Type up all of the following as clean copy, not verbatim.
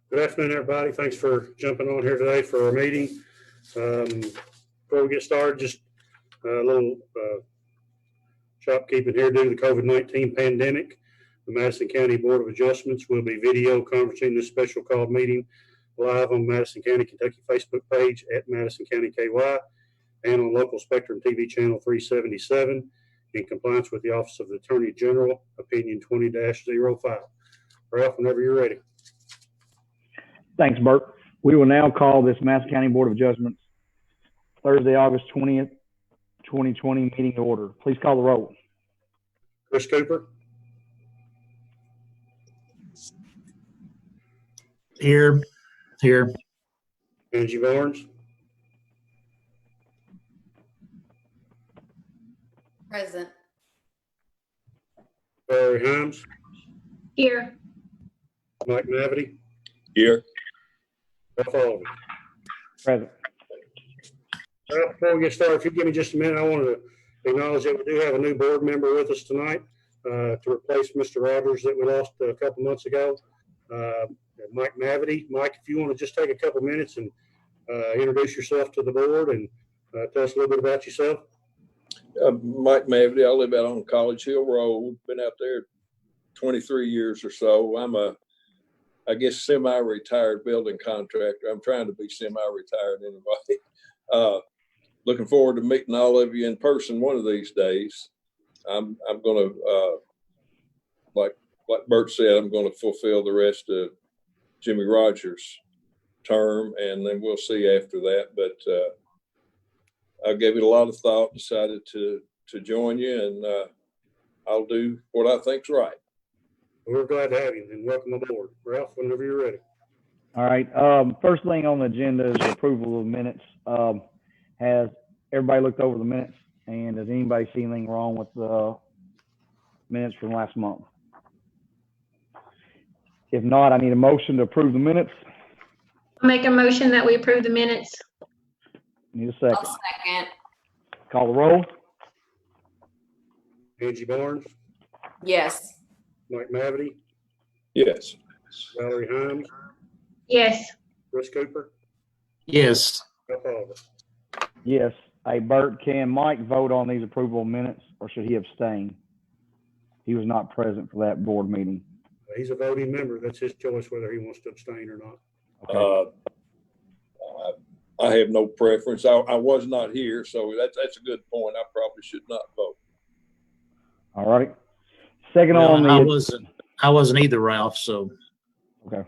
Good afternoon, everybody. Thanks for jumping on here today for our meeting. Before we get started, just a little shopkeeping here due to the COVID-19 pandemic. The Madison County Board of Adjustments will be video conferencing this special called meeting live on Madison County, Kentucky Facebook page at Madison County KY and on local Spectrum TV channel 377 in compliance with the Office of the Attorney General, Opinion 20-05. Ralph, whenever you're ready. Thanks, Bert. We will now call this Madison County Board of Adjustments Thursday, August 20th, 2020 meeting to order. Please call the roll. Chris Cooper. Here. Angie Barnes. Present. Valerie Himes. Here. Mike Mavity. Here. Ralph Oliver. Present. Before we get started, if you give me just a minute, I wanted to acknowledge that we do have a new board member with us tonight to replace Mr. Rogers that we lost a couple months ago. Mike Mavity. Mike, if you want to just take a couple minutes and introduce yourself to the board and tell us a little bit about yourself. Mike Mavity. I live out on College Hill Road. Been out there 23 years or so. I'm I guess, semi-retired building contractor. I'm trying to be semi-retired anyway. Looking forward to meeting all of you in person one of these days. I'm going to, like Bert said, I'm going to fulfill the rest of Jimmy Rogers' term, and then we'll see after that. But I gave it a lot of thought, decided to join you, and I'll do what I think's right. We're glad to have you and welcome aboard. Ralph, whenever you're ready. All right. First thing on the agenda is approval of minutes. Has everybody looked over the minutes? And does anybody see anything wrong with the minutes from last month? If not, I need a motion to approve the minutes. Make a motion that we approve the minutes. Need a second. I'll second. Call the roll. Angie Barnes. Yes. Mike Mavity. Yes. Valerie Himes. Yes. Chris Cooper. Yes. Ralph Oliver. Yes. Hey, Bert, can Mike vote on these approval minutes or should he abstain? He was not present for that board meeting. He's a voting member. That's his choice whether he wants to abstain or not. Okay. I have no preference. I was not here, so that's a good point. I probably should not vote. All right. Second Well, on the. I wasn't either, Ralph. So Okay.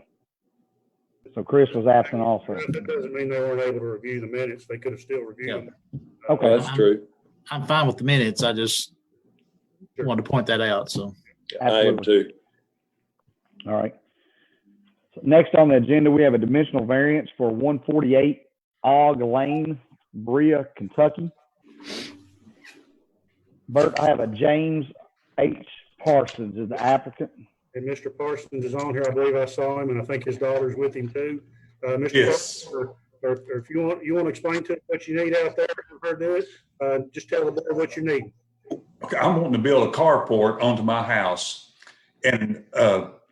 So Chris was absent also. That doesn't mean they weren't able to review the minutes. They could have still reviewed them. Okay. That's true. I'm fine with the minutes. I just wanted to point that out. So I am too. All right. So next on the agenda, we have a dimensional variance for 148 Og Lane, Berea, Kentucky. Bert, I have a James H. Parsons is the applicant. And Mr. Parsons is on here. I believe I saw him, and I think his daughter's with him too. Mr. Yes. Parsons, or if you want to explain to us what you need out there for her to do it, just tell the board what you need. Okay, I'm wanting to build a carport onto my house, and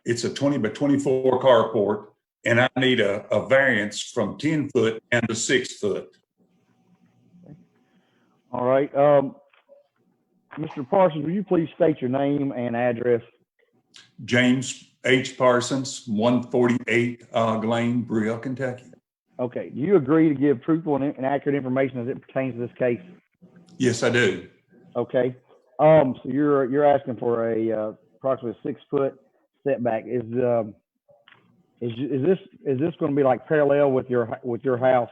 it's a 20 by 24 carport, and I need a variance from 10 foot and to 6 foot. All right. Mr. Parsons, will you please state your name and address? James H. Parsons, 148 Og Lane, Berea, Kentucky. Okay. Do you agree to give truthful and accurate information as it pertains to this case? Yes, I do. Okay. So you're asking for a approximately 6 foot setback. Is this going to be like parallel with your house?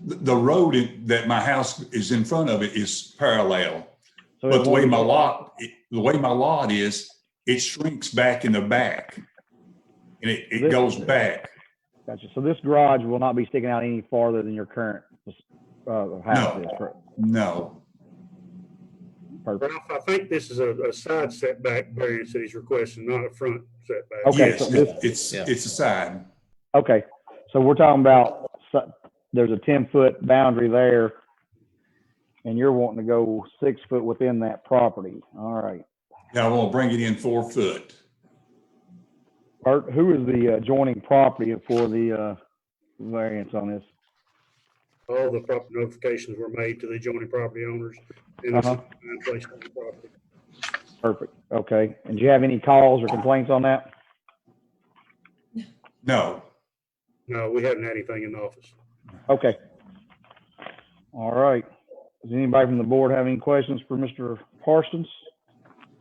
The road that my house is in front of it is parallel, So but the way my lot is, it shrinks back in the back, and it goes back. Gotcha. So this garage will not be sticking out any farther than your current house is, correct? No. Perfect. Ralph, I think this is a side setback variance that he's requesting, not a front setback. Okay, Yes, so it's a side. Okay. So we're talking about there's a 10-foot boundary there, and you're wanting to go 6 foot within that property. All right. Now I want to bring it in 4 foot. Bert, who is the adjoining property for the variance on this? All the proper notifications were made to the adjoining property owners and it's Uh-huh. placed on the property. Perfect. Okay. And do you have any calls or complaints on that? No. No, we haven't had anything in the office. Okay. All right. Does anybody from the board have any questions for Mr. Parsons?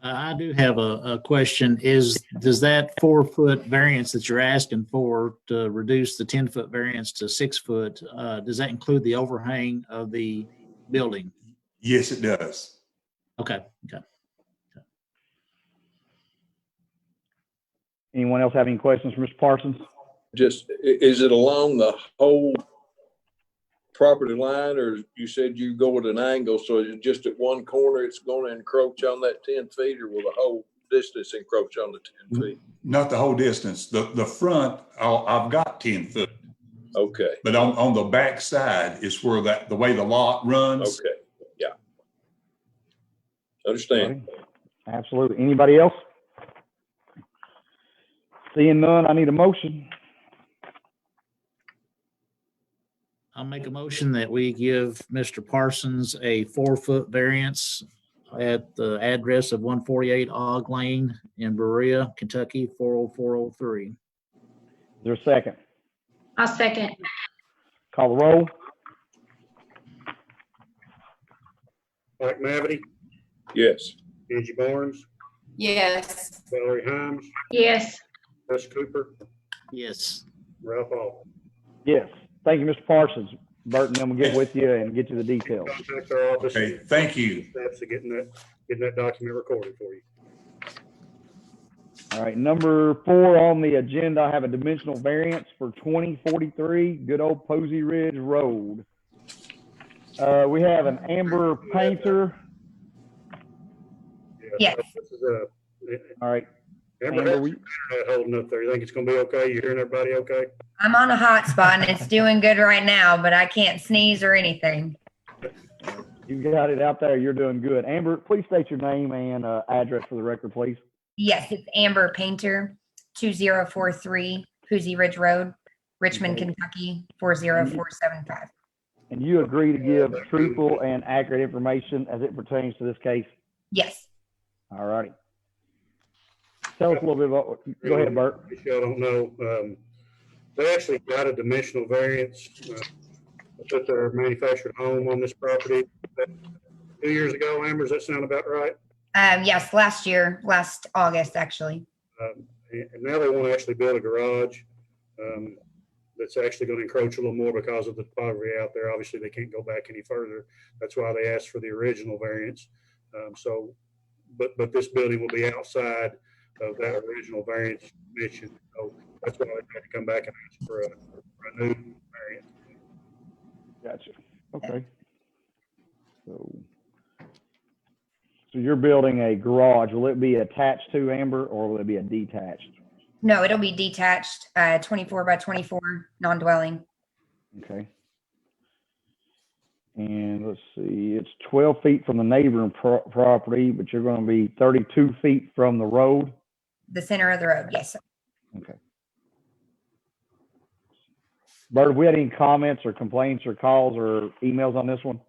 I do have a question. Does that 4-foot variance that you're asking for to reduce the 10-foot variance to 6 foot, does that include the overhang of the building? Yes, it does. Okay. Anyone else have any questions for Mr. Parsons? Just, is it along the whole property line, or you said you go at an angle, so is it just at one corner it's going to encroach on that 10 feet, or will the whole distance encroach on the 10 feet? Not the whole distance. The front, I've got 10 foot, Okay, but on the back side is where the way the lot runs. okay, yeah. Understand. Absolutely. Anybody else? Seeing none, I need a motion. I'll make a motion that we give Mr. Parsons a 4-foot variance at the address of 148 Og Lane in Berea, Kentucky, 40403. Is there a second? I'll second. Call the roll. Mike Mavety, Yes. Angie Barnes, Yes. Valerie Himes, Yes. Wes Cooper, Yes. Ralph Hall. Yes. Thank you, Mr. Parsons. Burton, then we'll get with you and get you the details. Contact our office. Okay, thank you. Steps to getting that document recorded for you. All right, number 4 on the agenda, I have a dimensional variance for 2043 good old Posey Ridge Road. We have an Amber Painter. Yes. This is All right, Amber, Amber, how's your internet holding up there? You think it's gonna be okay? You hearing everybody okay? I'm on a hotspot and it's doing good right now, but I can't sneeze or anything. you got it out there. You're doing good. Amber, please state your name and address for the record, please. Yes, it's Amber Painter, 2043 Posey Ridge Road, Richmond, Okay. Kentucky, 40475. And you agree to give truthful and accurate information as it pertains to this case? Yes. All righty. Tell us a little bit about, go ahead, Bert. If y'all don't know, they actually got a dimensional variance, to put their manufactured home on this property 2 years ago. Amber, does that sound about right? Yes, last August, actually. And now they want to actually build a garage that's actually going to encroach a little more because of the topography out there. Obviously, they can't go back any further. That's why they asked for the original variance. But this building will be outside of that original variance mentioned. So that's why they had to come back and ask for a new variance. Gotcha. Okay. So you're building a garage. Will it be attached to, Amber, or will it be a detached? No, it'll be detached, 24 by 24, non-dwelling. Okay. And let's see, it's 12 feet from the neighboring property, but you're going to be 32 feet from the road. The center of the road, yes. Okay. Bert, have we had any comments or complaints or calls or emails on this one?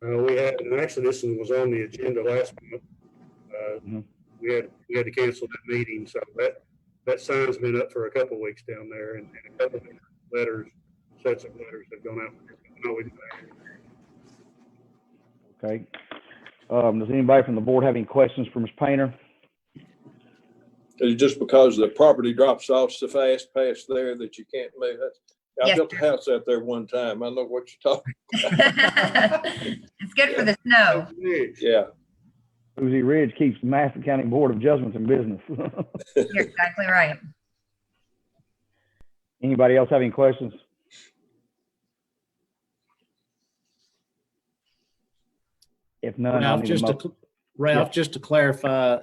We had, and actually this one was on the agenda last month. Mhm. We had to cancel that meeting, so that sign's been up for a couple weeks down there, and a couple of letters, sets of letters have gone out. Okay. Does anybody from the board have any questions for Ms. Painter? Is it just because the property drops off so fast past there that you can't move? I Yes, built a sir. house out there one time. I know what you're talking. It's good for the snow. Yeah. Posey Ridge keeps the Madison County Board of Adjustments in business. You're exactly right. Anybody else have any questions? If none, I'll need a motion. Ralph, just to clarify,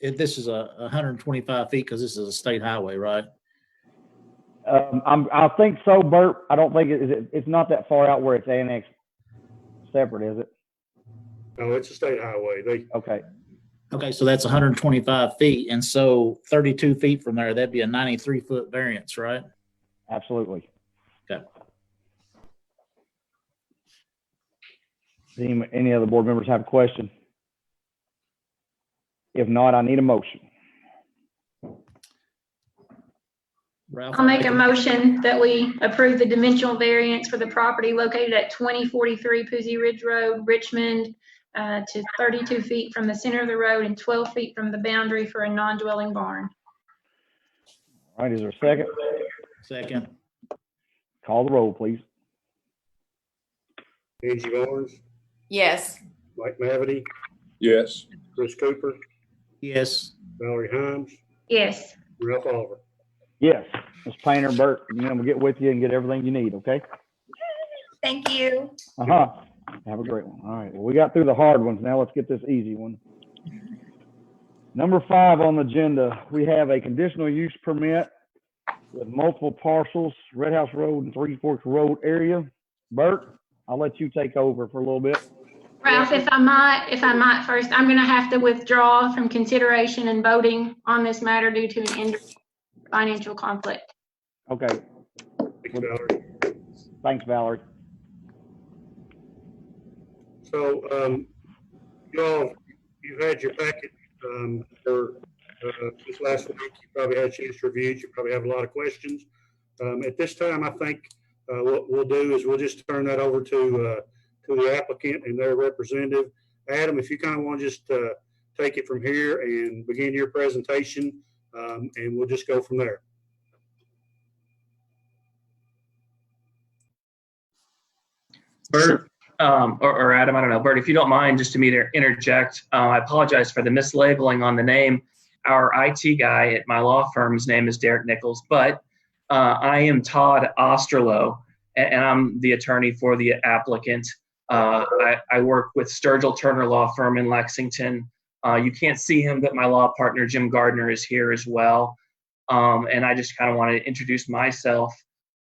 this is 125 feet because this is a state highway, right? I think so, Bert. I don't think it's not that far out where it's annexed separate, is it? No, it's a state highway. Okay. Okay, so that's 125 feet. And so 32 feet from there, that'd be a 93-foot variance, right? Absolutely. Okay. Any other board members have a question? If not, I need a motion. Ralph, I'll make a motion that we approve the dimensional variance for the property located at 2043 Poozy Ridge Road, Richmond, to 32 feet from the center of the road and 12 feet from the boundary for a non-dwelling barn. All right, is there a second? Second. Call the roll, please. Angie Barnes, Yes. Mike Mavety, Yes. Chris Cooper, Yes. Valerie Himes, Yes. Ralph Oliver. Yes, Ms. Painter, Bert, we'll get with you and get everything you need, okay? Thank you. Uh-huh. Have a great one. All right, well, we got through the hard ones. Now let's get this easy one. Number 5 on the agenda, we have a conditional use permit with multiple parcels, Red House Road and Three Forks Road area. Bert, I'll let you take over for a little bit. Ralph, if I might first, I'm going to have to withdraw from consideration and voting on this matter due to an financial conflict. Okay, Thanks, Valerie. thanks, Valerie. So, y'all, you've had your packet for this last week. You probably had a chance to review it. You probably have a lot of questions. At this time, I think what we'll do is we'll just turn that over to the applicant and their representative. Adam, if you kind of want to just take it from here and begin your presentation, and we'll just go from there. Bert, or Adam, I don't know. Bert, if you don't mind, just to me to interject, I apologize for the mislabeling on the name. Our IT guy at my law firm's name is Derek Nichols, but I am Todd Osterloh, and I'm the attorney for the applicant. I work with Sturgill Turner Law Firm in Lexington. You can't see him, but my law partner, Jim Gardner, is here as well. And I just kind of want to introduce myself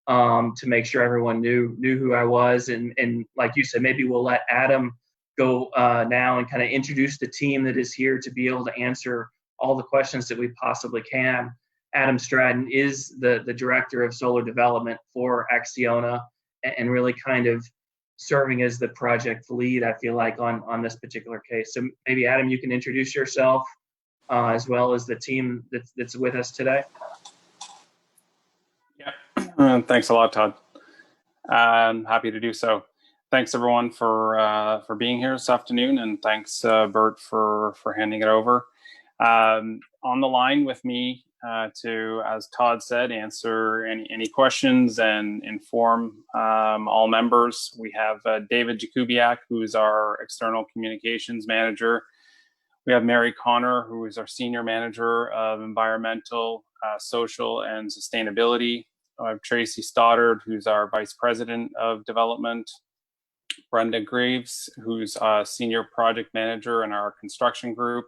to make sure everyone knew who I was. And like you said, maybe we'll let Adam go now and kind of introduce the team that is here to be able to answer all the questions that we possibly can. Adam Stratton is the director of solar development for Acciona and really kind of serving as the project lead, I feel like, on this particular case. So maybe, Adam, you can introduce yourself as well as the team that's with us today. Yeah, thanks a lot, Todd. I'm happy to do so. Thanks, everyone, for being here this afternoon, and thanks, Bert, for handing it over. On the line with me to, as Todd said, answer any questions and inform all members. We have David Jakubiak, who is our external communications manager. We have Mary Connor, who is our senior manager of environmental, social, and sustainability. I have Tracy Stoddard, who's our vice president of development. Brenda Graves, who's a senior project manager in our construction group.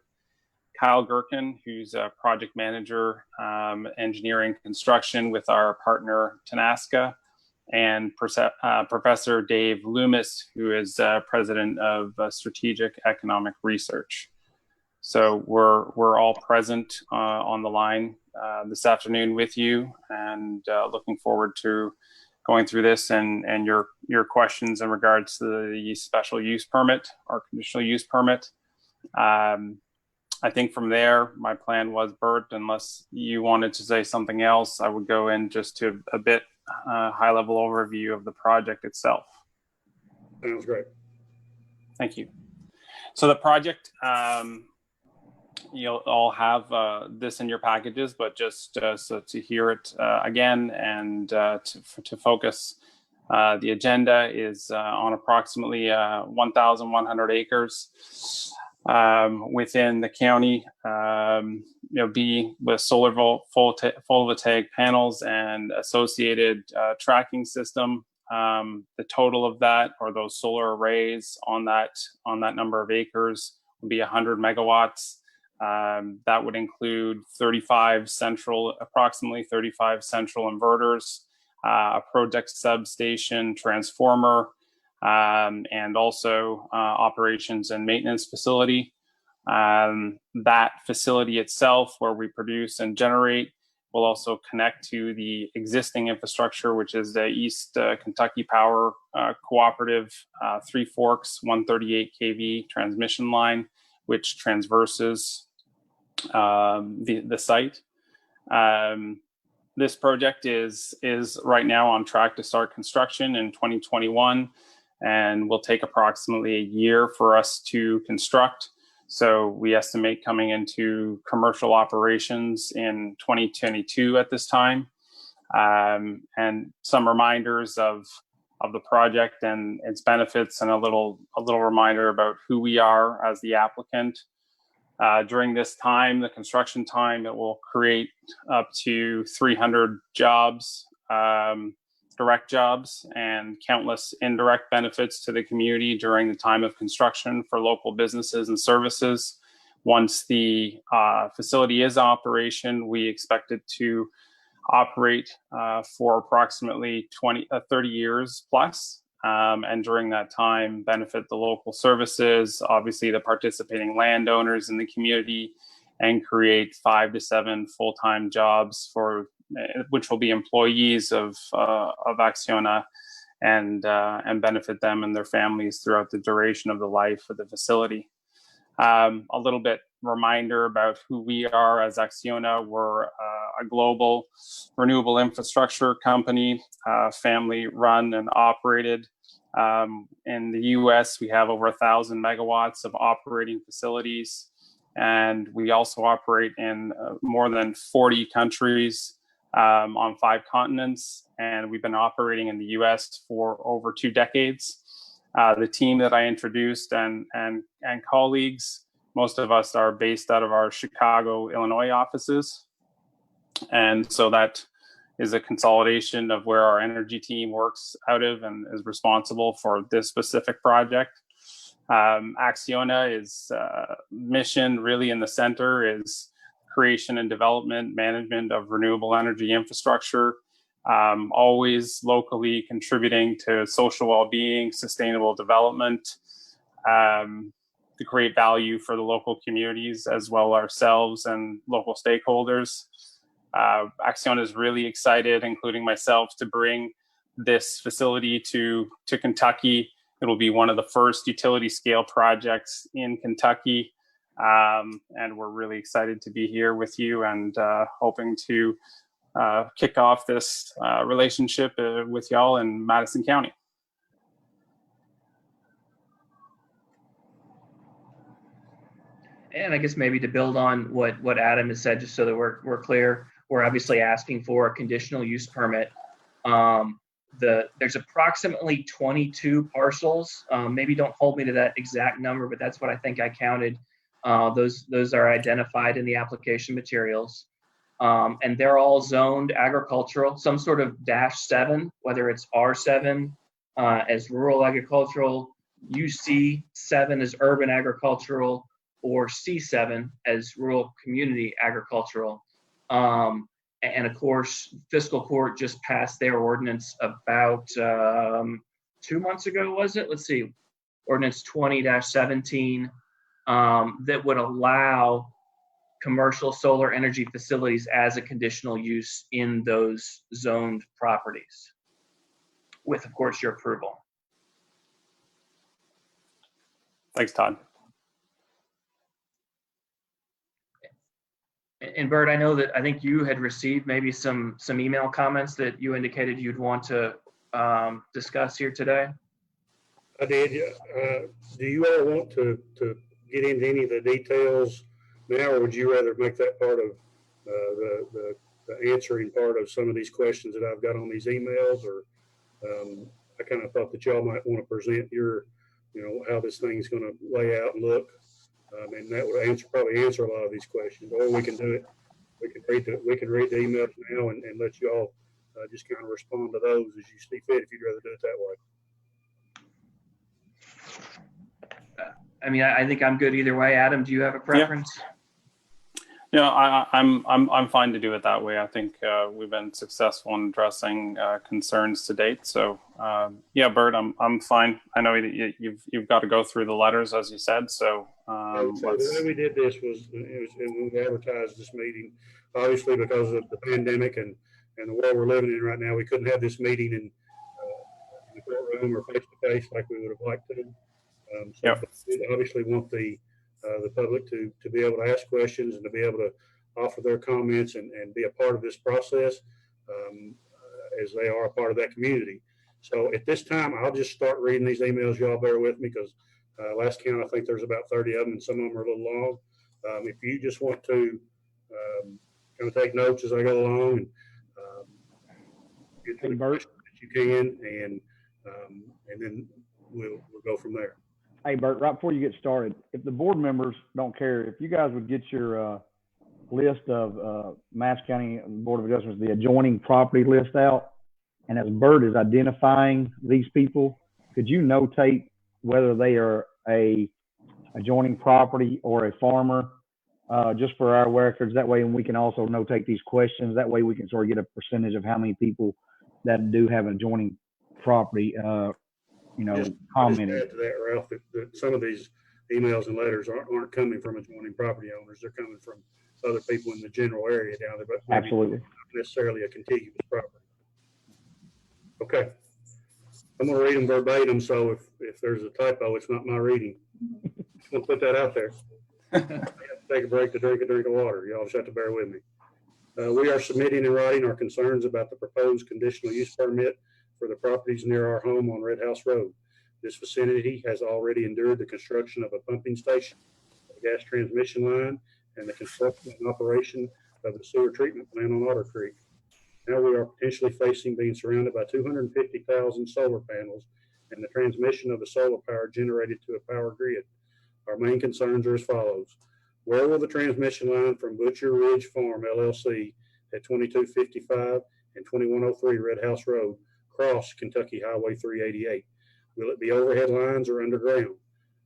Kyle Gherkin, who's a project manager, engineering construction with our partner Tenaska, and Professor Dave Loomis, who is president of strategic economic research. So we're all present on the line this afternoon with you, and looking forward to going through this and your questions in regards to the special use permit or conditional use permit. I think from there, my plan was, Bert, unless you wanted to say something else, I would go in just to a bit high-level overview of the project itself. Sounds great. Thank you. So the project, you'll all have this in your packages, but just so to hear it again and to focus, the agenda is on approximately 1,100 acres. Within the county, be with solar photovoltaic panels and associated tracking system. The total of that, or those solar arrays on that number of acres, would be 100 megawatts. That would include approximately 35 central inverters, a project substation transformer, and also operations and maintenance facility. That facility itself, where we produce and generate, will also connect to the existing infrastructure, which is the East Kentucky Power Cooperative 3 Forks 138 kV transmission line, which transverses the site. This project is right now on track to start construction in 2021, and will take approximately a year for us to construct. So we estimate coming into commercial operations in 2022 at this time. And some reminders of the project and its benefits, and a little reminder about who we are as the applicant. During this time, the construction time, it will create up to 300 jobs, direct jobs, and countless indirect benefits to the community during the time of construction for local businesses and services. Once the facility is in operation, we expect it to operate for approximately 30 years plus. And during that time, benefit the local services, obviously the participating landowners in the community, and create 5 to 7 full-time jobs which will be employees of Acciona, and benefit them and their families throughout the duration of the life of the facility. A little bit reminder about who we are as Acciona. We're a global renewable infrastructure company, family run and operated. In the US, we have over 1,000 megawatts of operating facilities, and we also operate in more than 40 countries on 5 continents, and we've been operating in the US for over 2 decades. The team that I introduced and colleagues, most of us are based out of our Chicago, Illinois offices. And so that is a consolidation of where our energy team works out of and is responsible for this specific project. Acciona is mission really in the center is creation and development, management of renewable energy infrastructure, always locally contributing to social well-being, sustainable development, to create value for the local communities as well ourselves and local stakeholders. Acciona is really excited, including myself, to bring this facility to Kentucky. It'll be one of the first utility scale projects in Kentucky. And we're really excited to be here with you, and hoping to kick off this relationship with y'all in Madison County. And I guess maybe to build on what Adam has said, just so that we're clear, we're obviously asking for a conditional use permit. There's approximately 22 parcels. Maybe don't hold me to that exact number, but that's what I think I counted. Those are identified in the application materials. And they're all zoned agricultural, some sort of -7, whether it's R7 as rural agricultural, UC7 as urban agricultural, or C7 as rural community agricultural. And of course, fiscal court just passed their ordinance about 2 months ago, was it? Let's see, ordinance 20-17 that would allow commercial solar energy facilities as a conditional use in those zoned properties, with, of course, your approval. Thanks, Todd. And Bert, I know that I think you had received maybe some email comments that you indicated you'd want to discuss here today. I did. Do you all want to get into any of the details now, or would you rather make that part of the answering part of some of these questions that I've got on these emails? Or I kind of thought that y'all might want to present your, how this thing's going to lay out and look. And that would probably answer a lot of these questions. Or we can do it. We can read the emails now and let you all just kind of respond to those as you see fit, if you'd rather do it that way. I mean, I think I'm good either way. Adam, do you have a preference? Yeah, I'm fine to do it that way. I think we've been successful in addressing concerns to date. So yeah, Bert, I'm fine. I know that you've got to go through the letters, as you said. So So the way we did this was, when we advertised this meeting, obviously because of the pandemic and the world we're living in right now, we couldn't have this meeting in the courtroom or face to face like we would have liked to. Yep. We obviously want the public to be able to ask questions and to be able to offer their comments and be a part of this process, as they are a part of that community. So at this time, I'll just start reading these emails. Y'all bear with me, because last count, I think there's about 30 of them, and some of them are a little long. If you just want to kind of take notes as I go along and get to the questions that you can, and then we'll go from there. Hey, Bert, right before you get started, if the board members don't care, if you guys would get your list of Madison County Board of Adjustments, the adjoining property list out, and as Bert is identifying these people, could you notate whether they are a adjoining property or a farmer, just for our records? That way, and we can also notate these questions. That way we can sort of get a percentage of how many people that do have an adjoining property, commenting. Just add to that, Ralph, that some of these emails and letters aren't coming from adjoining property owners. They're coming from other people in the general area down there, but Absolutely not necessarily a contiguous property. Okay. I'm going to read them verbatim, so if there's a typo, it's not my reading. Just want to put that out there. I have to take a break to drink a drink of water. Y'all just have to bear with me. We are submitting in writing our concerns about the proposed conditional use permit for the properties near our home on Red House Road. This vicinity has already endured the construction of a pumping station, a gas transmission line, and the construction and operation of the sewer treatment plant on Otter Creek. Now we are potentially facing being surrounded by 250,000 solar panels and the transmission of the solar power generated to a power grid. Our main concerns are as follows. Where will the transmission line from Butcher Ridge Farm LLC at 2255 and 2103 Red House Road cross Kentucky Highway 388? Will it be overhead lines or underground?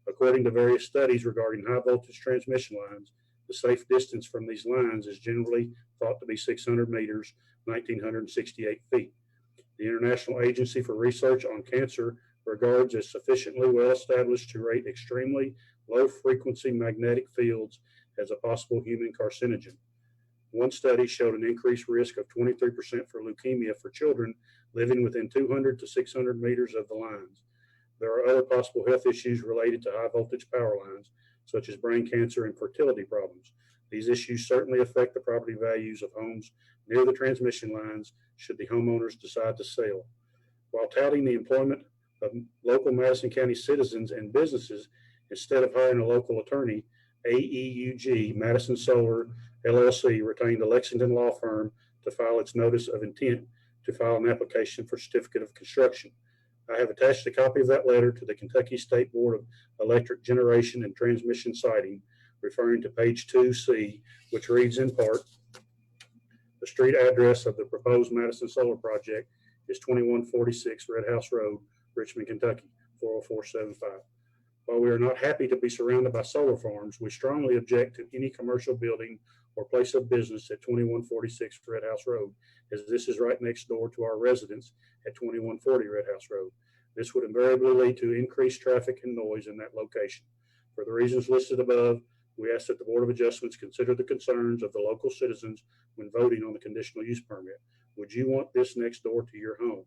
According to various studies regarding high voltage transmission lines, the safe distance from these lines is generally thought to be 600 meters, 1,968 feet. The International Agency for Research on Cancer regards as sufficiently well established to rate extremely low frequency magnetic fields as a possible human carcinogen. One study showed an increased risk of 23% for leukemia for children living within 200 to 600 meters of the lines. There are other possible health issues related to high voltage power lines, such as brain cancer and fertility problems. These issues certainly affect the property values of homes near the transmission lines should the homeowners decide to sell. While touting the employment of local Madison County citizens and businesses instead of hiring a local attorney, AEUG Madison Solar LLC retained a Lexington law firm to file its notice of intent to file an application for certificate of construction. I have attached a copy of that letter to the Kentucky State Board of Electric Generation and Transmission Siting, referring to page 2C, which reads in part, the street address of the proposed Madison Solar project is 2146 Red House Road, Richmond, Kentucky, 40475. While we are not happy to be surrounded by solar farms, we strongly object to any commercial building or place of business at 2146 Red House Road, as this is right next door to our residence at 2140 Red House Road. This would invariably lead to increased traffic and noise in that location. For the reasons listed above, we ask that the Board of Adjustments consider the concerns of the local citizens when voting on the conditional use permit. Would you want this next door to your home?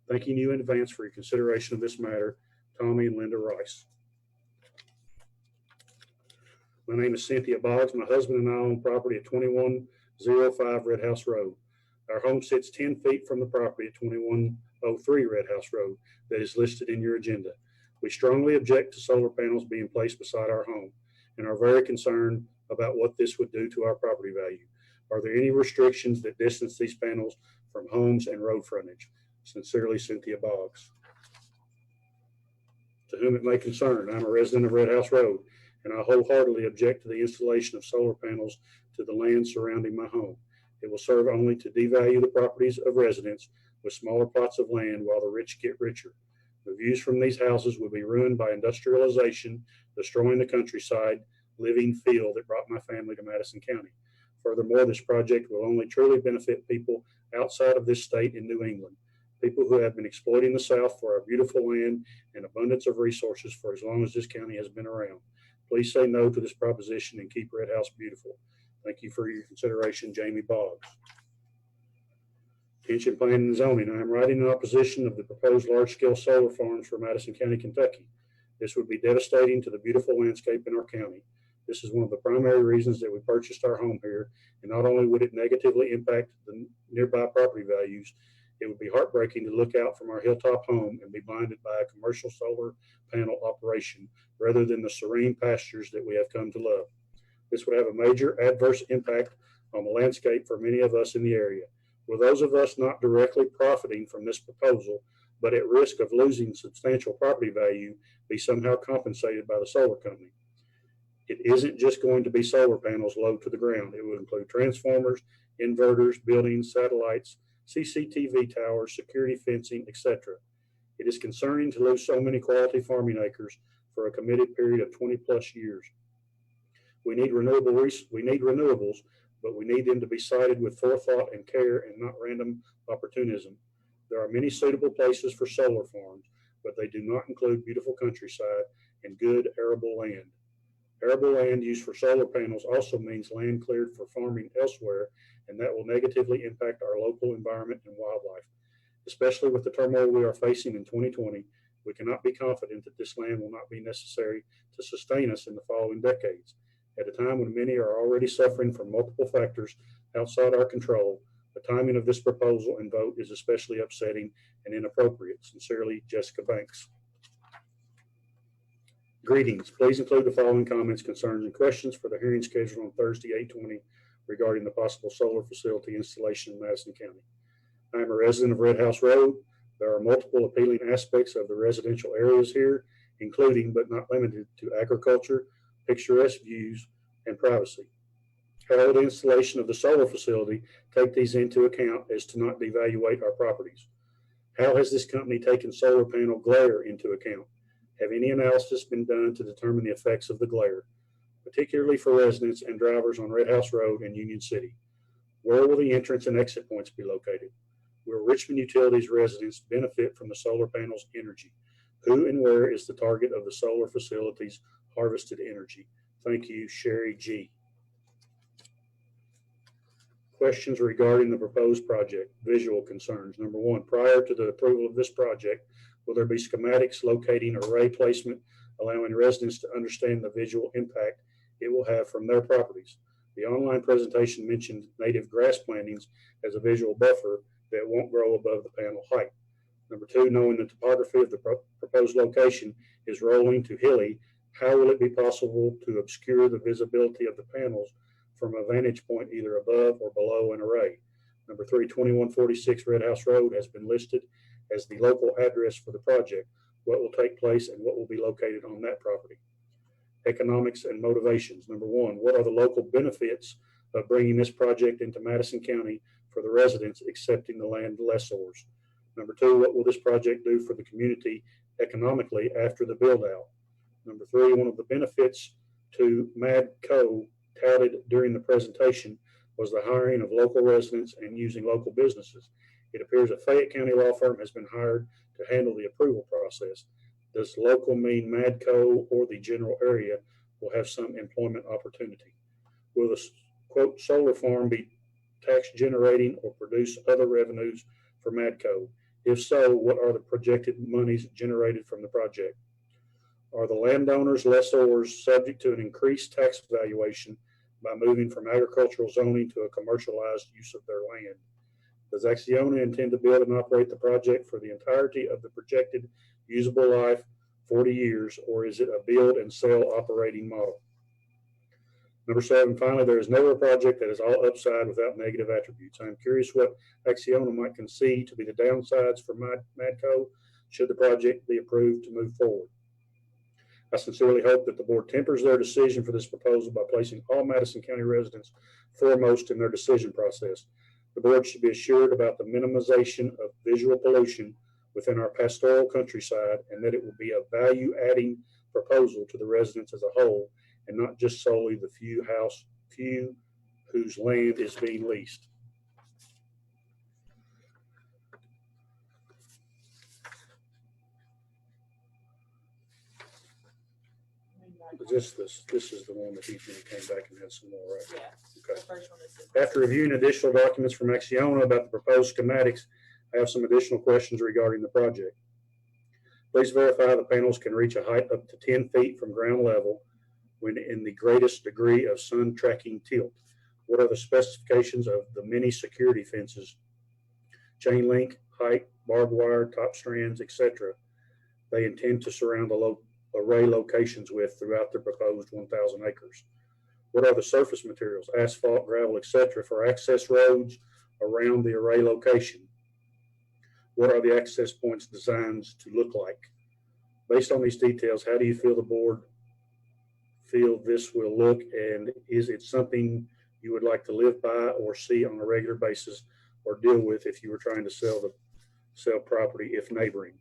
Thanking you in advance for your consideration of this matter, Tommy and Linda Rice. My name is Cynthia Boggs. My husband and I own property at 2105 Red House Road. Our home sits 10 feet from the property at 2103 Red House Road that is listed in your agenda. We strongly object to solar panels being placed beside our home and are very concerned about what this would do to our property value. Are there any restrictions that distance these panels from homes and road frontage? Sincerely, Cynthia Boggs. To whom it may concern, I'm a resident of Red House Road, and I wholeheartedly object to the installation of solar panels to the land surrounding my home. It will serve only to devalue the properties of residents with smaller plots of land while the rich get richer. The views from these houses will be ruined by industrialization, destroying the countryside living feel that brought my family to Madison County. Furthermore, this project will only truly benefit people outside of this state in New England, people who have been exploiting the South for our beautiful land and abundance of resources for as long as this county has been around. Please say no to this proposition and keep Red House beautiful. Thank you for your consideration, Jamie Boggs. Pension Planning and Zoning. I am writing in opposition of the proposed large-scale solar farms for Madison County, Kentucky. This would be devastating to the beautiful landscape in our county. This is one of the primary reasons that we purchased our home here, and not only would it negatively impact the nearby property values, it would be heartbreaking to look out from our hilltop home and be blinded by a commercial solar panel operation rather than the serene pastures that we have come to love. This would have a major adverse impact on the landscape for many of us in the area. Will those of us not directly profiting from this proposal, but at risk of losing substantial property value, be somehow compensated by the solar company? It isn't just going to be solar panels low to the ground. It will include transformers, inverters, buildings, satellites, CCTV towers, security fencing, etc. It is concerning to lose so many quality farming acres for a committed period of 20 plus years. We need renewables, but we need them to be sited with forethought and care and not random opportunism. There are many suitable places for solar farms, but they do not include beautiful countryside and good arable land. Arable land used for solar panels also means land cleared for farming elsewhere, and that will negatively impact our local environment and wildlife. Especially with the turmoil we are facing in 2020, we cannot be confident that this land will not be necessary to sustain us in the following decades. At a time when many are already suffering from multiple factors outside our control, the timing of this proposal and vote is especially upsetting and inappropriate. Sincerely, Jessica Banks. Greetings. Please include the following comments, concerns, and questions for the hearing scheduled on Thursday, 8/20, regarding the possible solar facility installation in Madison County. I am a resident of Red House Road. There are multiple appealing aspects of the residential areas here, including but not limited to agriculture, picturesque views, and privacy. How will the installation of the solar facility take these into account as to not devaluate our properties? How has this company taken solar panel glare into account? Have any analysis been done to determine the effects of the glare, particularly for residents and drivers on Red House Road and Union City? Where will the entrance and exit points be located? Will Richmond Utilities residents benefit from the solar panels' energy? Who and where is the target of the solar facility's harvested energy? Thank you, Sherry G. Questions regarding the proposed project. Visual concerns. Number one, prior to the approval of this project, will there be schematics locating array placement, allowing residents to understand the visual impact it will have from their properties? The online presentation mentioned native grass plantings as a visual buffer that won't grow above the panel height. Number two, knowing the topography of the proposed location is rolling to hilly, how will it be possible to obscure the visibility of the panels from a vantage point either above or below an array? Number three, 2146 Red House Road has been listed as the local address for the project. What will take place and what will be located on that property? Economics and motivations. Number one, what are the local benefits of bringing this project into Madison County for the residents accepting the land lessors? Number two, what will this project do for the community economically after the build out? Number three, one of the benefits to MadCo touted during the presentation was the hiring of local residents and using local businesses. It appears a Fayette County law firm has been hired to handle the approval process. Does local mean MadCo or the general area will have some employment opportunity? Will the quote solar farm be tax generating or produce other revenues for MadCo? If so, what are the projected monies generated from the project? Are the landowners, lessors subject to an increased tax valuation by moving from agricultural zoning to a commercialized use of their land? Does Acciona intend to build and operate the project for the entirety of the projected usable life, 40 years, or is it a build and sell operating model? Number seven, finally, there is never a project that is all upside without negative attributes. I'm curious what Acciona might concede to be the downsides for MadCo should the project be approved to move forward. I sincerely hope that the board tempers their decision for this proposal by placing all Madison County residents foremost in their decision process. The board should be assured about the minimization of visual pollution within our pastoral countryside and that it will be a value-adding proposal to the residents as a whole and not just solely the few whose land is being leased. This is the one that he came back and had some more, right? Yeah. Okay. The first one is. After reviewing additional documents from Acciona about the proposed schematics, I have some additional questions regarding the project. Please verify the panels can reach a height up to 10 feet from ground level when in the greatest degree of sun tracking tilt. What are the specifications of the many security fences, chain link, height, barbed wire, top strands, etc. they intend to surround the array locations with throughout the proposed 1,000 acres? What are the surface materials, asphalt, gravel, etc. for access roads around the array location? What are the access points designed to look like? Based on these details, how do you feel the board feel this will look, and is it something you would like to live by or see on a regular basis or deal with if you were trying to sell property if neighboring?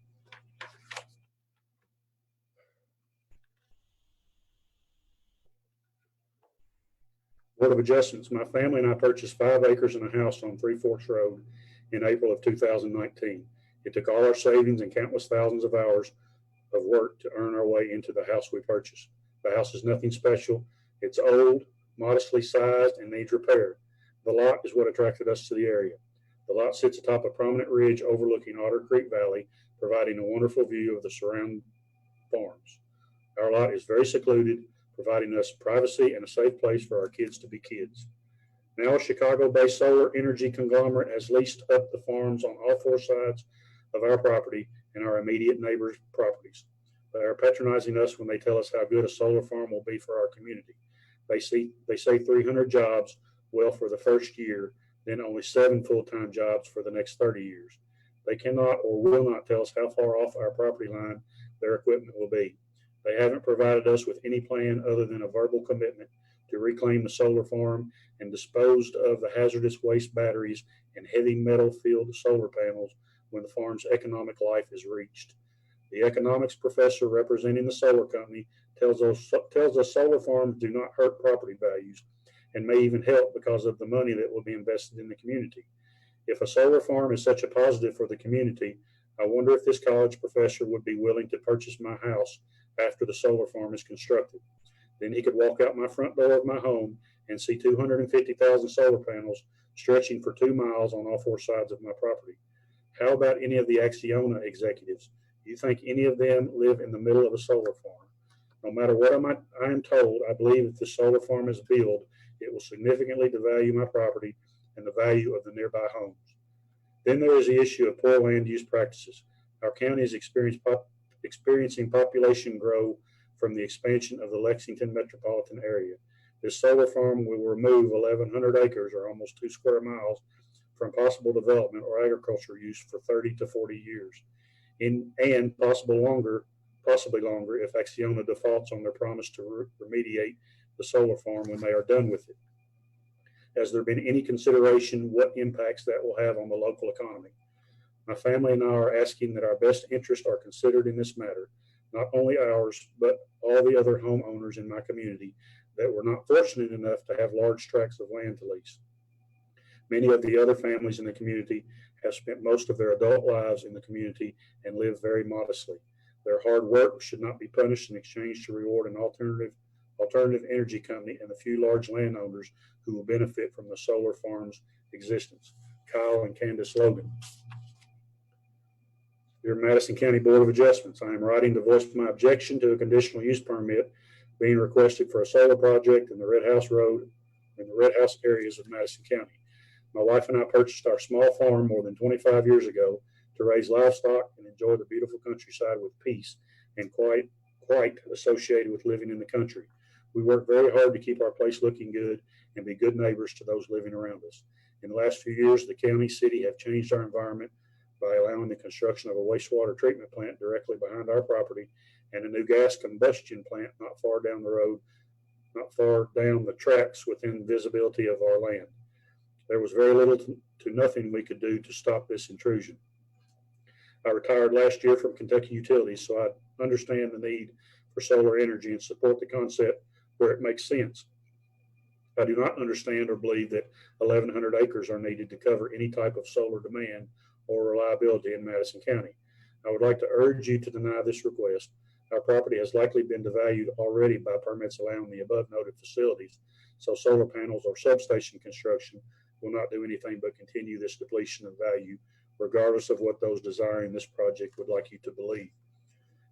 Board of Adjustments. My family and I purchased 5 acres and a house on Three Forks Road in April of 2019. It took all our savings and countless thousands of hours of work to earn our way into the house we purchased. The house is nothing special. It's old, modestly sized, and needs repair. The lot is what attracted us to the area. The lot sits atop a prominent ridge overlooking Otter Creek Valley, providing a wonderful view of the surrounding farms. Our lot is very secluded, providing us privacy and a safe place for our kids to be kids. Now a Chicago-based solar energy conglomerate has leased up the farms on all 4 sides of our property and our immediate neighbors' properties. They are patronizing us when they tell us how good a solar farm will be for our community. They say 300 jobs, well, for the first year, then only 7 full-time jobs for the next 30 years. They cannot or will not tell us how far off our property line their equipment will be. They haven't provided us with any plan other than a verbal commitment to reclaim the solar farm and disposed of the hazardous waste batteries and heavy metal filled solar panels when the farm's economic life is reached. The economics professor representing the solar company tells us solar farms do not hurt property values and may even help because of the money that will be invested in the community. If a solar farm is such a positive for the community, I wonder if this college professor would be willing to purchase my house after the solar farm is constructed. Then he could walk out my front door of my home and see 250,000 solar panels stretching for 2 miles on all 4 sides of my property. How about any of the Acciona executives? Do you think any of them live in the middle of a solar farm? No matter what I am told, I believe if the solar farm is built, it will significantly devalue my property and the value of the nearby homes. Then there is the issue of poor land use practices. Our county is experiencing population growth from the expansion of the Lexington metropolitan area. This solar farm will remove 1,100 acres, or almost 2 square miles, from possible development or agriculture use for 30 to 40 years, and possibly longer if Acciona defaults on their promise to remediate the solar farm when they are done with it. Has there been any consideration what impacts that will have on the local economy? My family and I are asking that our best interests are considered in this matter, not only ours, but all the other homeowners in my community that were not fortunate enough to have large tracts of land to lease. Many of the other families in the community have spent most of their adult lives in the community and live very modestly. Their hard work should not be punished in exchange to reward an alternative energy company and a few large landowners who will benefit from the solar farm's existence. Kyle and Candace Logan. Dear Madison County Board of Adjustments, I am writing to voice my objection to a conditional use permit being requested for a solar project in the Red House Road in the Red House areas of Madison County. My wife and I purchased our small farm more than 25 years ago to raise livestock and enjoy the beautiful countryside with peace and quite associated with living in the country. We work very hard to keep our place looking good and be good neighbors to those living around us. In the last few years, the county, city have changed our environment by allowing the construction of a wastewater treatment plant directly behind our property and a new gas combustion plant not far down the tracks within visibility of our land. There was very little to nothing we could do to stop this intrusion. I retired last year from Kentucky Utilities, so I understand the need for solar energy and support the concept where it makes sense. I do not understand or believe that 1,100 acres are needed to cover any type of solar demand or reliability in Madison County. I would like to urge you to deny this request. Our property has likely been devalued already by permits allowing the above noted facilities, so solar panels or substation construction will not do anything but continue this depletion of value, regardless of what those desiring this project would like you to believe.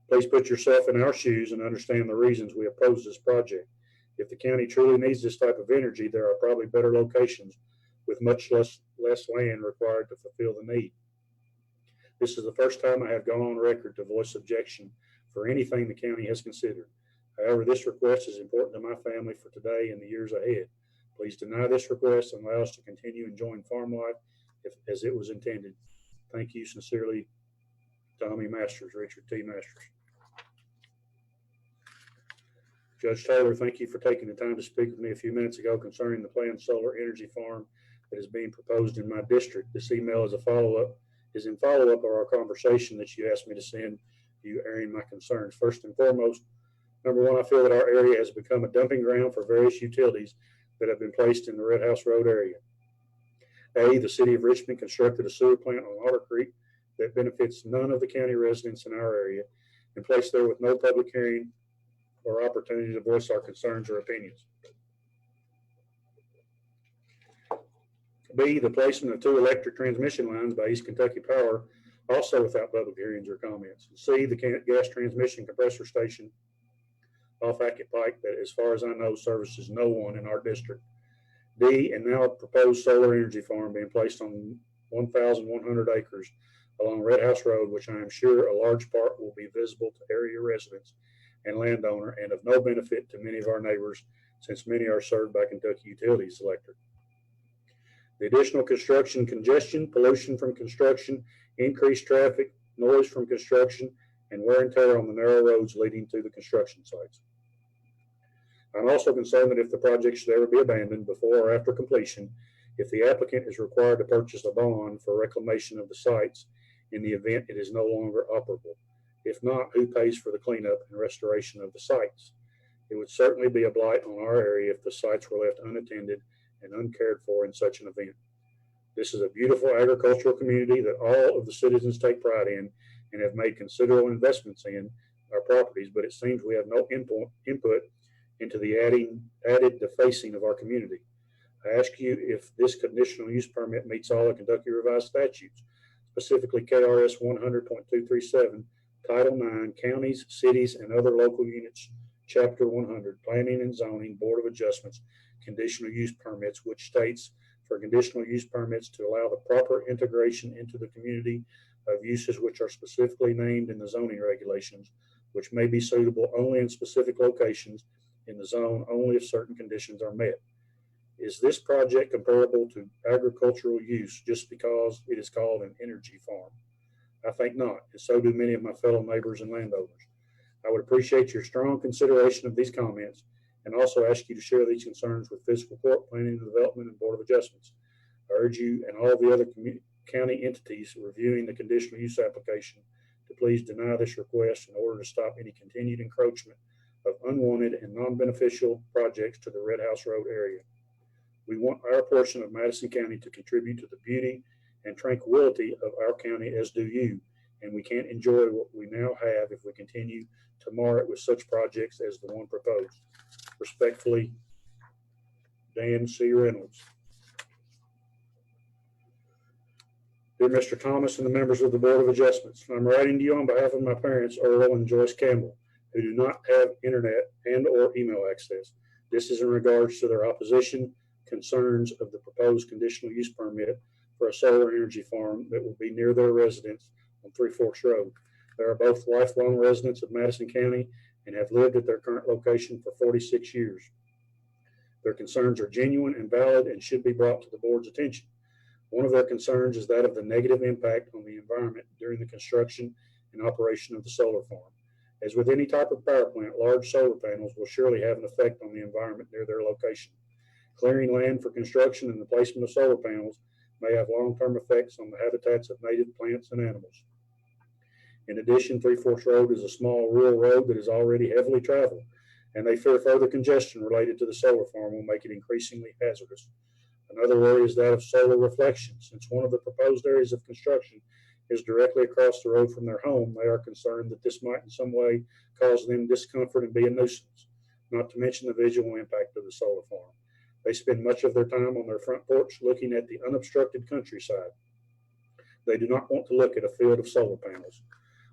Please put yourself in our shoes and understand the reasons we oppose this project. If the county truly needs this type of energy, there are probably better locations with much less land required to fulfill the need. This is the first time I have gone on record to voice objection for anything the county has considered. However, this request is important to my family for today and the years ahead. Please deny this request and allow us to continue enjoying farm life as it was intended. Thank you sincerely, Tommy Masters, Richard T. Masters. Judge Taylor, thank you for taking the time to speak with me a few minutes ago concerning the planned solar energy farm that is being proposed in my district. This email is in follow-up of our conversation that you asked me to send you airing my concerns. First and foremost, number one, I feel that our area has become a dumping ground for various utilities that have been placed in the Red House Road area. The city of Richmond constructed a sewer plant on Otter Creek that benefits none of the county residents in our area and placed there with no public hearing or opportunity to voice our concerns or opinions. B, the placement of 2 electric transmission lines by East Kentucky Power, also without public hearings or comments. C, the gas transmission compressor station off Hackett Pike that, as far as I know, services no one in our district. D, and now a proposed solar energy farm being placed on 1,100 acres along Red House Road, which I am sure a large part will be visible to area residents and landowner and of no benefit to many of our neighbors, since many are served by Kentucky Utilities Electric. The additional construction congestion, pollution from construction, increased traffic, noise from construction, and wear and tear on the narrow roads leading to the construction sites. I'm also concerned that if the project should ever be abandoned before or after completion, if the applicant is required to purchase a bond for reclamation of the sites in the event it is no longer operable. If not, who pays for the cleanup and restoration of the sites? It would certainly be a blight on our area if the sites were left unattended and uncared for in such an event. This is a beautiful agricultural community that all of the citizens take pride in and have made considerable investments in our properties, but it seems we have no input into the added defacing of our community. I ask you if this conditional use permit meets all the Kentucky Revised Statutes, specifically KRS 100.237, Title 9, Counties, Cities, and Other Local Units, Chapter 100, Planning and Zoning, Board of Adjustments, Conditional Use Permits, which states for conditional use permits to allow the proper integration into the community of uses which are specifically named in the zoning regulations, which may be suitable only in specific locations in the zone only if certain conditions are met. Is this project comparable to agricultural use just because it is called an energy farm? I think not, and so do many of my fellow neighbors and landowners. I would appreciate your strong consideration of these comments and also ask you to share these concerns with Fiscal Court, Planning and Development, and Board of Adjustments. I urge you and all the other county entities reviewing the conditional use application to please deny this request in order to stop any continued encroachment of unwanted and non-beneficial projects to the Red House Road area. We want our portion of Madison County to contribute to the beauty and tranquility of our county, as do you, and we can't enjoy what we now have if we continue to mar it with such projects as the one proposed. Respectfully, Dan C. Reynolds. Dear Mr. Thomas and the members of the Board of Adjustments, I'm writing to you on behalf of my parents, Earl and Joyce Campbell, who do not have internet and or email access. This is in regards to their opposition concerns of the proposed conditional use permit for a solar energy farm that will be near their residence on Three Forks Road. They are both lifelong residents of Madison County and have lived at their current location for 46 years. Their concerns are genuine and valid and should be brought to the board's attention. One of their concerns is that of the negative impact on the environment during the construction and operation of the solar farm. As with any type of power plant, large solar panels will surely have an effect on the environment near their location. Clearing land for construction and the placement of solar panels may have long-term effects on the habitats of native plants and animals. In addition, Three Forks Road is a small rural road that is already heavily traveled, and they fear further congestion related to the solar farm will make it increasingly hazardous. Another worry is that of solar reflection, since one of the proposed areas of construction is directly across the road from their home, they are concerned that this might in some way cause them discomfort and be a nuisance, not to mention the visual impact of the solar farm. They spend much of their time on their front porch looking at the unobstructed countryside. They do not want to look at a field of solar panels.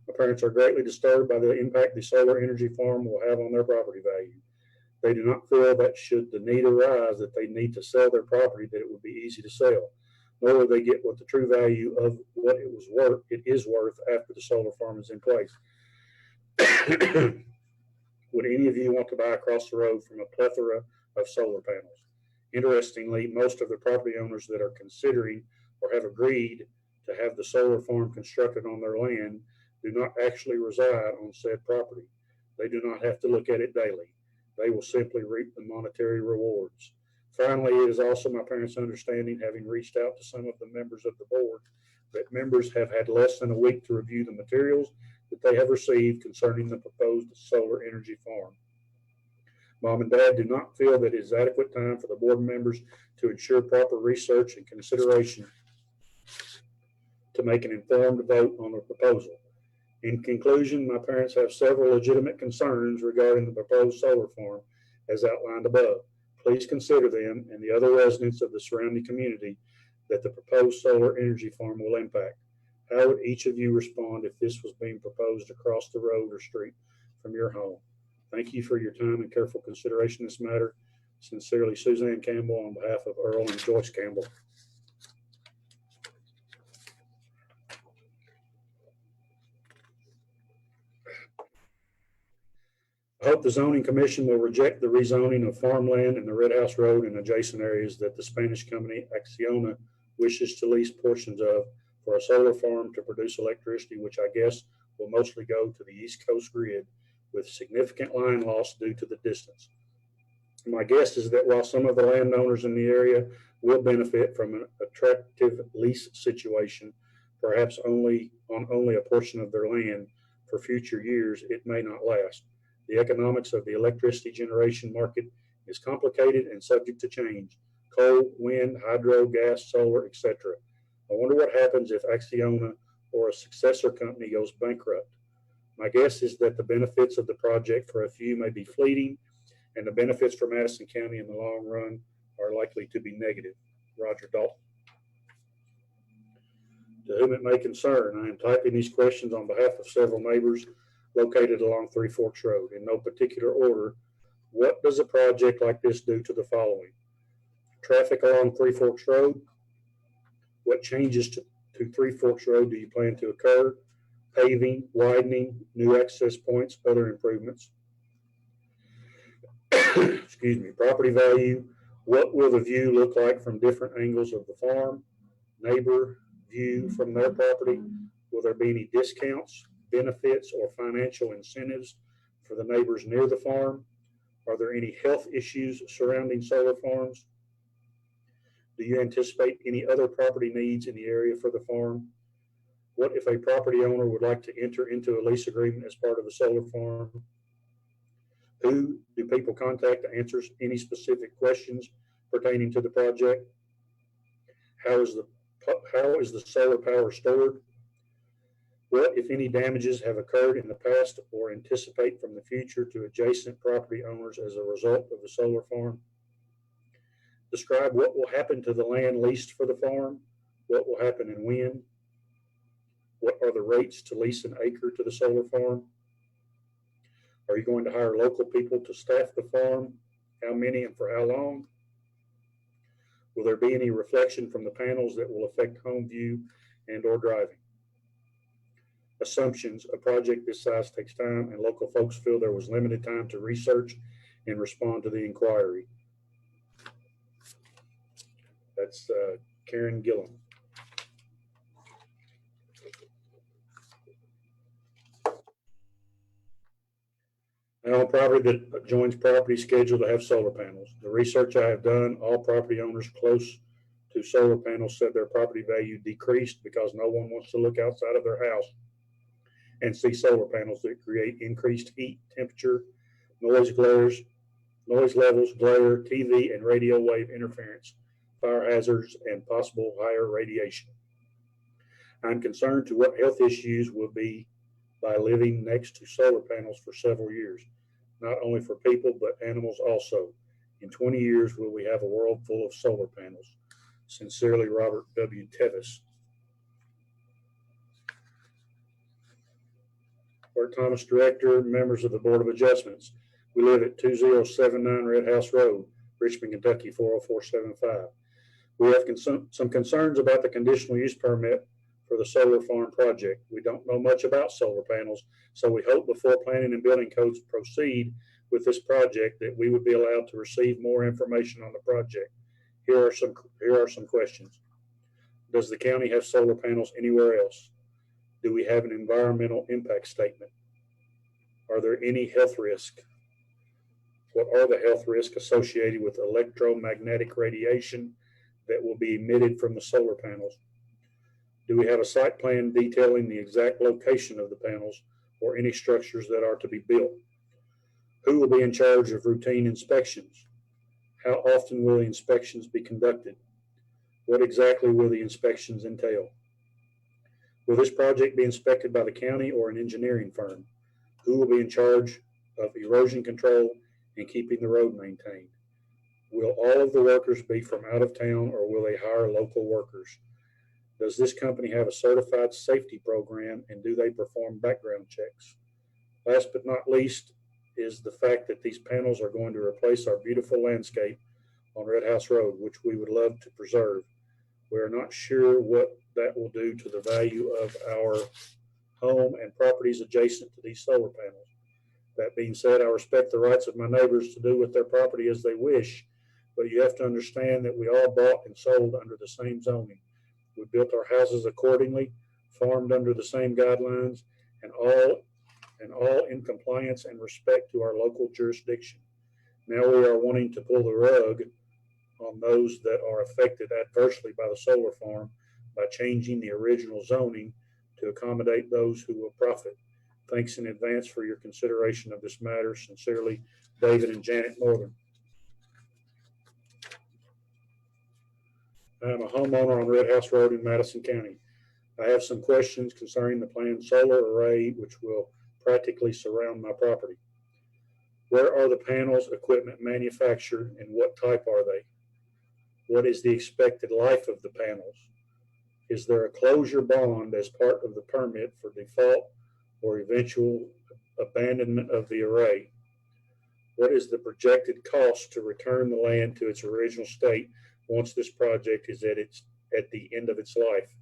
My parents are greatly disturbed by the impact the solar energy farm will have on their property value. They do not feel that should the need arise that they need to sell their property, that it would be easy to sell, nor will they get what the true value of what it is worth after the solar farm is in place. Would any of you want to buy across the road from a plethora of solar panels? Interestingly, most of the property owners that are considering or have agreed to have the solar farm constructed on their land do not actually reside on said property. They do not have to look at it daily. They will simply reap the monetary rewards. Finally, it is also my parents' understanding, having reached out to some of the members of the board, that members have had less than a week to review the materials that they have received concerning the proposed solar energy farm. Mom and Dad do not feel that it is adequate time for the board members to ensure proper research and consideration to make an informed vote on the proposal. In conclusion, my parents have several legitimate concerns regarding the proposed solar farm as outlined above. Please consider them and the other residents of the surrounding community that the proposed solar energy farm will impact. How would each of you respond if this was being proposed across the road or street from your home? Thank you for your time and careful consideration of this matter. Sincerely, Suzanne Campbell, on behalf of Earl and Joyce Campbell. I hope the zoning commission will reject the rezoning of farmland in the Red House Road and adjacent areas that the Spanish company Acciona wishes to lease portions of for a solar farm to produce electricity, which I guess will mostly go to the East Coast grid with significant line loss due to the distance. My guess is that while some of the landowners in the area will benefit from an attractive lease situation, perhaps only on a portion of their land for future years, it may not last. The economics of the electricity generation market is complicated and subject to change. Coal, wind, hydro, gas, solar, etc. I wonder what happens if Acciona or a successor company goes bankrupt. My guess is that the benefits of the project for a few may be fleeting, and the benefits for Madison County in the long run are likely to be negative. Roger Dalton. To whom it may concern, I am typing these questions on behalf of several neighbors located along Three Forks Road. In no particular order, what does a project like this do to the following? Traffic along Three Forks Road. What changes to Three Forks Road do you plan to occur? Paving, widening, new access points, other improvements. Excuse me. Property value. What will the view look like from different angles of the farm? Neighbor view from their property. Will there be any discounts, benefits, or financial incentives for the neighbors near the farm? Are there any health issues surrounding solar farms? Do you anticipate any other property needs in the area for the farm? What if a property owner would like to enter into a lease agreement as part of the solar farm? Who do people contact to answer any specific questions pertaining to the project? How is the solar power stored? What, if any, damages have occurred in the past or anticipate from the future to adjacent property owners as a result of the solar farm? Describe what will happen to the land leased for the farm, what will happen and when. What are the rates to lease an acre to the solar farm? Are you going to hire local people to staff the farm? How many and for how long? Will there be any reflection from the panels that will affect home view and or driving? Assumptions. A project this size takes time, and local folks feel there was limited time to research and respond to the inquiry. That's Karen Gillen. I own property that adjoins property scheduled to have solar panels. The research I have done, all property owners close to solar panels said their property value decreased because no one wants to look outside of their house and see solar panels that create increased heat, temperature, noise levels, glare, TV and radio wave interference, fire hazards, and possible higher radiation. I'm concerned to what health issues will be by living next to solar panels for several years, not only for people, but animals also. In 20 years, will we have a world full of solar panels? Sincerely, Robert W. Tevis. Bert Thomas, Director, members of the Board of Adjustments. We live at 2079 Red House Road, Richmond, Kentucky, 40475. We have some concerns about the conditional use permit for the solar farm project. We don't know much about solar panels, so we hope before planning and building codes proceed with this project that we would be allowed to receive more information on the project. Here are some questions. Does the county have solar panels anywhere else? Do we have an environmental impact statement? Are there any health risks? What are the health risks associated with electromagnetic radiation that will be emitted from the solar panels? Do we have a site plan detailing the exact location of the panels or any structures that are to be built? Who will be in charge of routine inspections? How often will the inspections be conducted? What exactly will the inspections entail? Will this project be inspected by the county or an engineering firm? Who will be in charge of erosion control and keeping the road maintained? Will all of the workers be from out of town or will they hire local workers? Does this company have a certified safety program and do they perform background checks? Last but not least is the fact that these panels are going to replace our beautiful landscape on Red House Road, which we would love to preserve. We are not sure what that will do to the value of our home and properties adjacent to these solar panels. That being said, I respect the rights of my neighbors to do with their property as they wish, but you have to understand that we all bought and sold under the same zoning. We built our houses accordingly, farmed under the same guidelines, and all in compliance and respect to our local jurisdiction. Now we are wanting to pull the rug on those that are affected adversely by the solar farm by changing the original zoning to accommodate those who will profit. Thanks in advance for your consideration of this matter. Sincerely, David and Janet Northern. I am a homeowner on Red House Road in Madison County. I have some questions concerning the planned solar array, which will practically surround my property. Where are the panels equipment manufactured and what type are they? What is the expected life of the panels? Is there a closure bond as part of the permit for default or eventual abandonment of the array? What is the projected cost to return the land to its original state once this project is at the end of its life?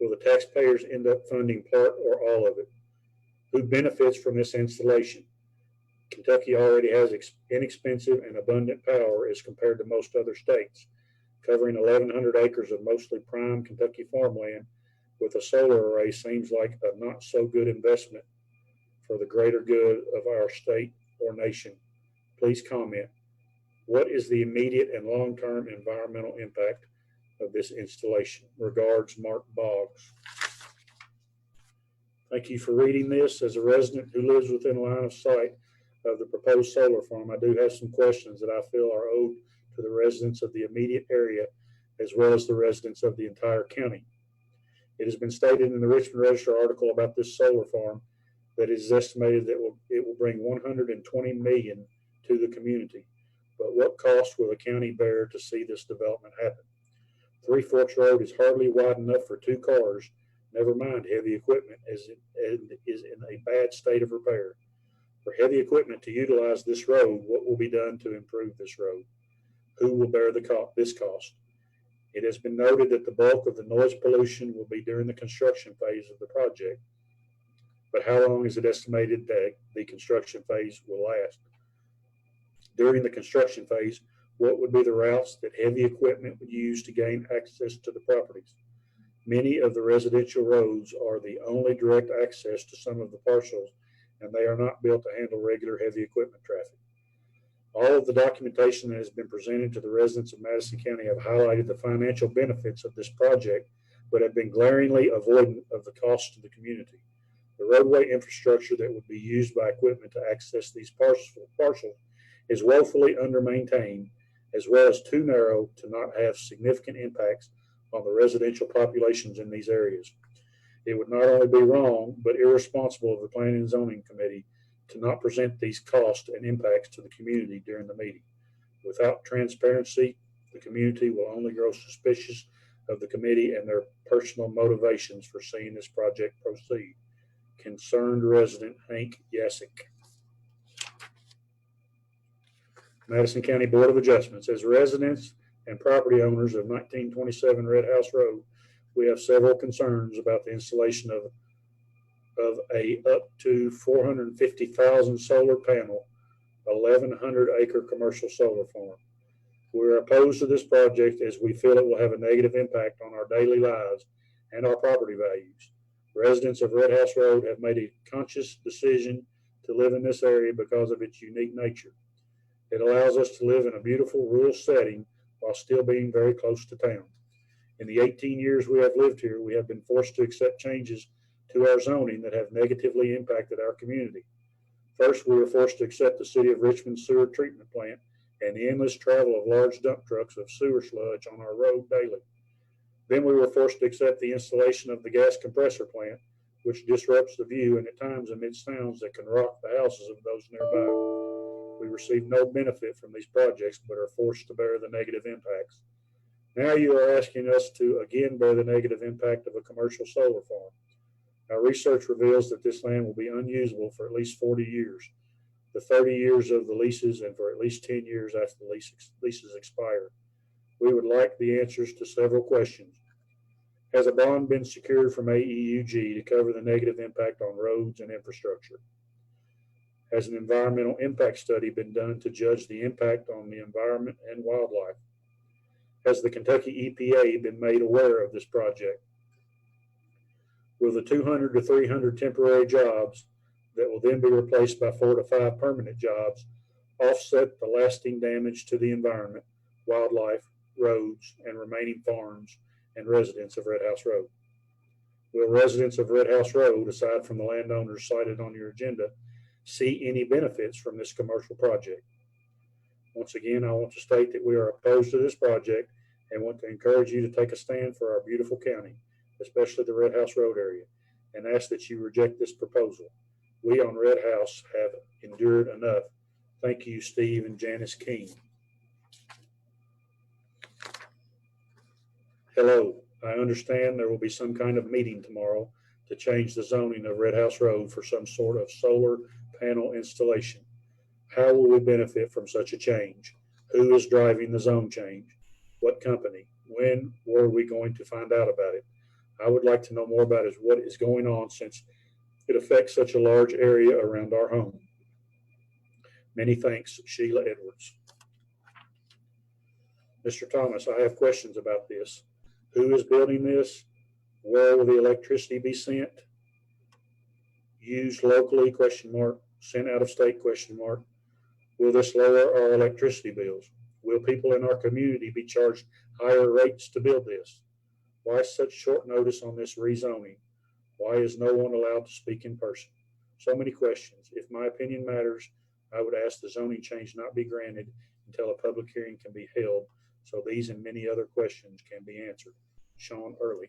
Will the taxpayers end up funding part or all of it? Who benefits from this installation? Kentucky already has inexpensive and abundant power as compared to most other states. Covering 1,100 acres of mostly prime Kentucky farmland with a solar array seems like a not so good investment for the greater good of our state or nation. Please comment. What is the immediate and long-term environmental impact of this installation? Regards, Mark Boggs. Thank you for reading this. As a resident who lives within line of sight of the proposed solar farm, I do have some questions that I feel are owed to the residents of the immediate area, as well as the residents of the entire county. It has been stated in the Richmond Register article about this solar farm that it is estimated that it will bring $120 million to the community. But what cost will the county bear to see this development happen? Three Forks Road is hardly wide enough for two cars, never mind heavy equipment, as it is in a bad state of repair. For heavy equipment to utilize this road, what will be done to improve this road? Who will bear this cost? It has been noted that the bulk of the noise pollution will be during the construction phase of the project, but how long is it estimated that the construction phase will last? During the construction phase, what would be the routes that heavy equipment would use to gain access to the properties? Many of the residential roads are the only direct access to some of the parcels, and they are not built to handle regular heavy equipment traffic. All of the documentation that has been presented to the residents of Madison County have highlighted the financial benefits of this project, but have been glaringly avoidant of the cost to the community. The roadway infrastructure that would be used by equipment to access these parcels is woefully under-maintained, as well as too narrow to not have significant impacts on the residential populations in these areas. It would not only be wrong, but irresponsible of the Planning and Zoning Committee to not present these costs and impacts to the community during the meeting. Without transparency, the community will only grow suspicious of the committee and their personal motivations for seeing this project proceed. Concerned resident Hank Yasick. Madison County Board of Adjustments. As residents and property owners of 1927 Red House Road, we have several concerns about the installation of a up to 450,000 solar panel, 1,100 acre commercial solar farm. We're opposed to this project as we feel it will have a negative impact on our daily lives and our property values. Residents of Red House Road have made a conscious decision to live in this area because of its unique nature. It allows us to live in a beautiful rural setting while still being very close to town. In the 18 years we have lived here, we have been forced to accept changes to our zoning that have negatively impacted our community. First, we were forced to accept the City of Richmond sewer treatment plant and the endless travel of large dump trucks of sewer sludge on our road daily. Then we were forced to accept the installation of the gas compressor plant, which disrupts the view and at times emits sounds that can rock the houses of those nearby. We receive no benefit from these projects, but are forced to bear the negative impacts. Now you are asking us to again bear the negative impact of a commercial solar farm. Our research reveals that this land will be unusable for at least 40 years, the 30 years of the leases, and for at least 10 years after the leases expire. We would like the answers to several questions. Has a bond been secured from AEUG to cover the negative impact on roads and infrastructure? Has an environmental impact study been done to judge the impact on the environment and wildlife? Has the Kentucky EPA been made aware of this project? Will the 200 to 300 temporary jobs that will then be replaced by 4 to 5 permanent jobs offset the lasting damage to the environment, wildlife, roads, and remaining farms and residents of Red House Road? Will residents of Red House Road, aside from the landowners cited on your agenda, see any benefits from this commercial project? Once again, I want to state that we are opposed to this project and want to encourage you to take a stand for our beautiful county, especially the Red House Road area, and ask that you reject this proposal. We on Red House have endured enough. Thank you, Steve and Janice King. Hello, I understand there will be some kind of meeting tomorrow to change the zoning of Red House Road for some sort of solar panel installation. How will we benefit from such a change? Who is driving the zone change? What company? When were we going to find out about it? I would like to know more about what is going on since it affects such a large area around our home. Many thanks, Sheila Edwards. Mr. Thomas, I have questions about this. Who is building this? Where will the electricity be sent? Used locally, question mark. Sent out of state, question mark. Will this lower our electricity bills? Will people in our community be charged higher rates to build this? Why such short notice on this rezoning? Why is no one allowed to speak in person? So many questions. If my opinion matters, I would ask the zoning change not be granted until a public hearing can be held so these and many other questions can be answered. Sean Early.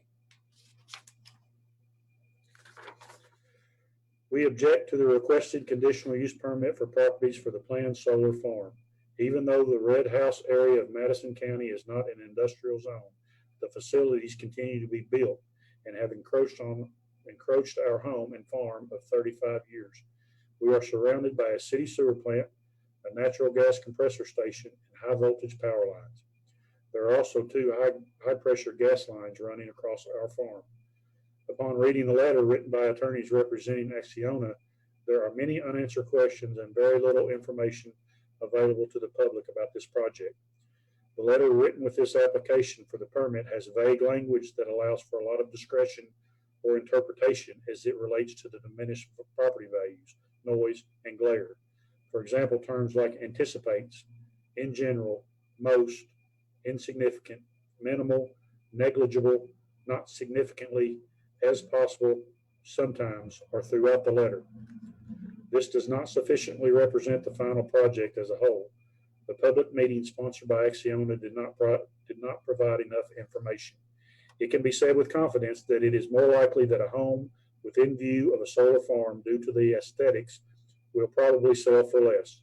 We object to the requested conditional use permit for properties for the planned solar farm. Even though the Red House area of Madison County is not an industrial zone, the facilities continue to be built and have encroached our home and farm of 35 years. We are surrounded by a city sewer plant, a natural gas compressor station, and high voltage power lines. There are also 2 high pressure gas lines running across our farm. Upon reading the letter written by attorneys representing Acciona, there are many unanswered questions and very little information available to the public about this project. The letter written with this application for the permit has vague language that allows for a lot of discretion or interpretation as it relates to the diminished property values, noise, and glare. For example, terms like anticipates, in general, most, insignificant, minimal, negligible, not significantly, as possible, sometimes, or throughout the letter. This does not sufficiently represent the final project as a whole. The public meeting sponsored by Acciona did not provide enough information. It can be said with confidence that it is more likely that a home within view of a solar farm, due to the aesthetics, will probably sell for less.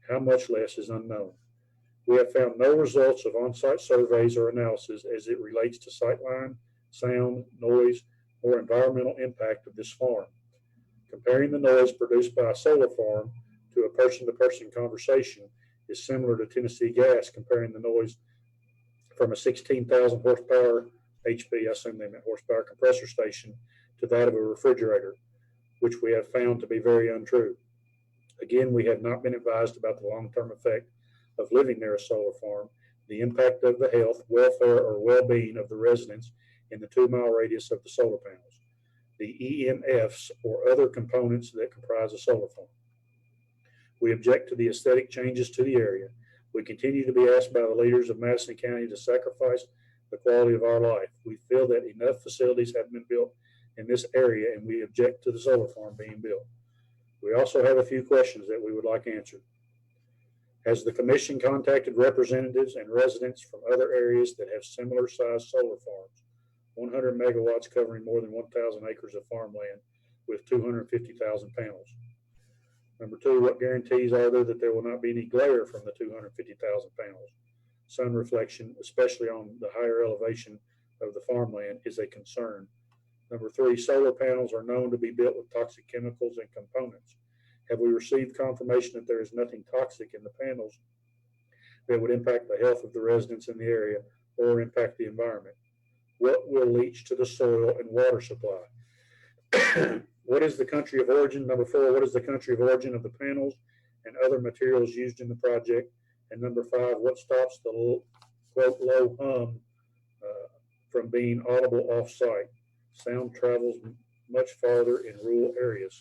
How much less is unknown. We have found no results of on-site surveys or analysis as it relates to sightline, sound, noise, or environmental impact of this farm. Comparing the noise produced by a solar farm to a person-to-person conversation is similar to Tennessee Gas comparing the noise from a 16,000 horsepower HP, I assume they meant horsepower, compressor station to that of a refrigerator, which we have found to be very untrue. Again, we have not been advised about the long-term effect of living near a solar farm, the impact of the health, welfare, or well-being of the residents in the 2-mile radius of the solar panels, the EMFs, or other components that comprise a solar farm. We object to the aesthetic changes to the area. We continue to be asked by the leaders of Madison County to sacrifice the quality of our life. We feel that enough facilities have been built in this area, and we object to the solar farm being built. We also have a few questions that we would like answered. Has the commission contacted representatives and residents from other areas that have similar sized solar farms, 100 megawatts covering more than 1,000 acres of farmland with 250,000 panels? Number 2, what guarantees are there that there will not be any glare from the 250,000 panels? Sun reflection, especially on the higher elevation of the farmland, is a concern. Number 3, solar panels are known to be built with toxic chemicals and components. Have we received confirmation that there is nothing toxic in the panels that would impact the health of the residents in the area or impact the environment? What will leach to the soil and water supply? What is the country of origin? Number 4, what is the country of origin of the panels and other materials used in the project? And number 5, what stops the quote low hum from being audible off-site? Sound travels much farther in rural areas.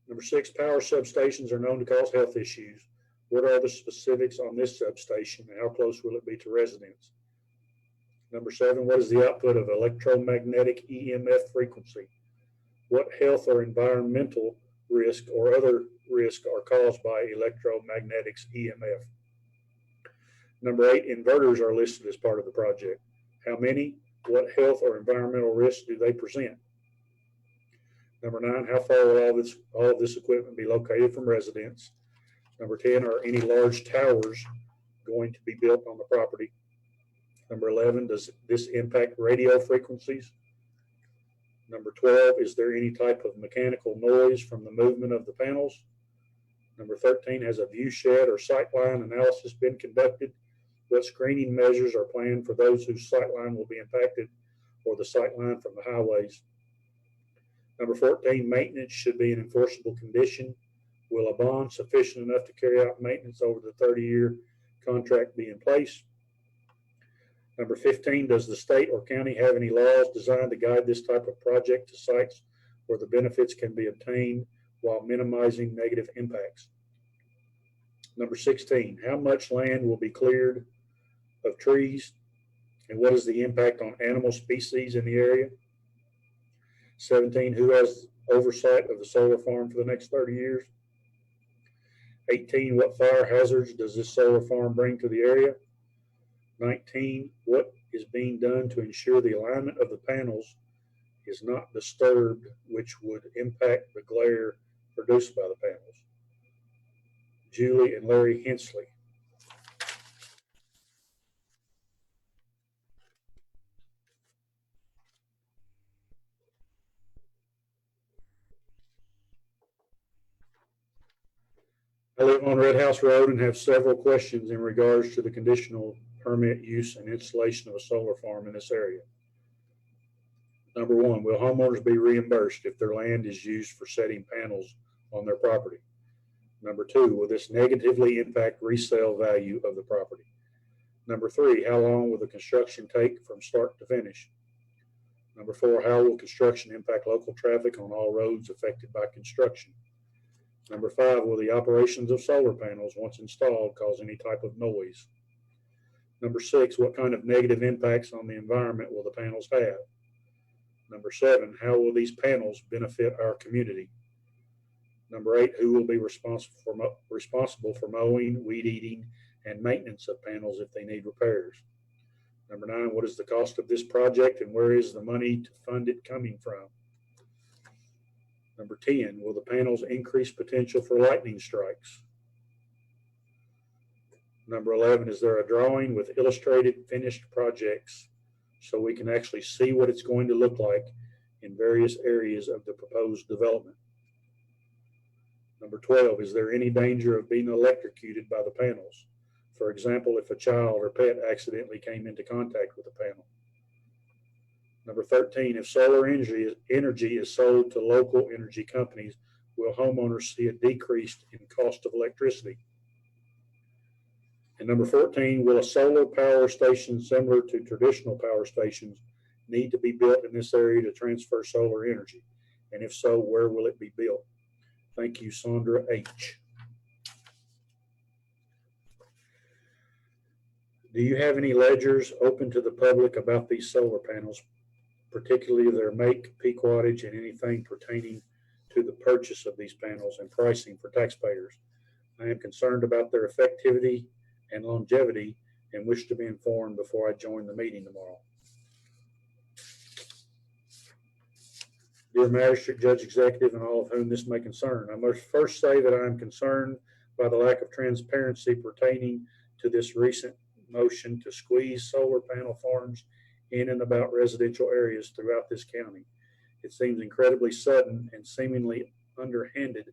Number 6, power substations are known to cause health issues. What are the specifics on this substation and how close will it be to residents? Number 7, what is the output of electromagnetic EMF frequency? What health or environmental risk or other risk are caused by electromagnetics EMF? Number 8, inverters are listed as part of the project. How many? What health or environmental risks do they present? Number 9, how far will all of this equipment be located from residents? Number 10, are any large towers going to be built on the property? Number 11, does this impact radio frequencies? Number 12, is there any type of mechanical noise from the movement of the panels? Number 13, has a view shed or sightline analysis been conducted? What screening measures are planned for those whose sightline will be impacted or the sightline from the highways? Number 14, maintenance should be an enforceable condition. Will a bond sufficient enough to carry out maintenance over the 30-year contract be in place? Number 15, does the state or county have any laws designed to guide this type of project to sites where the benefits can be obtained while minimizing negative impacts? Number 16, how much land will be cleared of trees and what is the impact on animal species in the area? 17, who has oversight of the solar farm for the next 30 years? 18, what fire hazards does this solar farm bring to the area? 19, what is being done to ensure the alignment of the panels is not disturbed, which would impact the glare produced by the panels? Julie and Larry Hensley. I live on Red House Road and have several questions in regards to the conditional permit use and installation of a solar farm in this area. Number 1, will homeowners be reimbursed if their land is used for setting panels on their property? Number 2, will this negatively impact resale value of the property? Number 3, how long will the construction take from start to finish? Number 4, how will construction impact local traffic on all roads affected by construction? Number 5, will the operations of solar panels, once installed, cause any type of noise? Number 6, what kind of negative impacts on the environment will the panels have? Number 7, how will these panels benefit our community? Number 8, who will be responsible for mowing, weed eating, and maintenance of panels if they need repairs. Number 9, what is the cost of this project and where is the money to fund it coming from? Number 10, will the panels increase potential for lightning strikes? Number 11, is there a drawing with illustrated finished projects so we can actually see what it's going to look like in various areas of the proposed development? Number 12, is there any danger of being electrocuted by the panels? For example, if a child or pet accidentally came into contact with the panel. Number 13, if solar energy is sold to local energy companies, will homeowners see a decrease in cost of electricity? And number 14, will a solar power station similar to traditional power stations need to be built in this area to transfer solar energy? And if so, where will it be built? Thank you, Sandra H. Do you have any ledgers open to the public about these solar panels, particularly their make, peak wattage, and anything pertaining to the purchase of these panels and pricing for taxpayers? I am concerned about their effectivity and longevity and wish to be informed before I join the meeting tomorrow. Dear Magistrate, Judge Executive, and all of whom this may concern, I must first say that I am concerned by the lack of transparency pertaining to this recent motion to squeeze solar panel farms in and about residential areas throughout this county. It seems incredibly sudden and seemingly underhanded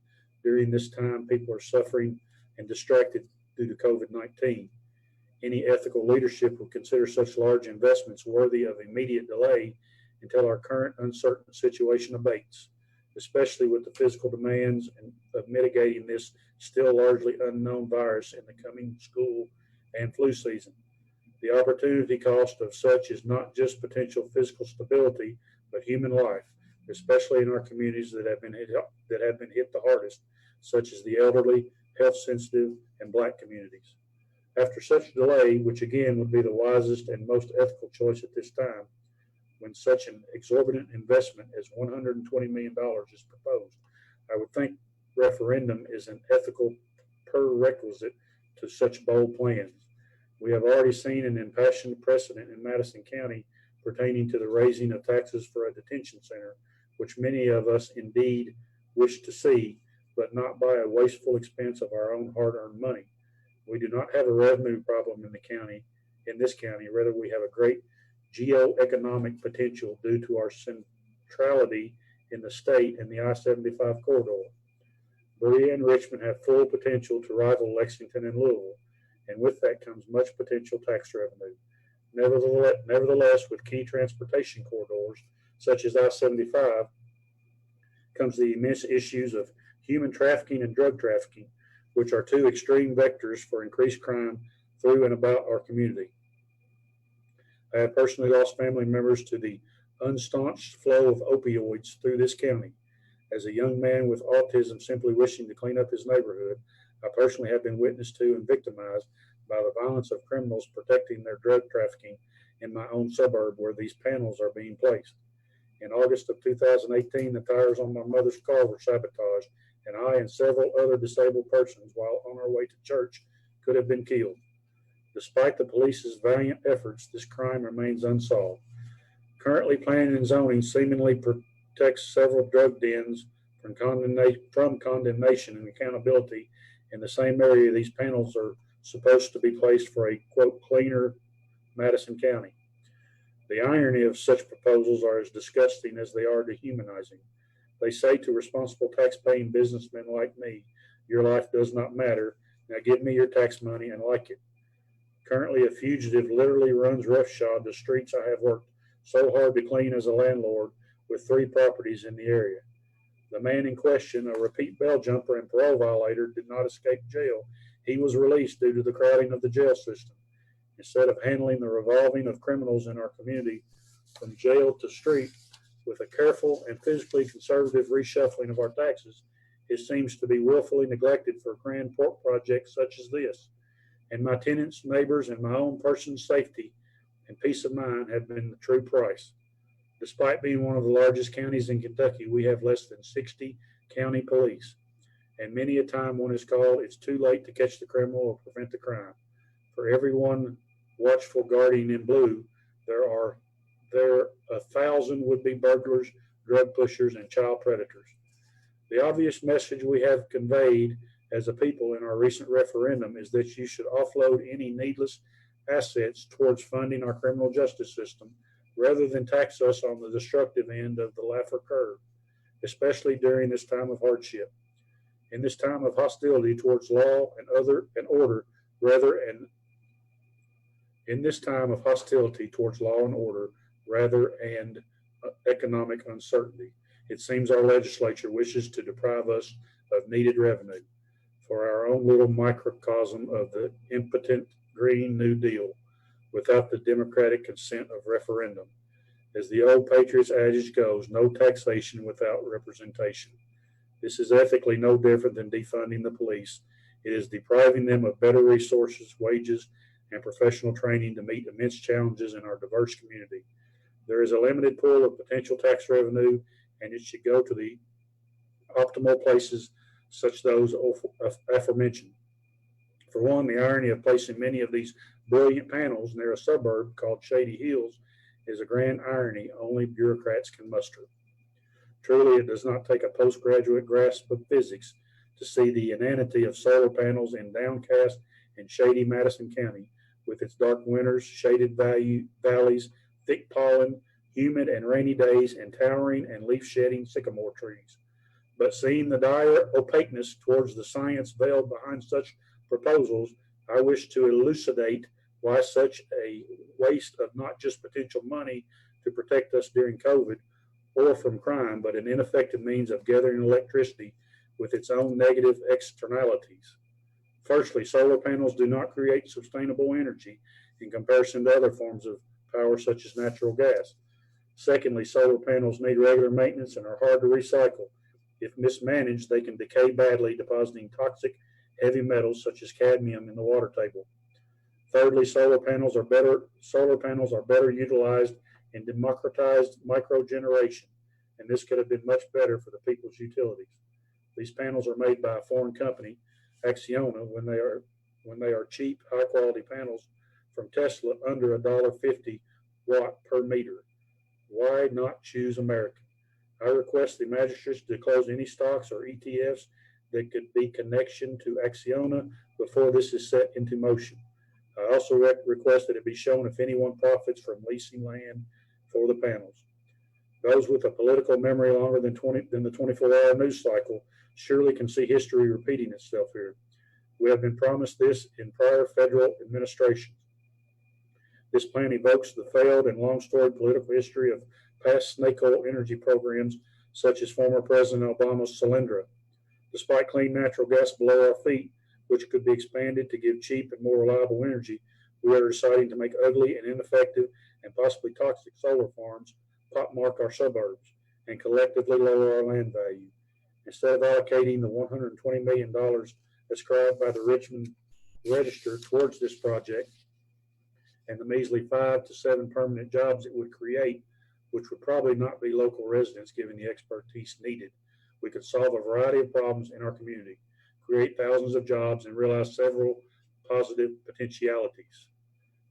during this time people are suffering and distracted due to COVID-19. Any ethical leadership would consider such large investments worthy of immediate delay until our current uncertain situation abates, especially with the physical demands of mitigating this still largely unknown virus in the coming school and flu season. The opportunity cost of such is not just potential physical stability, but human life, especially in our communities that have been hit the hardest, such as the elderly, health sensitive, and Black communities. After such delay, which again would be the wisest and most ethical choice at this time, when such an exorbitant investment as $120 million is proposed, I would think referendum is an ethical prerequisite to such bold plans. We have already seen an impassioned precedent in Madison County pertaining to the raising of taxes for a detention center, which many of us indeed wish to see, but not by a wasteful expense of our own hard-earned money. We do not have a revenue problem in this county. Rather, we have a great geoeconomic potential due to our centrality in the state and the I-75 corridor. Berea and Richmond have full potential to rival Lexington and Louisville, and with that comes much potential tax revenue. Nevertheless, with key transportation corridors, such as I-75, comes the immense issues of human trafficking and drug trafficking, which are two extreme vectors for increased crime through and about our community. I have personally lost family members to the unstaunched flow of opioids through this county. As a young man with autism simply wishing to clean up his neighborhood, I personally have been witness to and victimized by the violence of criminals protecting their drug trafficking in my own suburb where these panels are being placed. In August of 2018, the tires on my mother's car were sabotaged, and I and several other disabled persons, while on our way to church, could have been killed. Despite the police's valiant efforts, this crime remains unsolved. Currently, planning and zoning seemingly protects several drug dens from condemnation and accountability. In the same area, these panels are supposed to be placed for a, quote, cleaner Madison County. The irony of such proposals are as disgusting as they are dehumanizing. They say to responsible tax-paying businessmen like me, your life does not matter. Now give me your tax money and like it. Currently, a fugitive literally runs roughshod the streets I have worked so hard to clean as a landlord with 3 properties in the area. The man in question, a repeat bail jumper and parole violator, did not escape jail. He was released due to the crowding of the jail system. Instead of handling the revolving of criminals in our community from jail to street with a careful and physically conservative reshuffling of our taxes, it seems to be willfully neglected for grand projects such as this. And my tenants, neighbors, and my own person's safety and peace of mind have been the true price. Despite being one of the largest counties in Kentucky, we have less than 60 county police. And many a time one is called, it's too late to catch the criminal or prevent the crime. For everyone watchful guardian in blue, there are 1,000 would-be burglars, drug pushers, and child predators. The obvious message we have conveyed as a people in our recent referendum is that you should offload any needless assets towards funding our criminal justice system rather than tax us on the destructive end of the Laffer curve, especially during this time of hardship. In this time of hostility towards law and order, and economic uncertainty, it seems our legislature wishes to deprive us of needed revenue for our own little microcosm of the impotent Green New Deal without the democratic consent of referendum. As the old Patriots adage goes, no taxation without representation. This is ethically no different than defunding the police. It is depriving them of better resources, wages, and professional training to meet immense challenges in our diverse community. There is a limited pool of potential tax revenue, and it should go to the optimal places, such those aforementioned. For one, the irony of placing many of these brilliant panels near a suburb called Shady Hills is a grand irony only bureaucrats can muster. Truly, it does not take a postgraduate grasp of physics to see the inanity of solar panels in downcast and shady Madison County, with its dark winters, shaded valleys, thick pollen, humid and rainy days, and towering and leaf-shedding sycamore trees. But seeing the dire opaqueness towards the science veiled behind such proposals, I wish to elucidate why such a waste of not just potential money to protect us during COVID or from crime, but an ineffective means of gathering electricity with its own negative externalities. Firstly, solar panels do not create sustainable energy in comparison to other forms of power such as natural gas. Secondly, solar panels need regular maintenance and are hard to recycle. If mismanaged, they can decay badly, depositing toxic heavy metals such as cadmium in the water table. Thirdly, solar panels are better utilized in democratized microgeneration, and this could have been much better for the people's utilities. These panels are made by a foreign company, Acciona, when they are cheap, high-quality panels from Tesla under $1.50 watt per meter. Why not choose American? I request the magistrates to close any stocks or ETFs that could be connection to Acciona before this is set into motion. I also request that it be shown if anyone profits from leasing land for the panels. Those with a political memory longer than the 24-hour news cycle surely can see history repeating itself here. We have been promised this in prior federal administrations. This plan evokes the failed and long-storied political history of past snake oil energy programs, such as former President Obama's Solyndra. Despite clean natural gas below our feet, which could be expanded to give cheap and more reliable energy, we are deciding to make ugly and ineffective and possibly toxic solar farms pockmark our suburbs and collectively lower our land value. Instead of allocating the $120 million ascribed by the Richmond Register towards this project and the measly 5 to 7 permanent jobs it would create, which would probably not be local residents given the expertise needed, we could solve a variety of problems in our community, create thousands of jobs, and realize several positive potentialities.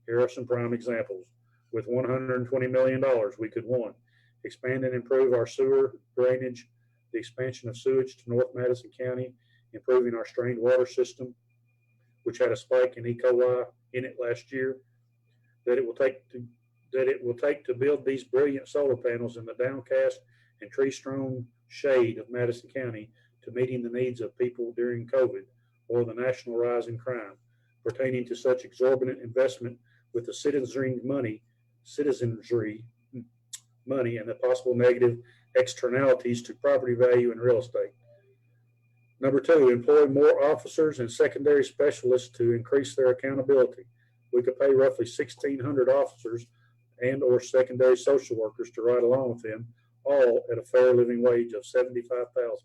Here are some prime examples. With $120 million, we could, 1, expand and improve our sewer drainage, the expansion of sewage to North Madison County, improving our strained water system, which had a spike in E. coli in it last year, that it will take to build these brilliant solar panels in the downcast and tree-strewn shade of Madison County to meeting the needs of people during COVID, or the national rise in crime, pertaining to such exorbitant investment with the citizenry money and the possible negative externalities to property value and real estate. Number 2, employ more officers and secondary specialists to increase their accountability. We could pay roughly 1,600 officers and or secondary social workers to ride along with them, all at a fair living wage of $75,000.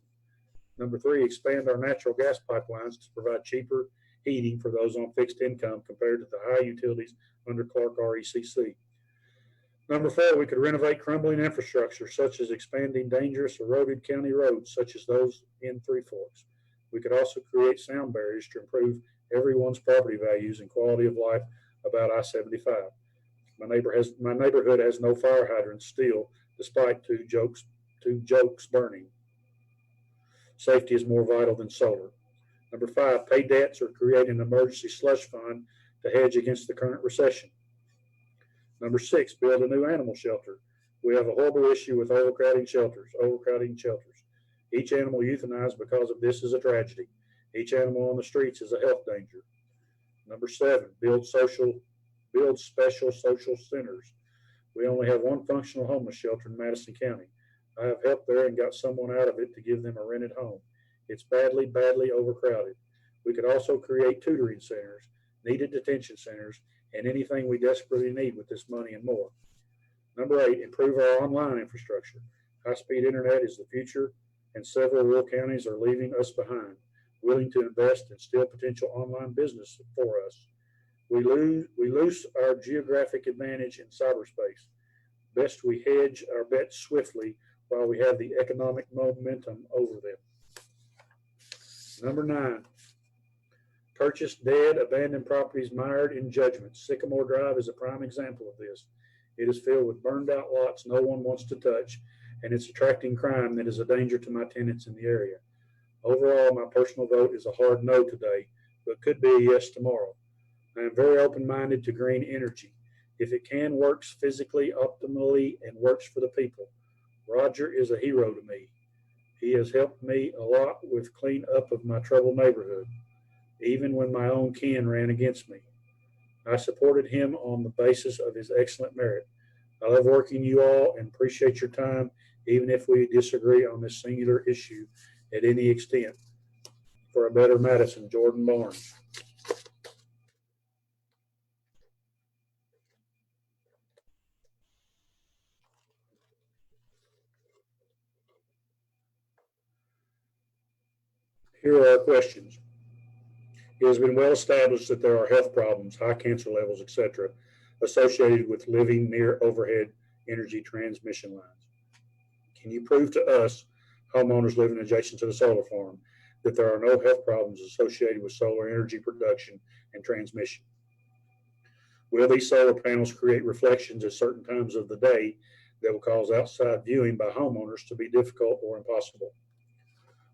Number 3, expand our natural gas pipelines to provide cheaper heating for those on fixed income compared to the high utilities under Clark RECC. Number 4, we could renovate crumbling infrastructure, such as expanding dangerous eroded county roads, such as those in Three Forks. We could also create sound barriers to improve everyone's property values and quality of life about I-75. My neighborhood has no fire hydrants still, despite two jokes burning. Safety is more vital than solar. Number 5, pay debts or create an emergency slush fund to hedge against the current recession. Number 6, build a new animal shelter. We have a horrible issue with overcrowding shelters. Each animal euthanized because of this is a tragedy. Each animal on the streets is a health danger. Number 7, build special social centers. We only have one functional homeless shelter in Madison County. I have helped there and got someone out of it to give them a rented home. It's badly, badly overcrowded. We could also create tutoring centers, needed detention centers, and anything we desperately need with this money and more. Number 8, improve our online infrastructure. High-speed internet is the future, and several rural counties are leaving us behind, willing to invest in still potential online business for us. We lose our geographic advantage in cyberspace. Best we hedge our bets swiftly while we have the economic momentum over them. Number 9, purchase dead, abandoned properties mired in judgment. Sycamore Drive is a prime example of this. It is filled with burned out lots no one wants to touch, and it's attracting crime that is a danger to my tenants in the area. Overall, my personal vote is a hard no today, but could be a yes tomorrow. I am very open-minded to green energy. If it can, works physically, optimally, and works for the people. Roger is a hero to me. He has helped me a lot with clean up of my troubled neighborhood, even when my own kin ran against me. I supported him on the basis of his excellent merit. I love working you all and appreciate your time, even if we disagree on this singular issue at any extent. For a better Madison, Jordan Barnes. Here are our questions. It has been well established that there are health problems, high cancer levels, etc., associated with living near overhead energy transmission lines. Can you prove to us, homeowners living adjacent to the solar farm, that there are no health problems associated with solar energy production and transmission? Will these solar panels create reflections at certain times of the day that will cause outside viewing by homeowners to be difficult or impossible?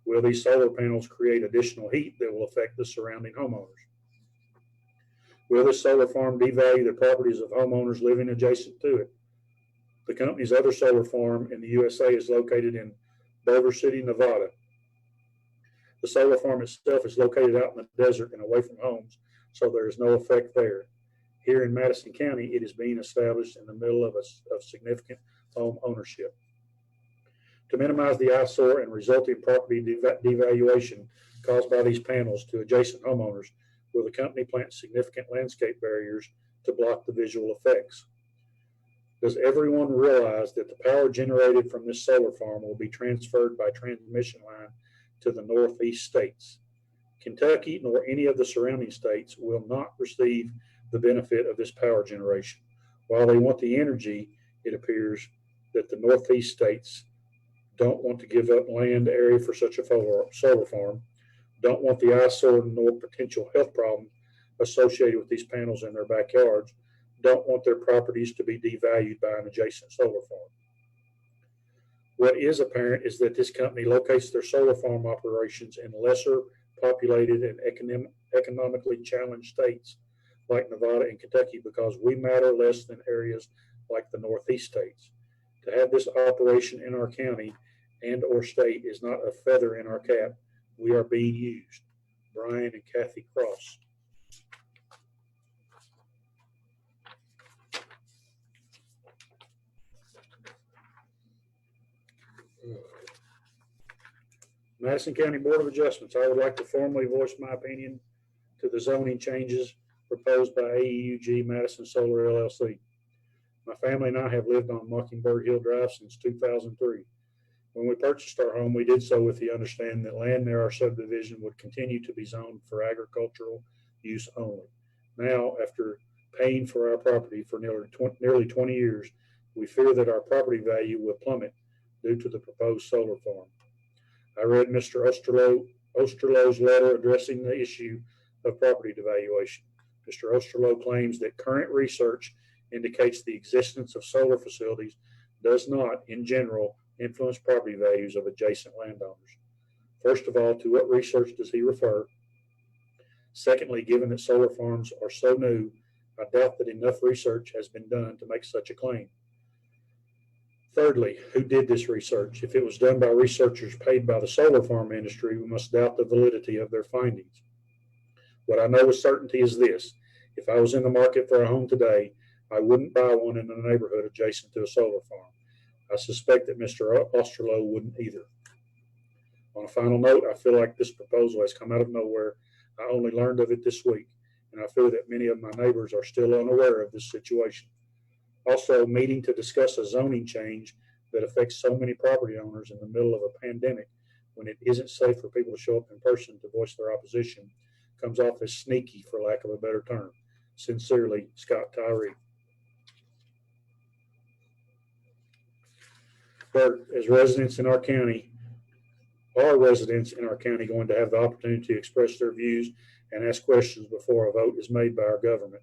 Will these solar panels create additional heat that will affect the surrounding homeowners? Will this solar farm devalue the properties of homeowners living adjacent to it? The company's other solar farm in the USA is located in Boulder City, Nevada. The solar farm itself is located out in the desert and away from homes, so there is no effect there. Here in Madison County, it is being established in the middle of significant home ownership. To minimize the eyesore and resulting property devaluation caused by these panels to adjacent homeowners, will the company plant significant landscape barriers to block the visual effects? Does everyone realize that the power generated from this solar farm will be transferred by transmission line to the Northeast states? Kentucky nor any of the surrounding states will not receive the benefit of this power generation. While they want the energy, it appears that the Northeast states don't want to give up land area for such a solar farm, don't want the eyesore nor potential health problem associated with these panels in their backyards, don't want their properties to be devalued by an adjacent solar farm. What is apparent is that this company locates their solar farm operations in lesser populated and economically challenged states like Nevada and Kentucky because we matter less than areas like the Northeast states. To have this operation in our county and or state is not a feather in our cap. We are being used. Brian and Kathy Cross. Madison County Board of Adjustments. I would like to formally voice my opinion to the zoning changes proposed by AEUG Madison Solar LLC. My family and I have lived on Mockingbird Hill Drive since 2003. When we purchased our home, we did so with the understanding that land near our subdivision would continue to be zoned for agricultural use only. Now, after paying for our property for nearly 20 years, we fear that our property value will plummet due to the proposed solar farm. I read Mr. Osterloh's letter addressing the issue of property devaluation. Mr. Osterloh claims that current research indicates the existence of solar facilities does not, in general, influence property values of adjacent landowners. First of all, to what research does he refer? Secondly, given that solar farms are so new, I doubt that enough research has been done to make such a claim. Thirdly, who did this research? If it was done by researchers paid by the solar farm industry, we must doubt the validity of their findings. What I know with certainty is this: if I was in the market for a home today, I wouldn't buy one in a neighborhood adjacent to a solar farm. I suspect that Mr. Osterloh wouldn't either. On a final note, I feel like this proposal has come out of nowhere. I only learned of it this week, and I fear that many of my neighbors are still unaware of this situation. Also, meeting to discuss a zoning change that affects so many property owners in the middle of a pandemic when it isn't safe for people to show up in person to voice their opposition comes off as sneaky, for lack of a better term. Sincerely, Scott Tyree. Bert, as residents in our county, are residents in our county going to have the opportunity to express their views and ask questions before a vote is made by our government?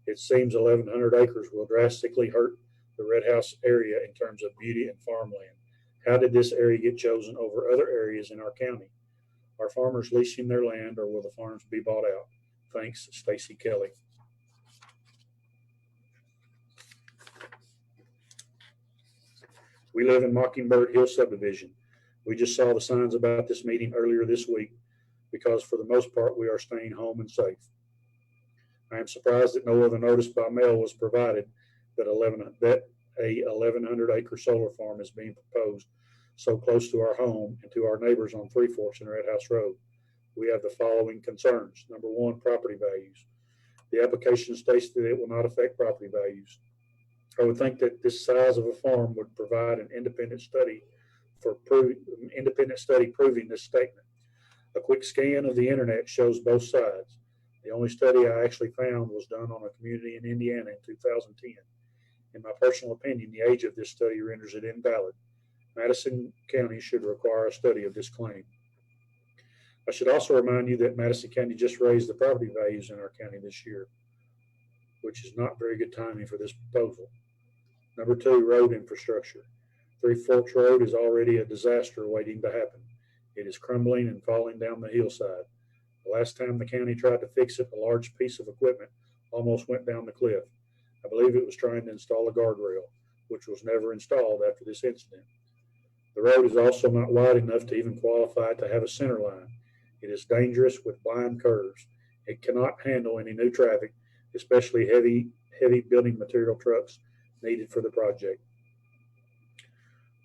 It seems 1,100 acres will drastically hurt the Red House area in terms of beauty and farmland. How did this area get chosen over other areas in our county? Are farmers leasing their land, or will the farms be bought out? Thanks, Stacy Kelly. We live in Mockingbird Hill subdivision. We just saw the signs about this meeting earlier this week because for the most part, we are staying home and safe. I am surprised that no other notice by mail was provided that a 1,100 acre solar farm is being proposed so close to our home and to our neighbors on Three Forks and Red House Road. We have the following concerns. Number one, property values. The application states that it will not affect property values. I would think that this size of a farm would provide an independent study proving this statement. A quick scan of the internet shows both sides. The only study I actually found was done on a community in Indiana in 2010. In my personal opinion, the age of this study renders it invalid. Madison County should require a study of this claim. I should also remind you that Madison County just raised the property values in our county this year, which is not very good timing for this proposal. Number two, road infrastructure. Three Forks Road is already a disaster waiting to happen. It is crumbling and falling down the hillside. The last time the county tried to fix it, a large piece of equipment almost went down the cliff. I believe it was trying to install a guardrail, which was never installed after this incident. The road is also not wide enough to even qualify to have a center line. It is dangerous with blind curves. It cannot handle any new traffic, especially heavy building material trucks needed for the project.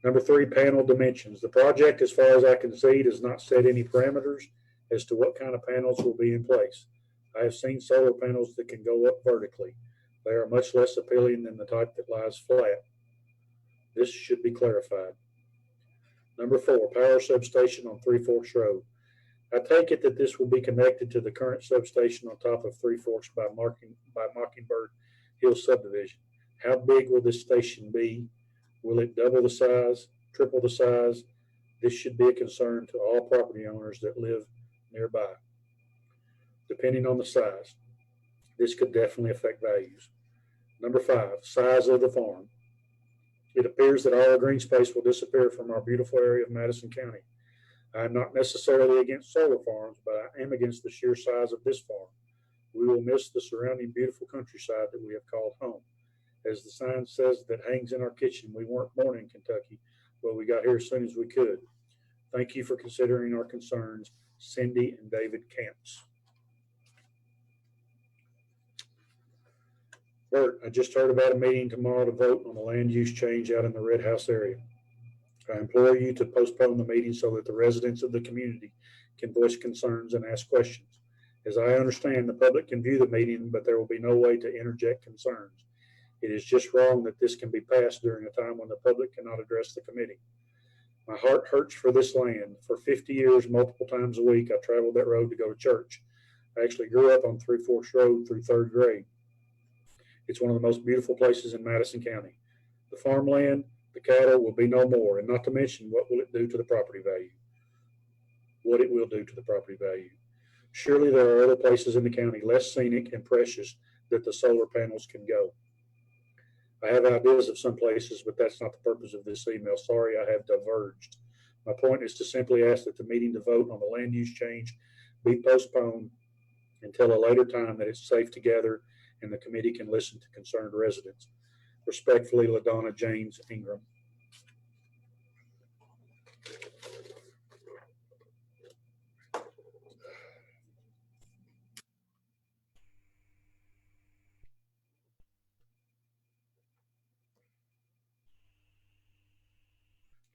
Number three, panel dimensions. The project, as far as I can see, does not set any parameters as to what kind of panels will be in place. I have seen solar panels that can go up vertically. They are much less appealing than the type that lies flat. This should be clarified. Number four, power substation on Three Forks Road. I take it that this will be connected to the current substation on top of Three Forks by Mockingbird Hill subdivision. How big will this station be? Will it double the size, triple the size? This should be a concern to all property owners that live nearby. Depending on the size, this could definitely affect values. Number five, size of the farm. It appears that all green space will disappear from our beautiful area of Madison County. I am not necessarily against solar farms, but I am against the sheer size of this farm. We will miss the surrounding beautiful countryside that we have called home. As the sign says that hangs in our kitchen, we weren't born in Kentucky, but we got here as soon as we could. Thank you for considering our concerns, Cindy and David Camps. Bert, I just heard about a meeting tomorrow to vote on a land use change out in the Red House area. I implore you to postpone the meeting so that the residents of the community can voice concerns and ask questions. As I understand, the public can view the meeting, but there will be no way to interject concerns. It is just wrong that this can be passed during a time when the public cannot address the committee. My heart hurts for this land. For 50 years, multiple times a week, I traveled that road to go to church. I actually grew up on Three Forks Road through third grade. It's one of the most beautiful places in Madison County. The farmland, the cattle will be no more, and not to mention what will it do to the property value. Surely there are other places in the county less scenic and precious that the solar panels can go. I have ideas of some places, but that's not the purpose of this email. Sorry, I have diverged. My point is to simply ask that the meeting to vote on the land use change be postponed until a later time that it's safe to gather and the committee can listen to concerned residents. Respectfully, LaDonna James Ingram.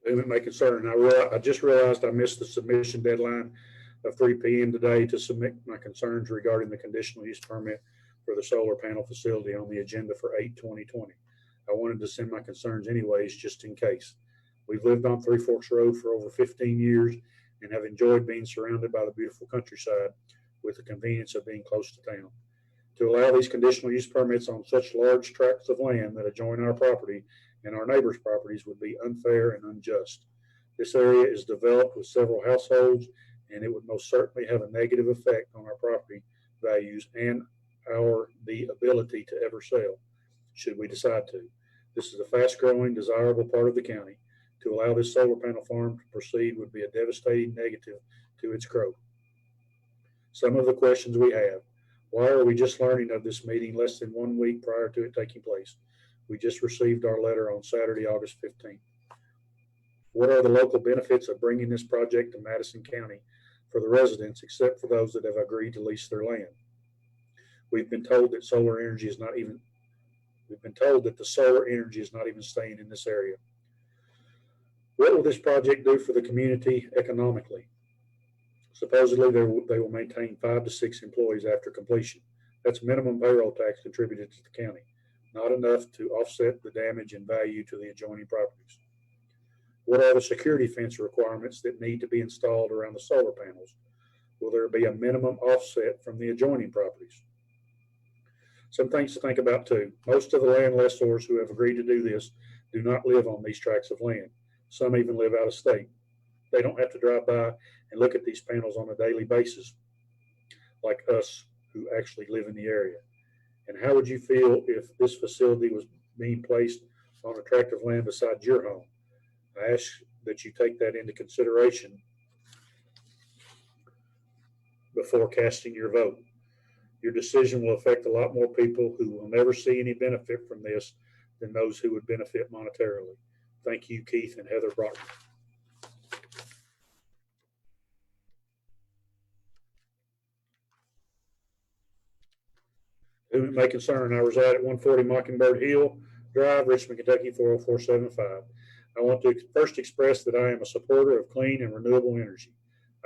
Limit my concern. I just realized I missed the submission deadline of 3 p.m. today to submit my concerns regarding the conditional use permit for the solar panel facility on the agenda for 8/20/20. I wanted to send my concerns anyways, just in case. We've lived on Three Forks Road for over 15 years and have enjoyed being surrounded by the beautiful countryside with the convenience of being close to town. To allow these conditional use permits on such large tracts of land that adjoin our property and our neighbors' properties would be unfair and unjust. This area is developed with several households, and it would most certainly have a negative effect on our property values and the ability to ever sell, should we decide to. This is a fast-growing, desirable part of the county. To allow this solar panel farm to proceed would be a devastating negative to its growth. Some of the questions we have: why are we just learning of this meeting less than 1 week prior to it taking place? We just received our letter on Saturday, August 15th. What are the local benefits of bringing this project to Madison County for the residents, except for those that have agreed to lease their land? We've been told that the solar energy is not even staying in this area. What will this project do for the community economically? Supposedly, they will maintain 5 to 6 employees after completion. That's minimum payroll tax contributed to the county, not enough to offset the damage and value to the adjoining properties. What are the security fence requirements that need to be installed around the solar panels? Will there be a minimum offset from the adjoining properties? Some things to think about too. Most of the land lessors who have agreed to do this do not live on these tracts of land. Some even live out of state. They don't have to drive by and look at these panels on a daily basis like us who actually live in the area. And how would you feel if this facility was being placed on a tract of land beside your home? I ask that you take that into consideration before casting your vote. Your decision will affect a lot more people who will never see any benefit from this than those who would benefit monetarily. Thank you, Keith and Heather Brockman. Whom it may concern, I reside at 140 Mockingbird Hill Drive, Richmond, Kentucky 40475. I want to first express that I am a supporter of clean and renewable energy.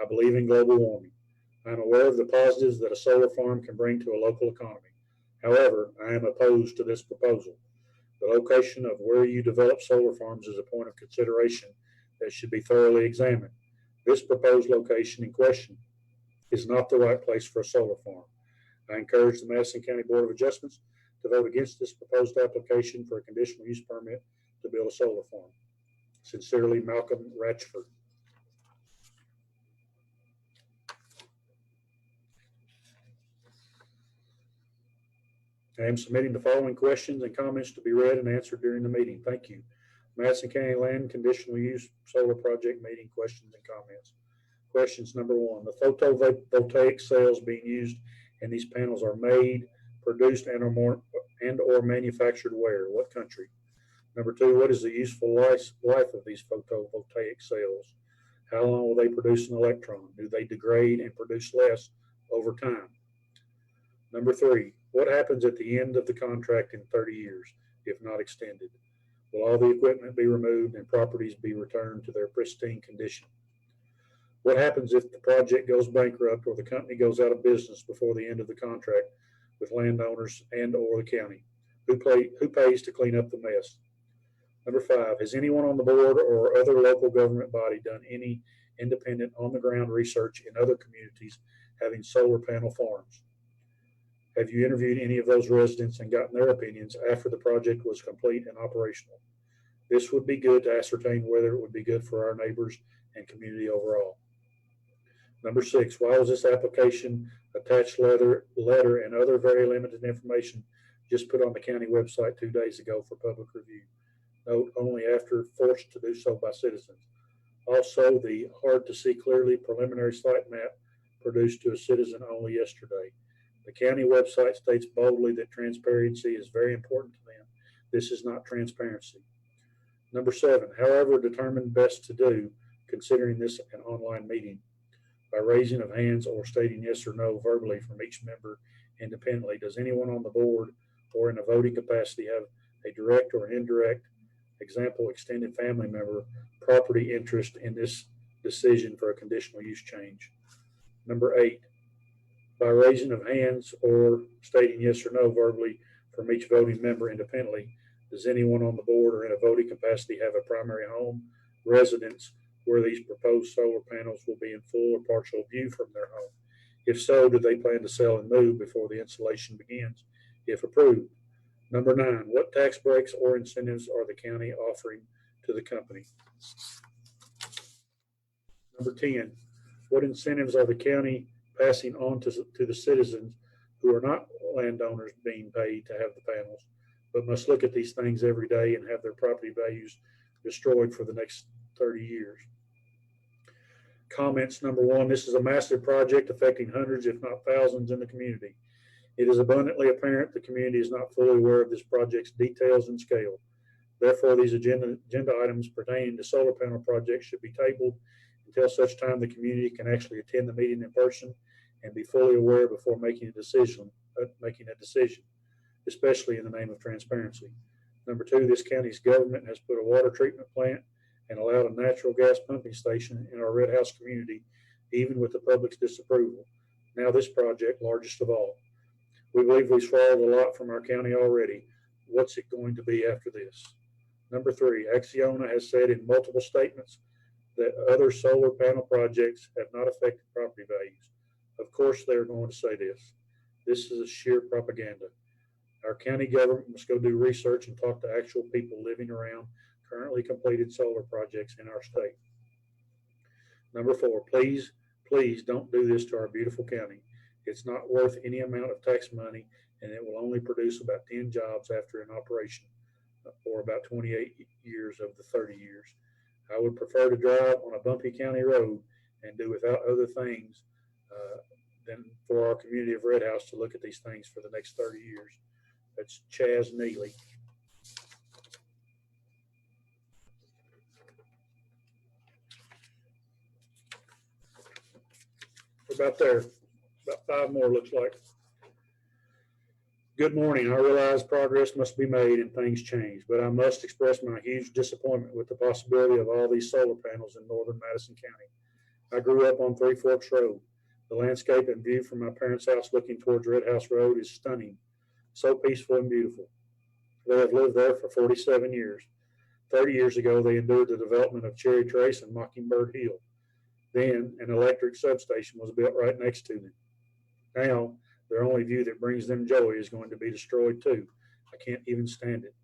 I believe in global warming. I am aware of the positives that a solar farm can bring to a local economy. However, I am opposed to this proposal. The location of where you develop solar farms is a point of consideration that should be thoroughly examined. This proposed location in question is not the right place for a solar farm. I encourage the Madison County Board of Adjustments to vote against this proposed application for a conditional use permit to build a solar farm. Sincerely, Malcolm Ratchford. I am submitting the following questions and comments to be read and answered during the meeting. Thank you. Madison County Land Conditional Use Solar Project Meeting Questions and Comments. Questions number 1. The photovoltaic cells being used in these panels are made, produced, and or manufactured where? What country? Number 2. What is the useful life of these photovoltaic cells? How long will they produce an electron? Do they degrade and produce less over time? Number 3. What happens at the end of the contract in 30 years, if not extended? Will all the equipment be removed and properties be returned to their pristine condition? What happens if the project goes bankrupt or the company goes out of business before the end of the contract with landowners and or the county? Who pays to clean up the mess? Number 5, has anyone on the board or other local government body done any independent on-the-ground research in other communities having solar panel farms? Have you interviewed any of those residents and gotten their opinions after the project was complete and operational? This would be good to ascertain whether it would be good for our neighbors and community overall. Number 6, why was this application, attached letter, and other very limited information just put on the county website 2 days ago for public review? Note, only after forced to do so by citizens. Also, the hard to see clearly preliminary site map produced to a citizen only yesterday. The county website states boldly that transparency is very important to them. This is not transparency. Number 7, however determined best to do, considering this an online meeting, by raising of hands or stating yes or no verbally from each member independently. Does anyone on the board or in a voting capacity have a direct or indirect, example, extended family member, property interest in this decision for a conditional use change? Number 8, by raising of hands or stating yes or no verbally from each voting member independently, does anyone on the board or in a voting capacity have a primary home, residence, where these proposed solar panels will be in full or partial view from their home? If so, do they plan to sell and move before the installation begins, if approved? Number 9, what tax breaks or incentives are the county offering to the company? Number 10, what incentives are the county passing on to the citizens who are not landowners being paid to have the panels, but must look at these things every day and have their property values destroyed for the next 30 years? Comments. Number 1, this is a massive project affecting hundreds, if not thousands, in the community. It is abundantly apparent the community is not fully aware of this project's details and scale. Therefore, these agenda items pertaining to solar panel projects should be tabled until such time the community can actually attend the meeting in person and be fully aware before making a decision, especially in the name of transparency. Number 2, this county's government has put a water treatment plant and allowed a natural gas pumping station in our Red House community, even with the public's disapproval. Now this project, largest of all. We believe we've swallowed a lot from our county already. What's it going to be after this? Number 3, Acciona has said in multiple statements that other solar panel projects have not affected property values. Of course they're going to say this. This is a sheer propaganda. Our county government must go do research and talk to actual people living around currently completed solar projects in our state. Number 4, please don't do this to our beautiful county. It's not worth any amount of tax money, and it will only produce about 10 jobs after an operation, or about 28 years of the 30 years. I would prefer to drive on a bumpy county road and do without other things than for our community of Red House to look at these things for the next 30 years. That's Chaz Neely. About there, about 5 more looks like. Good morning. I realize progress must be made and things change, but I must express my huge disappointment with the possibility of all these solar panels in northern Madison County. I grew up on Three Forks Road. The landscape and view from my parents' house looking towards Red House Road is stunning, so peaceful and beautiful. They have lived there for 47 years. 30 years ago, they endured the development of Cherry Trace and Mockingbird Hill. Then an electric substation was built right next to them. Now, their only view that brings them joy is going to be destroyed too. I can't even stand it.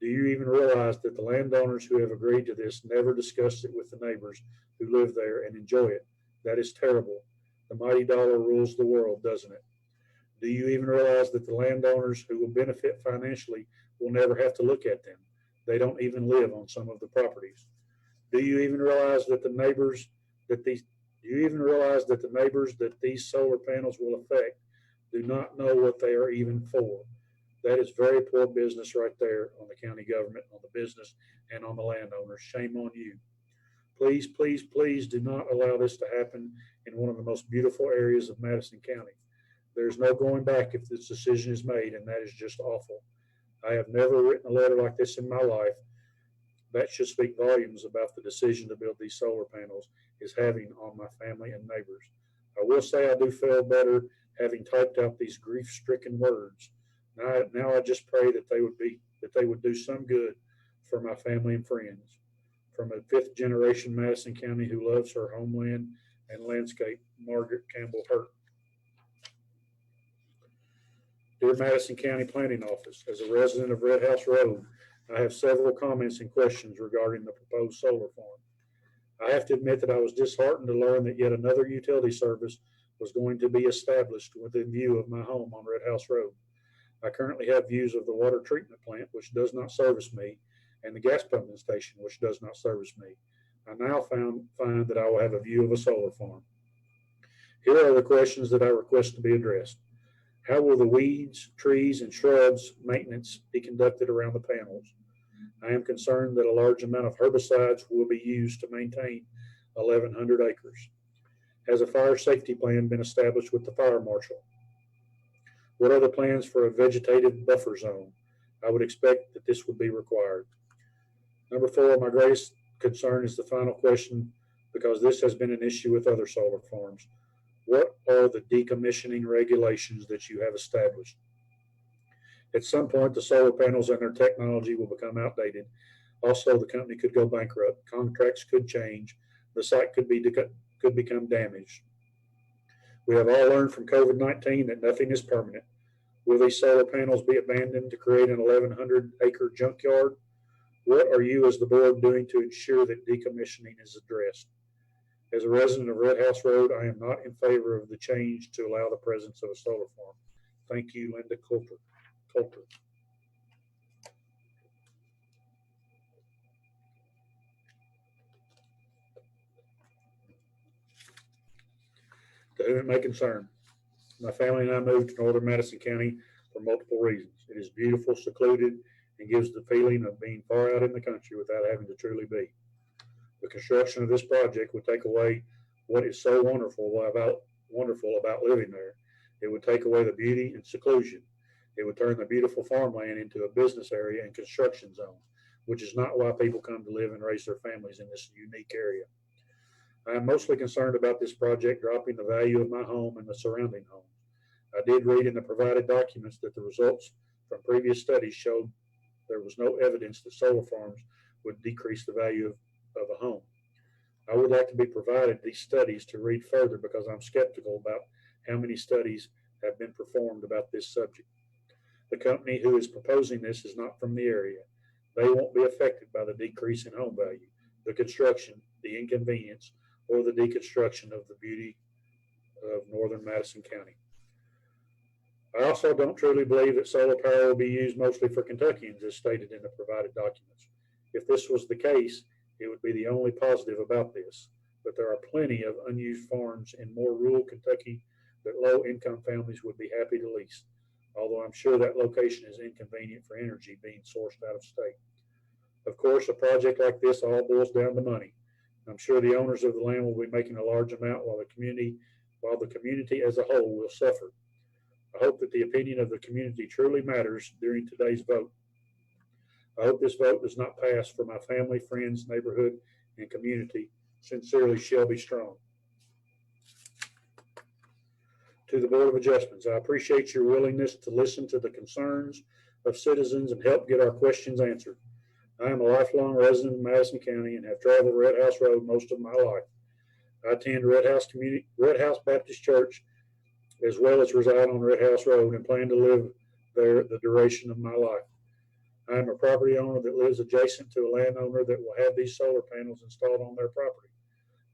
Do you even realize that the landowners who have agreed to this never discussed it with the neighbors who live there and enjoy it? That is terrible. The mighty dollar rules the world, doesn't it? Do you even realize that the landowners who will benefit financially will never have to look at them? They don't even live on some of the properties. Do you even realize that the neighbors that these solar panels will affect do not know what they are even for? That is very poor business right there on the county government, on the business, and on the landowners. Shame on you. Please, please, please do not allow this to happen in one of the most beautiful areas of Madison County. There's no going back if this decision is made, and that is just awful. I have never written a letter like this in my life. That should speak volumes about the decision to build these solar panels is having on my family and neighbors. I will say I do feel better having typed out these grief-stricken words. Now I just pray that they would do some good for my family and friends. From a 5th generation Madison County who loves her homeland and landscape, Margaret Campbell Hurt. Dear Madison County Planning Office, as a resident of Red House Road, I have several comments and questions regarding the proposed solar farm. I have to admit that I was disheartened to learn that yet another utility service was going to be established within view of my home on Red House Road. I currently have views of the water treatment plant, which does not service me, and the gas pumping station, which does not service me. I now find that I will have a view of a solar farm. Here are the questions that I request to be addressed. How will the weeds, trees, and shrubs maintenance be conducted around the panels? I am concerned that a large amount of herbicides will be used to maintain 1,100 acres. Has a fire safety plan been established with the fire marshal? What are the plans for a vegetative buffer zone? I would expect that this would be required. Number 4, my greatest concern is the final question because this has been an issue with other solar farms. What are the decommissioning regulations that you have established? At some point, the solar panels and their technology will become outdated. Also, the company could go bankrupt. Contracts could change. The site could become damaged. We have all learned from COVID-19 that nothing is permanent. Will these solar panels be abandoned to create an 1,100-acre junkyard? What are you as the board doing to ensure that decommissioning is addressed? As a resident of Red House Road, I am not in favor of the change to allow the presence of a solar farm. Thank you, Linda Coulter. To whom it may concern, my family and I moved to northern Madison County for multiple reasons. It is beautiful, secluded, and gives the feeling of being far out in the country without having to truly be. The construction of this project would take away what is so wonderful about living there. It would take away the beauty and seclusion. It would turn the beautiful farmland into a business area and construction zone, which is not why people come to live and raise their families in this unique area. I am mostly concerned about this project dropping the value of my home and the surrounding homes. I did read in the provided documents that the results from previous studies showed there was no evidence that solar farms would decrease the value of a home. I would like to be provided these studies to read further because I'm skeptical about how many studies have been performed about this subject. The company who is proposing this is not from the area. They won't be affected by the decrease in home value, the construction, the inconvenience, or the deconstruction of the beauty of northern Madison County. I also don't truly believe that solar power will be used mostly for Kentuckians as stated in the provided documents. If this was the case, it would be the only positive about this, but there are plenty of unused farms in more rural Kentucky that low-income families would be happy to lease, although I'm sure that location is inconvenient for energy being sourced out of state. Of course, a project like this all boils down to money. I'm sure the owners of the land will be making a large amount while the community as a whole will suffer. I hope that the opinion of the community truly matters during today's vote. I hope this vote does not pass for my family, friends, neighborhood, and community. Sincerely, Shelby Strong. To the Board of Adjustments, I appreciate your willingness to listen to the concerns of citizens and help get our questions answered. I am a lifelong resident of Madison County and have traveled Red House Road most of my life. I attend Red House Baptist Church as well as reside on Red House Road and plan to live there the duration of my life. I am a property owner that lives adjacent to a landowner that will have these solar panels installed on their property.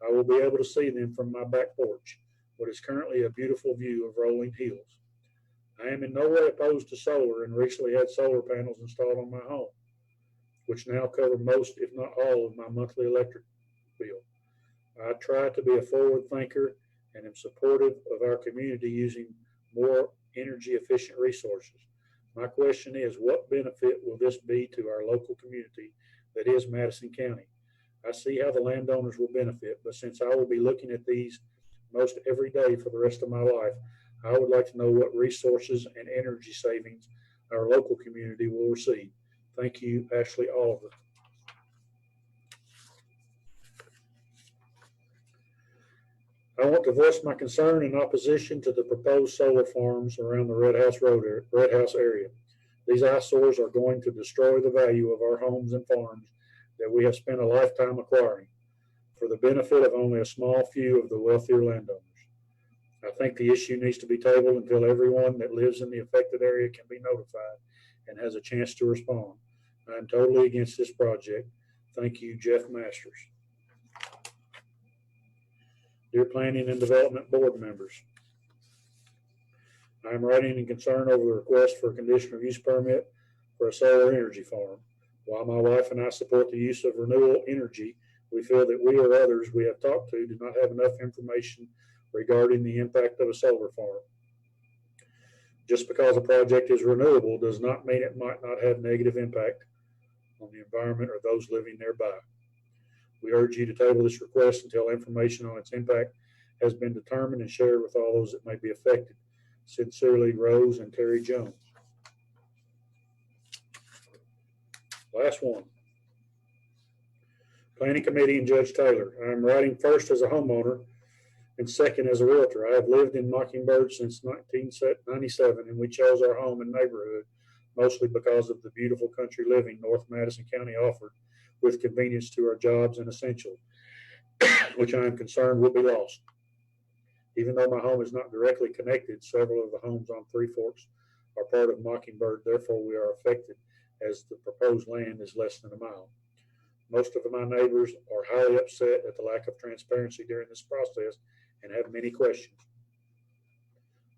I will be able to see them from my back porch, what is currently a beautiful view of rolling hills. I am in no way opposed to solar and recently had solar panels installed on my home, which now cover most, if not all, of my monthly electric bill. I try to be a forward thinker and am supportive of our community using more energy efficient resources. My question is, what benefit will this be to our local community that is Madison County? I see how the landowners will benefit, but since I will be looking at these most every day for the rest of my life, I would like to know what resources and energy savings our local community will receive. Thank you, Ashley Oliver. I want to voice my concern and opposition to the proposed solar farms around the Red House area. These eyesores are going to destroy the value of our homes and farms that we have spent a lifetime acquiring for the benefit of only a small few of the wealthier landowners. I think the issue needs to be tabled until everyone that lives in the affected area can be notified and has a chance to respond. I am totally against this project. Thank you, Jeff Masters. Dear Planning and Development Board members, I am writing in concern over the request for a conditional use permit for a solar energy farm. While my wife and I support the use of renewable energy, we feel that we or others we have talked to do not have enough information regarding the impact of a solar farm. Just because a project is renewable does not mean it might not have negative impact on the environment or those living nearby. We urge you to table this request until information on its impact has been determined and shared with all those that may be affected. Sincerely, Rose and Terry Jones. Last one. Planning Committee and Judge Taylor. I am writing first as a homeowner and second as a realtor. I have lived in Mockingbird since 1997, and we chose our home and neighborhood mostly because of the beautiful country living North Madison County offered, with convenience to our jobs and essentials, which I am concerned will be lost. Even though my home is not directly connected, several of the homes on Three Forks are part of Mockingbird. Therefore, we are affected as the proposed land is less than a mile. Most of my neighbors are highly upset at the lack of transparency during this process and have many questions.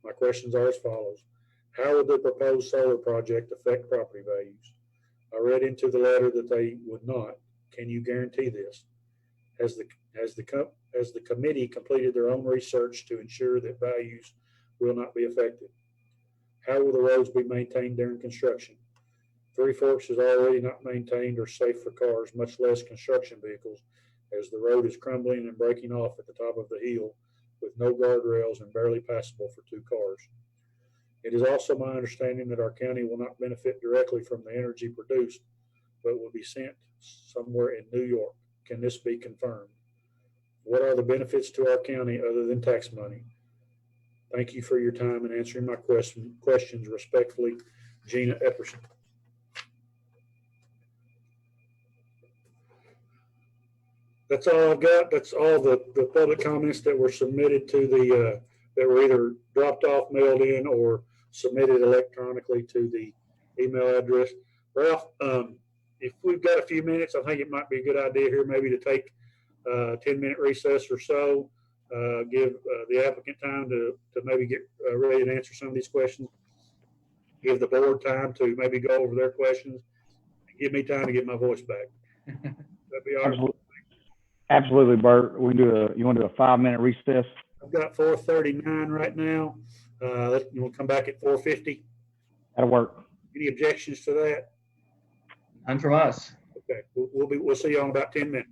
My questions are as follows. How will the proposed solar project affect property values? I read into the letter that they would not. Can you guarantee this? Has the committee completed their own research to ensure that values will not be affected? How will the roads be maintained during construction? Three Forks is already not maintained or safe for cars, much less construction vehicles, as the road is crumbling and breaking off at the top of the hill with no guardrails and barely passable for two cars. It is also my understanding that our county will not benefit directly from the energy produced, but will be sent somewhere in New York. Can this be confirmed? What are the benefits to our county other than tax money? Thank you for your time and answering my questions. Respectfully, Gina Epperson. That's all I've got. That's all the public comments that were submitted to the, that were either dropped off, mailed in, or submitted electronically to the email address. Ralph, if we've got a few minutes, I think it might be a good idea here maybe to take a 10-minute recess or so, give the applicant time to maybe get ready to answer some of these questions, give the board time to maybe go over their questions, and give me time to get my voice back. That'd be all right. Absolutely, Bert. We can do you want to do a 5-minute recess? I've got 4:39 right now. We'll come back at 4:50. That'll work. Any objections to that? None from us. Okay, we'll see you all in about 10 minutes.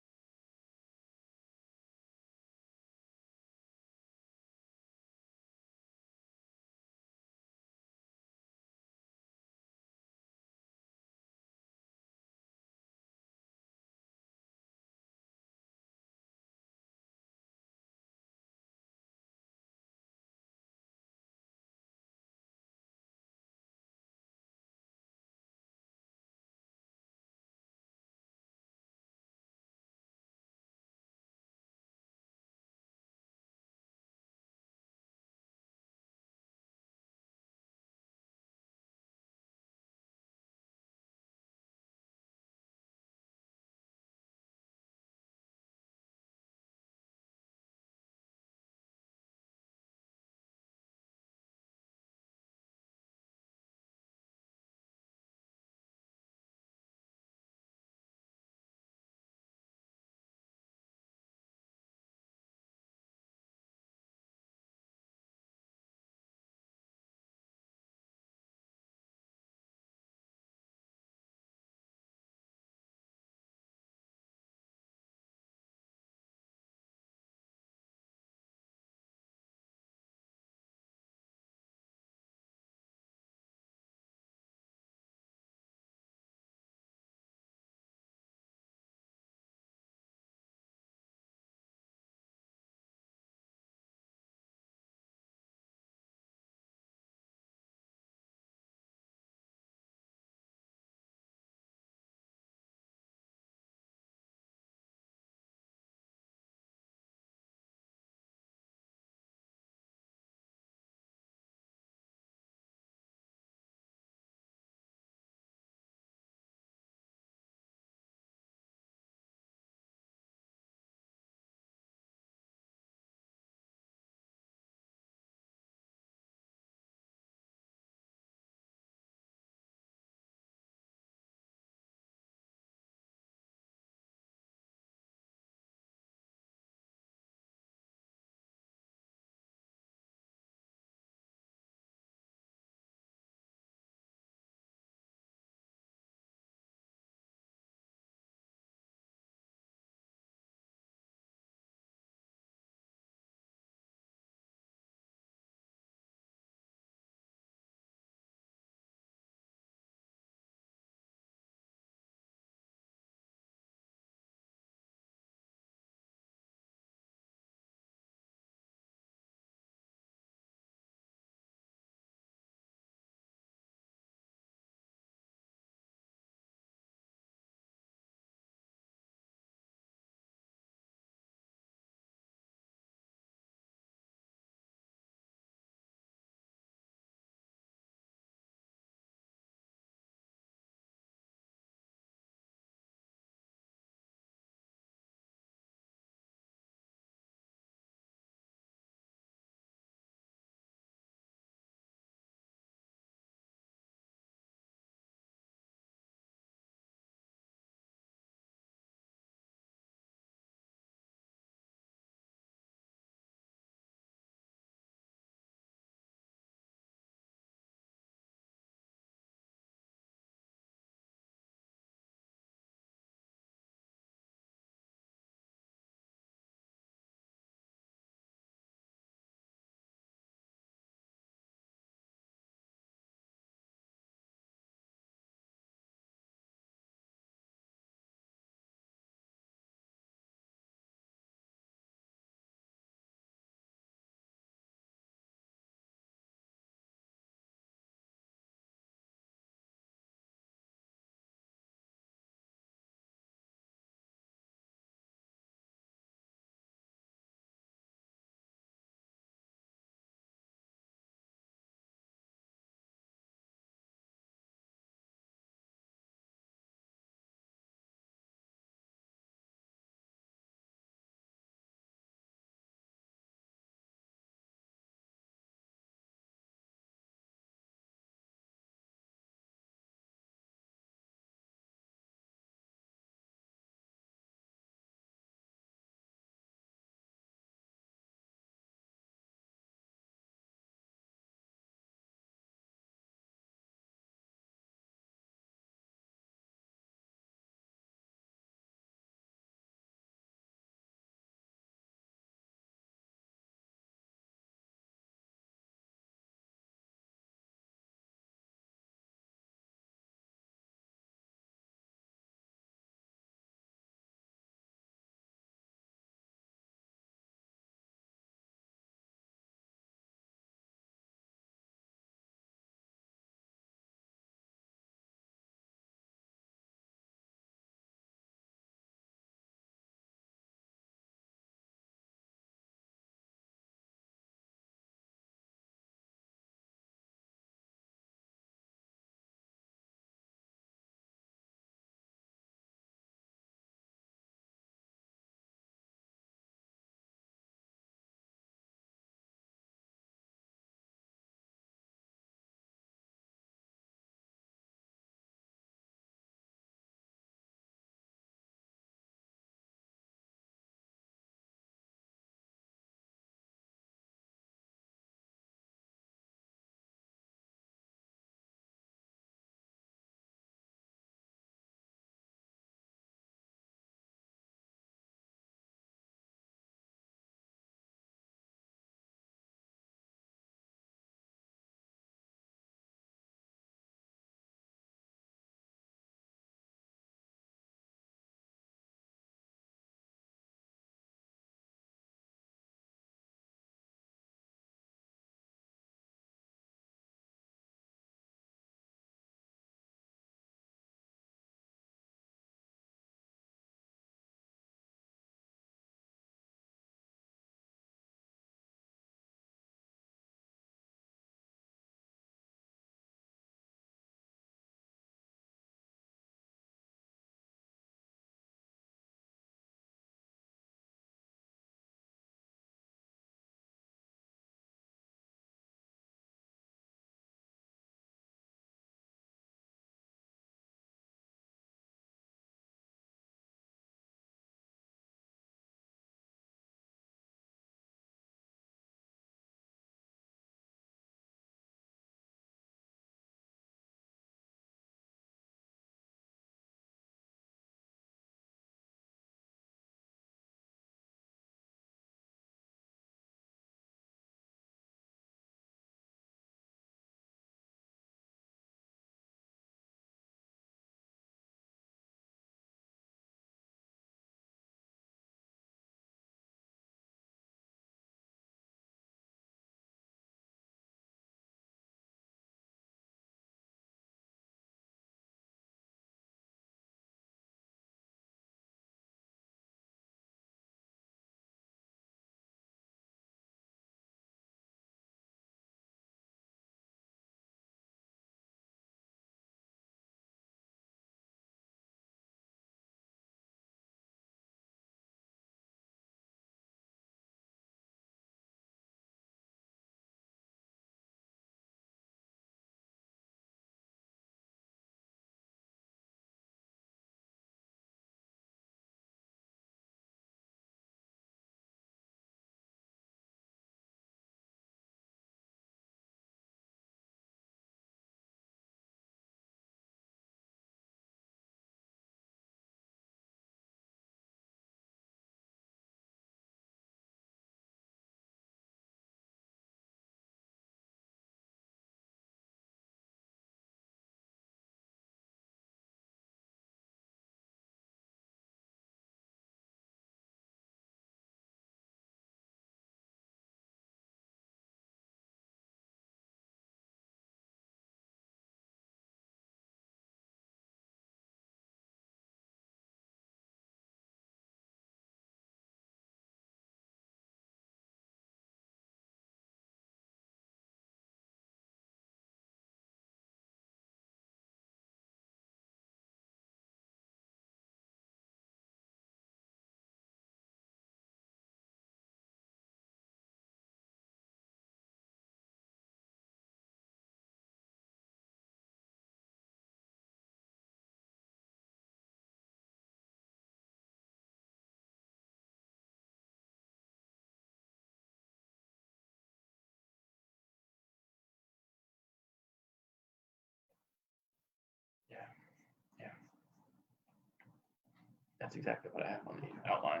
That's exactly what I have on the outline.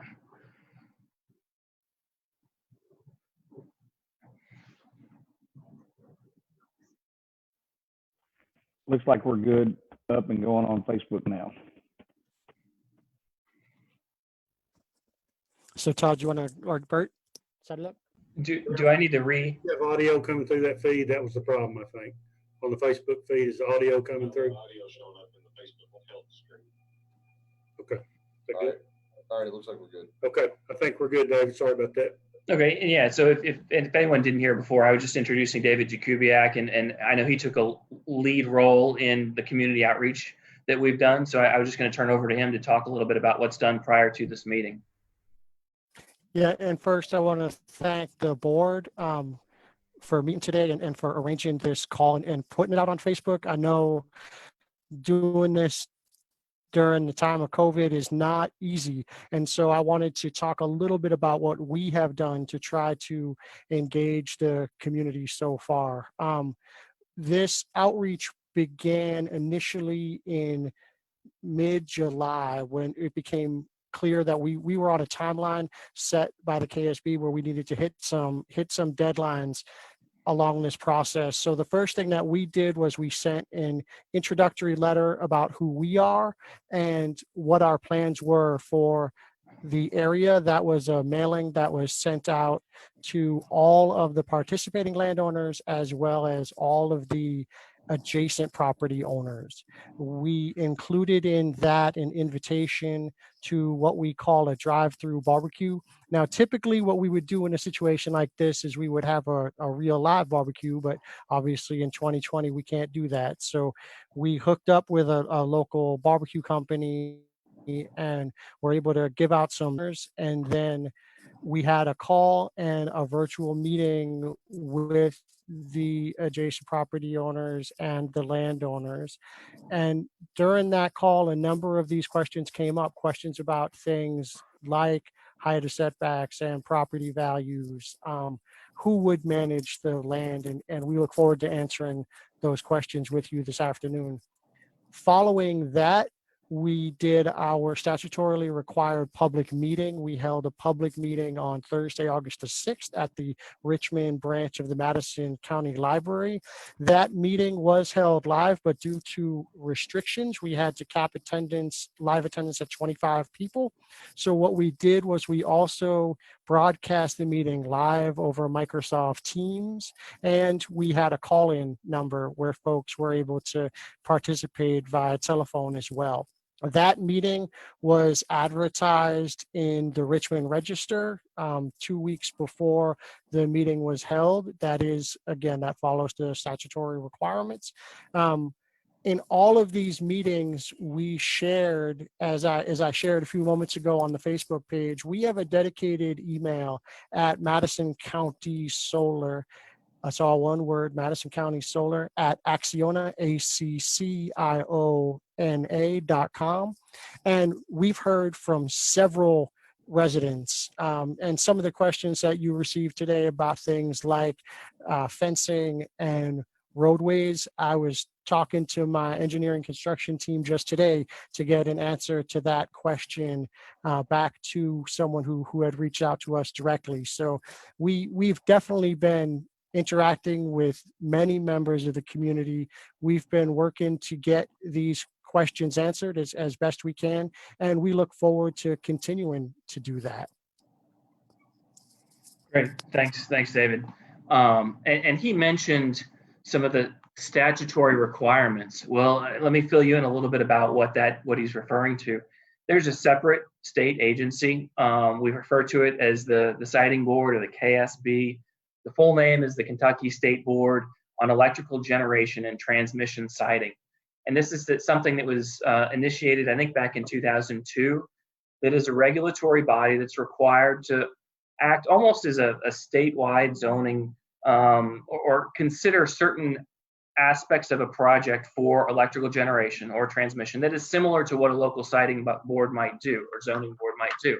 Looks like we're good up and going on Facebook now. So Todd, you want to, or Bert, set it up? Do I need to You have audio coming through that feed. That was the problem, I think. On the Facebook feed, is the audio coming through? Audio showing up in the Facebook will help the screen. Okay. Is that All good? right. All right, it looks like we're good. Okay. I think we're good, David. Sorry about that. Okay, and yeah, so if anyone didn't hear before, I was just introducing David Jakubiak, and I know he took a lead role in the community outreach that we've done. So I was just going to turn over to him to talk a little bit about what's done prior to this meeting. Yeah, and first I want to thank the board for meeting today and for arranging this call and putting it out on Facebook. I know doing this during the time of COVID is not easy. And so I wanted to talk a little bit about what we have done to try to engage the community so far. This outreach began initially in mid-July when it became clear that we were on a timeline set by the KSB where we needed to hit some deadlines along this process. So the first thing that we did was we sent an introductory letter about who we are and what our plans were for the area. That was a mailing that was sent out to all of the participating landowners as well as all of the adjacent property owners. We included in that an invitation to what we call a drive-through barbecue. Now, typically what we would do in a situation like this is we would have a real live barbecue, but obviously in 2020, we can't do that. So we hooked up with a local barbecue company and were able to give out some, and then we had a call and a virtual meeting with the adjacent property owners and the landowners. And during that call, a number of these questions came up, questions about things like height of setbacks and property values, who would manage the land, and we look forward to answering those questions with you this afternoon. Following that, we did our statutorily required public meeting. We held a public meeting on Thursday, August the 6th at the Richmond branch of the Madison County Library. That meeting was held live, but due to restrictions, we had to cap live attendance at 25 people. So what we did was we also broadcast the meeting live over Microsoft Teams, and we had a call-in number where folks were able to participate via telephone as well. That meeting was advertised in the Richmond Register 2 weeks before the meeting was held. That is, again, that follows the statutory requirements. In all of these meetings, we shared, as I shared a few moments ago on the Facebook page, we have a dedicated email at Madison County Solar. That's all one word, Madison County Solar at Acciona, ACCIONA.com. And we've heard from several residents and some of the questions that you received today about things like fencing and roadways. I was talking to my engineering construction team just today to get an answer to that question back to someone who had reached out to us directly. So we've definitely been interacting with many members of the community. We've been working to get these questions answered as best we can, and we look forward to continuing to do that. Great, thanks, David. And he mentioned some of the statutory requirements. Well, let me fill you in a little bit about what he's referring to. There's a separate state agency. We refer to it as the Siting Board or the KSB. The full name is the Kentucky State Board on Electrical Generation and Transmission Siting. And this is something that was initiated, I think, back in 2002. That is a regulatory body that's required to act almost as a statewide zoning or consider certain aspects of a project for electrical generation or transmission that is similar to what a local siting board might do or zoning board might do.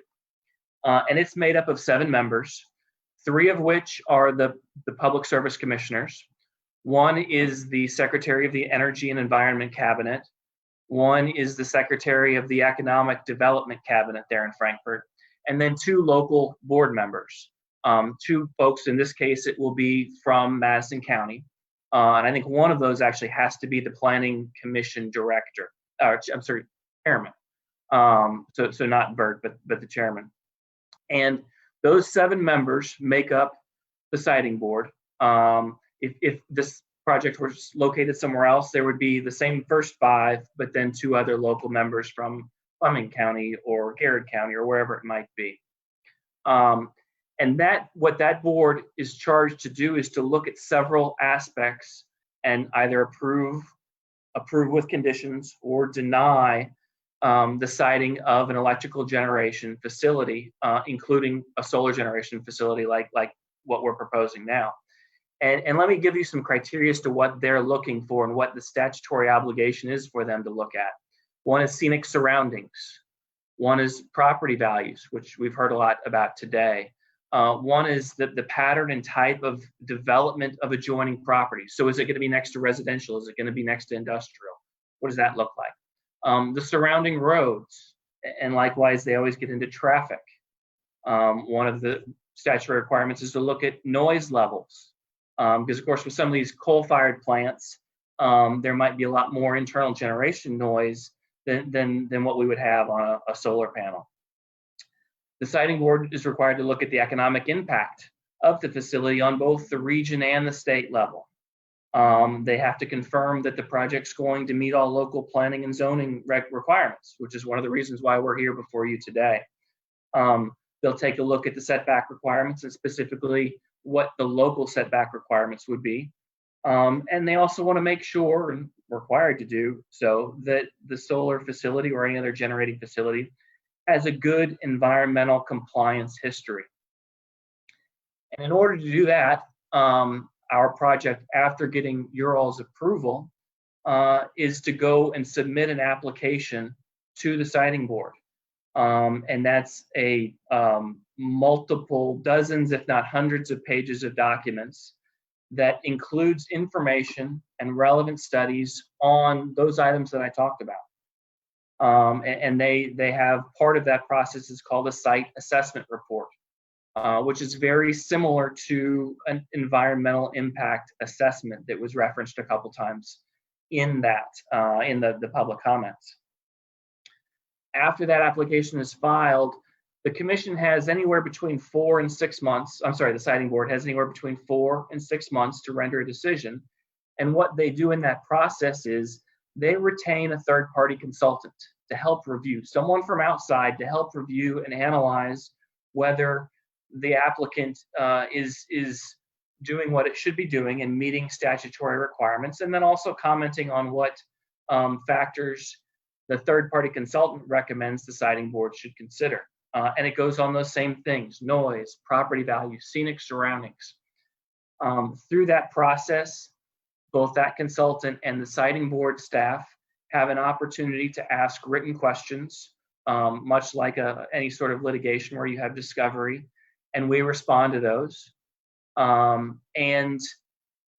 And it's made up of 7 members. 3 of which are the public service commissioners. 1 is the secretary of the Energy and Environment Cabinet. One is the secretary of the Economic Development Cabinet there in Frankfurt, and then 2 local board members. 2 folks, in this case, it will be from Madison County. And I think one of those actually has to be the Planning Commission director, chairman. So not Bert, but the chairman. And those 7 members make up the siting board. If this project were located somewhere else, there would be the same first 5, but then 2 other local members from Fleming County or Garrett County or wherever it might be. And what that board is charged to do is to look at several aspects and either approve with conditions or deny the siting of an electrical generation facility, including a solar generation facility like what we're proposing now. And let me give you some criteria as to what they're looking for and what the statutory obligation is for them to look at. One is scenic surroundings. One is property values, which we've heard a lot about today. One is the pattern and type of development of adjoining property. So is it going to be next to residential? Is it going to be next to industrial? What does that look like? The surrounding roads, and likewise, they always get into traffic. One of the statutory requirements is to look at noise levels. Because of course, with some of these coal-fired plants, there might be a lot more internal generation noise than what we would have on a solar panel. The siting board is required to look at the economic impact of the facility on both the region and the state level. They have to confirm that the project's going to meet all local planning and zoning requirements, which is one of the reasons why we're here before you today. They'll take a look at the setback requirements and specifically what the local setback requirements would be. And they also want to make sure, and required to do so, that the solar facility or any other generating facility has a good environmental compliance history. And in order to do that, our project, after getting your all's approval, is to go and submit an application to the siting board. And that's a multiple dozens, if not hundreds of pages of documents that includes information and relevant studies on those items that I talked about. And they have part of that process is called a site assessment report, which is very similar to an environmental impact assessment that was referenced a couple times in that, in the public comments. After that application is filed, the commission has anywhere between 4 and 6 months. I'm sorry, the siting board has anywhere between 4 and 6 months to render a decision. And what they do in that process is they retain a third-party consultant to help review, someone from outside to help review and analyze whether the applicant is doing what it should be doing and meeting statutory requirements, and then also commenting on what factors the third-party consultant recommends the siting board should consider. And it goes on those same things: noise, property value, scenic surroundings. Through that process, both that consultant and the siting board staff have an opportunity to ask written questions, much like any sort of litigation where you have discovery, and we respond to those. And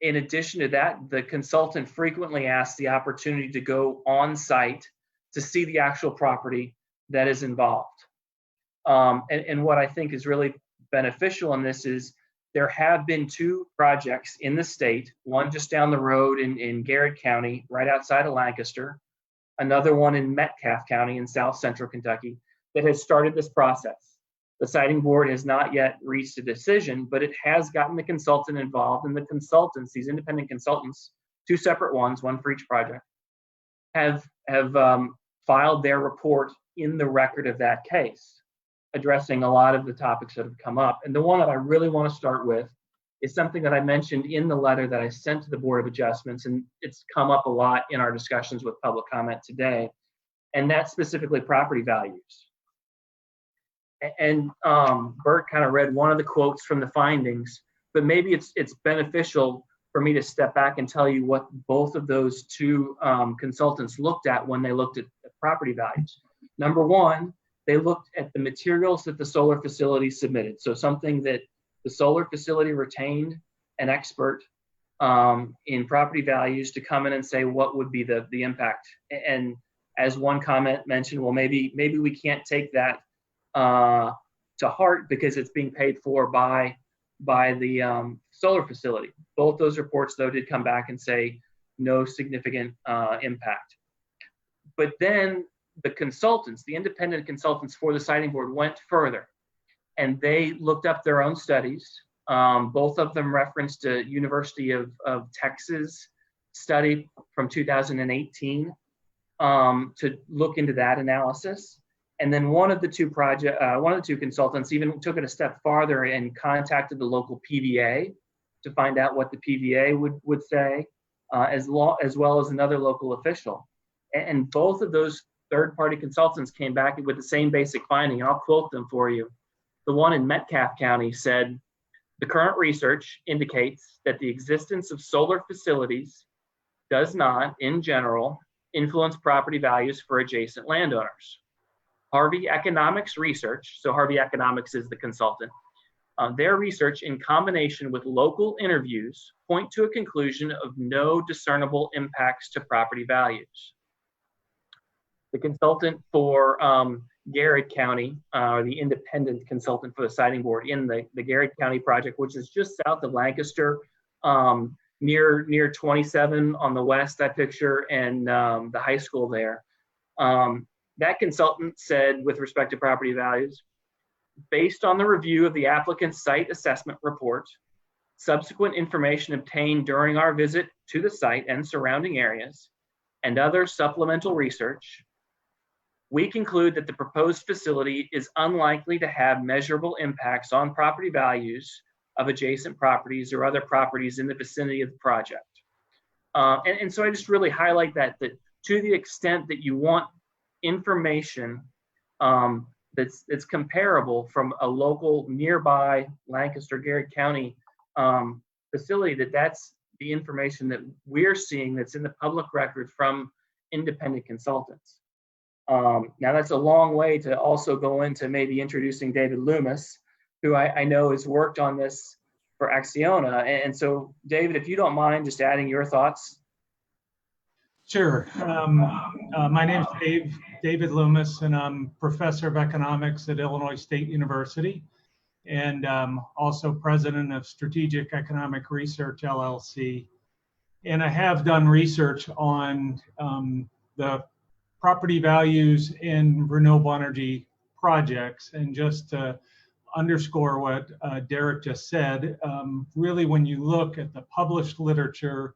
in addition to that, the consultant frequently asks the opportunity to go on site to see the actual property that is involved. And what I think is really beneficial in this is there have been 2 projects in the state, one just down the road in Garrett County, right outside of Lancaster, another one in Metcalfe County in South Central Kentucky, that has started this process. The siting board has not yet reached a decision, but it has gotten the consultant involved, and the consultants, these independent consultants, 2 separate ones, one for each project, have filed their report in the record of that case, addressing a lot of the topics that have come up. And the one that I really want to start with is something that I mentioned in the letter that I sent to the Board of Adjustments, and it's come up a lot in our discussions with public comment today, and that's specifically property values. And Bert kind of read one of the quotes from the findings, but maybe it's beneficial for me to step back and tell you what both of those 2 consultants looked at when they looked at property values. Number one, they looked at the materials that the solar facility submitted. So something that the solar facility retained an expert in property values to come in and say what would be the impact. And as one comment mentioned, well, maybe we can't take that to heart because it's being paid for by the solar facility. Both those reports, though, did come back and say no significant impact. But then the consultants, the independent consultants for the siting board, went further, and they looked up their own studies. Both of them referenced a University of Texas study from 2018 to look into that analysis. And then one of the two consultants even took it a step farther and contacted the local PVA to find out what the PVA would say, as well as another local official. And both of those third-party consultants came back with the same basic finding. I'll quote them for you. The one in Metcalfe County said, "The current research indicates that the existence of solar facilities does not, in general, influence property values for adjacent landowners. Harvey Economics research," so Harvey Economics is the consultant, "their research in combination with local interviews point to a conclusion of no discernible impacts to property values." The consultant for Garrett County, or the independent consultant for the siting board in the Garrett County project, which is just south of Lancaster, near 27 on the west, that picture, and the high school there. That consultant said, with respect to property values, "Based on the review of the applicant's site assessment report, subsequent information obtained during our visit to the site and surrounding areas, and other supplemental research, we conclude that the proposed facility is unlikely to have measurable impacts on property values of adjacent properties or other properties in the vicinity of the project." And so I just really highlight that to the extent that you want information that's comparable from a local nearby Lancaster, Garrett County facility, that's the information that we're seeing that's in the public record from independent consultants. Now that's a long way to also go into maybe introducing David Loomis, who I know has worked on this for Acciona. And so, David, if you don't mind just adding your thoughts. Sure. My name is David Loomis, and I'm professor of economics at Illinois State University, and also president of Strategic Economic Research, LLC. And I have done research on the property values in renewable energy projects. And just to underscore what Derek just said, really when you look at the published literature,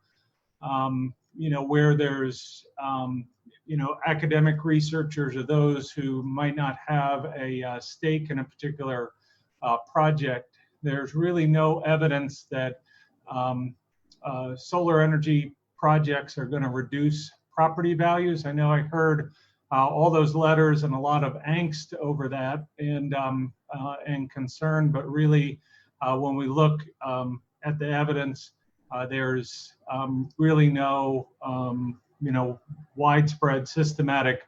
where there's, academic researchers or those who might not have a stake in a particular project, there's really no evidence that solar energy projects are going to reduce property values. I know I heard all those letters and a lot of angst over that and concern, but really when we look at the evidence, there's really no widespread systematic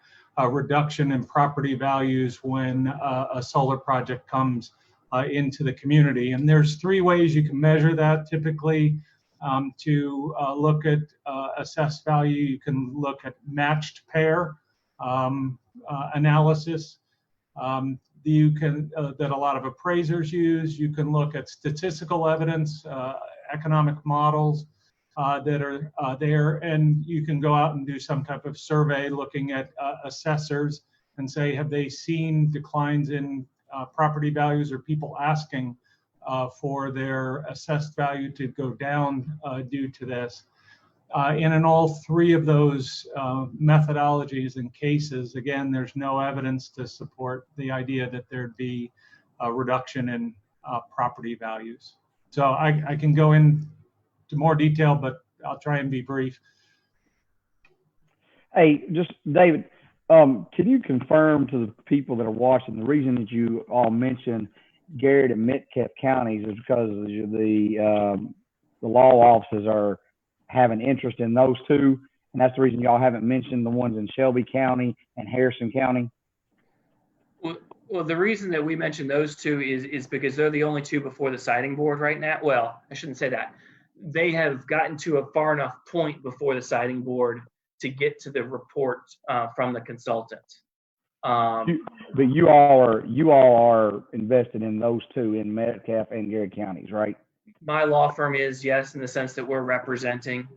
reduction in property values when a solar project comes into the community. And there's three ways you can measure that typically. To look at assessed value, you can look at matched pair analysis. You can that a lot of appraisers use. You can look at statistical evidence, economic models that are there, and you can go out and do some type of survey looking at assessors and say, have they seen declines in property values, or people asking for their assessed value to go down due to this. And in all three of those methodologies and cases, again, there's no evidence to support the idea that there'd be a reduction in property values. So I can go into more detail, but I'll try and be brief. Hey, just David, can you confirm to the people that are watching, the reason that you all mentioned Garrett and Metcalfe counties is because the law offices are having interest in those two, and that's the reason y'all haven't mentioned the ones in Shelby County and Harrison County? Well, the reason that we mentioned those two is because they're the only two before the siting board right now. Well, I shouldn't say that. They have gotten to a far enough point before the siting board to get to the report from the consultant. But you all are invested in those two, in Metcalf and Garrett counties, right? My law firm is, yes, in the sense that we're representing.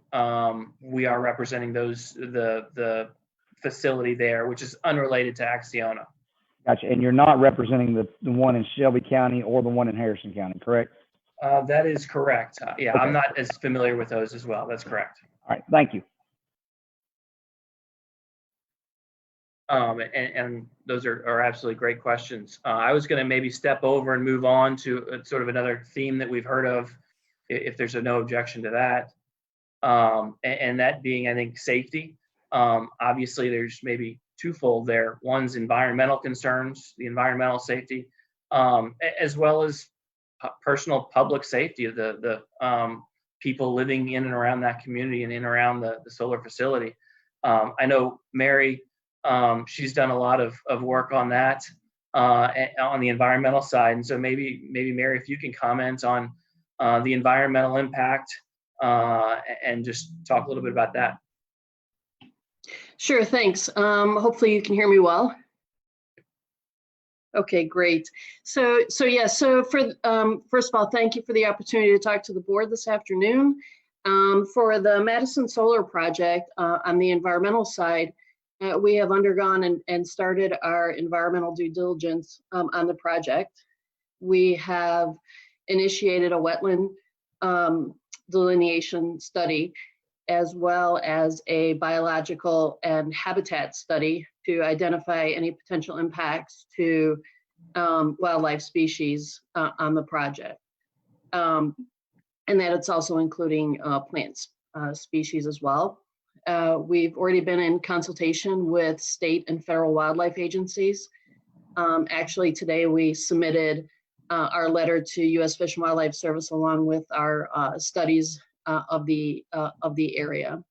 We are representing the facility there, which is unrelated to Acciona. Gotcha. And you're not representing the one in Shelby County or the one in Harrison County, correct? That is correct. Yeah, Okay. I'm not as familiar with those as well. That's correct. All right, thank you. And those are absolutely great questions. I was going to maybe step over and move on to sort of another theme that we've heard of, if there's no objection to that. And that being, I think, safety. Obviously, there's maybe twofold there. One's environmental concerns, the environmental safety, as well as personal public safety of the people living in and around that community and in and around the solar facility. I know Mary, she's done a lot of work on that on the environmental side. And so maybe Mary, if you can comment on the environmental impact and just talk a little bit about that. Sure, thanks. Hopefully you can hear me well. Okay, great. So for first of all, thank you for the opportunity to talk to the board this afternoon. For the Madison Solar Project, on the environmental side, we have undergone and started our environmental due diligence on the project. We have initiated a wetland delineation study, as well as a biological and habitat study to identify any potential impacts to wildlife species on the project. And that it's also including plants species as well. We've already been in consultation with state and federal wildlife agencies. Actually, today we submitted our letter to U.S. Fish and Wildlife Service along with our studies of the area.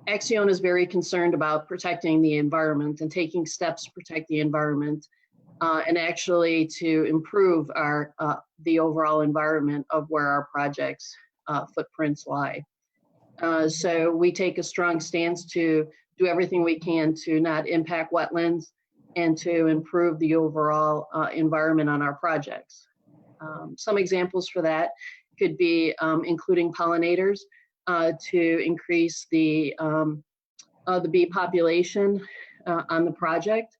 Acciona is very concerned about protecting the environment and taking steps to protect the environment and actually to improve the overall environment of where our projects footprints lie. So we take a strong stance to do everything we can to not impact wetlands and to improve the overall environment on our projects. Some examples for that could be including pollinators to increase the bee population on the project.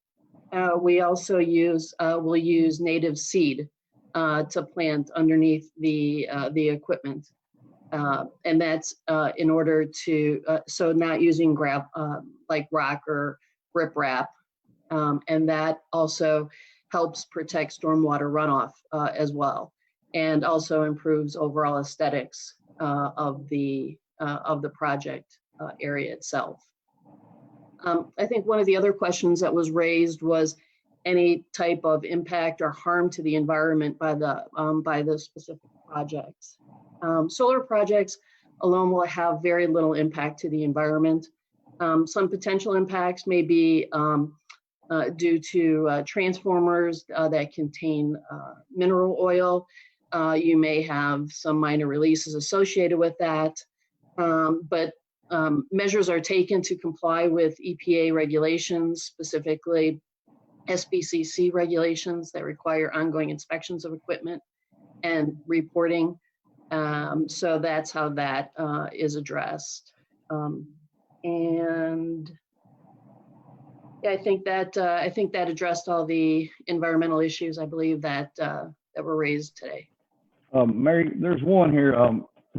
We also will use native seed to plant underneath the equipment. And that's in order to, so not using like rock or riprap. And that also helps protect stormwater runoff as well, and also improves overall aesthetics of the project area itself. I think one of the other questions that was raised was any type of impact or harm to the environment by the specific projects. Solar projects alone will have very little impact to the environment. Some potential impacts may be due to transformers that contain mineral oil. You may have some minor releases associated with that, but measures are taken to comply with EPA regulations, specifically SBCC regulations that require ongoing inspections of equipment and reporting. So that's how that is addressed. And yeah, I think that addressed all the environmental issues, I believe, that were raised today. Mary, there's one here.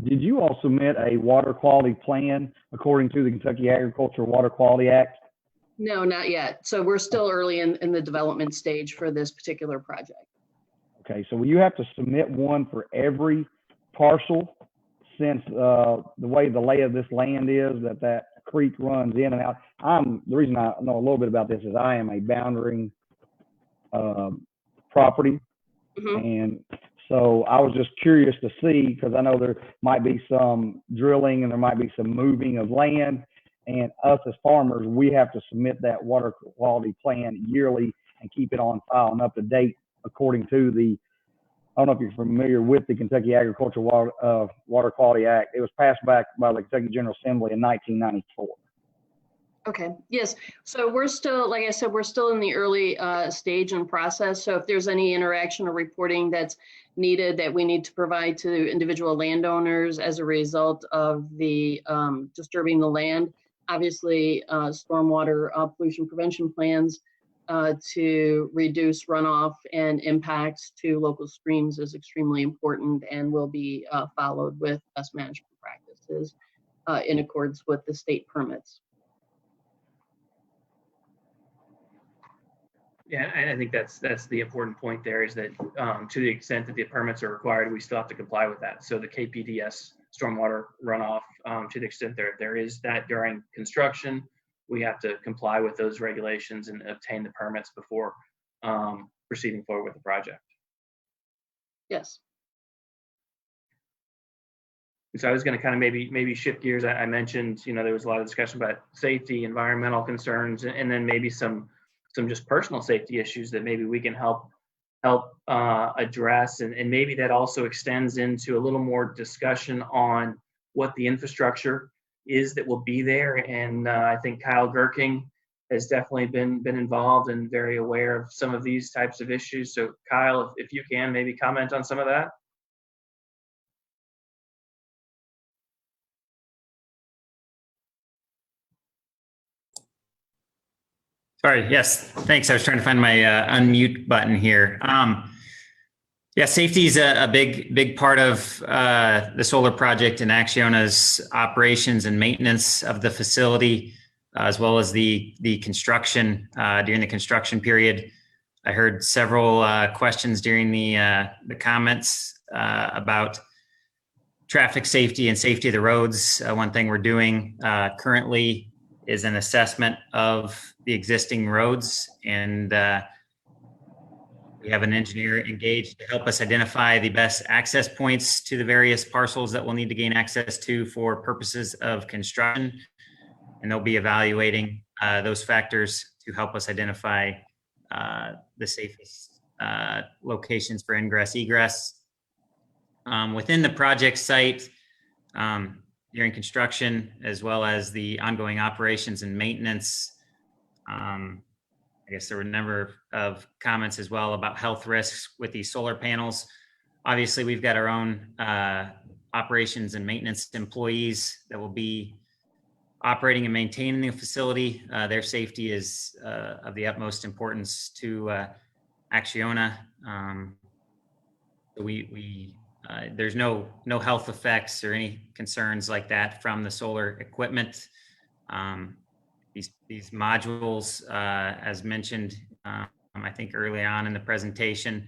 Did you all submit a water quality plan according to the Kentucky Agricultural Water Quality Act? No, not yet. So we're still early in the development stage for this particular project. Okay, so will you have to submit one for every parcel, since the way the lay of this land is, that creek runs in and out? The reason I know a little bit about this is I am a boundary property. Mm-hmm. And so I was just curious to see, because I know there might be some drilling and there might be some moving of land, and us as farmers, we have to submit that water quality plan yearly and keep it on file and up to date according to the, I don't know if you're familiar with the Kentucky Agricultural Water Quality Act. It was passed back by the Kentucky General Assembly in 1994. Okay, yes. So we're still, like I said, we're still in the early stage and process. So if there's any interaction or reporting that's needed that we need to provide to individual landowners as a result of the disturbing the land, obviously stormwater pollution prevention plans to reduce runoff and impacts to local streams is extremely important and will be followed with best management practices in accordance with the state permits. Yeah, and I think that's the important point there is that to the extent that the permits are required, we still have to comply with that. So the KPDS stormwater runoff, to the extent there is that during construction, we have to comply with those regulations and obtain the permits before proceeding forward with the project. Yes. So I was going to kind of maybe shift gears. I mentioned, there was a lot of discussion about safety, environmental concerns, and then maybe some just personal safety issues that maybe we can help address. And maybe that also extends into a little more discussion on what the infrastructure is that will be there. And I think Kyle Gerking has definitely been involved and very aware of some of these types of issues. So Kyle, if you can maybe comment on some of that. Sorry, yes, thanks. I was trying to find my unmute button here. Yeah, safety is a big part of the solar project and Axiona's operations and maintenance of the facility, as well as the construction during the construction period. I heard several questions during the comments about traffic safety and safety of the roads. One thing we're doing currently is an assessment of the existing roads, and we have an engineer engaged to help us identify the best access points to the various parcels that we'll need to gain access to for purposes of construction. And they'll be evaluating those factors to help us identify the safest locations for ingress, egress. Within the project site, during construction, as well as the ongoing operations and maintenance. I guess there were a number of comments as well about health risks with these solar panels. Obviously, we've got our own operations and maintenance employees that will be operating and maintaining the facility. Their safety is of the utmost importance to Acciona. There's no health effects or any concerns like that from the solar equipment. These modules, as mentioned, I think early on in the presentation,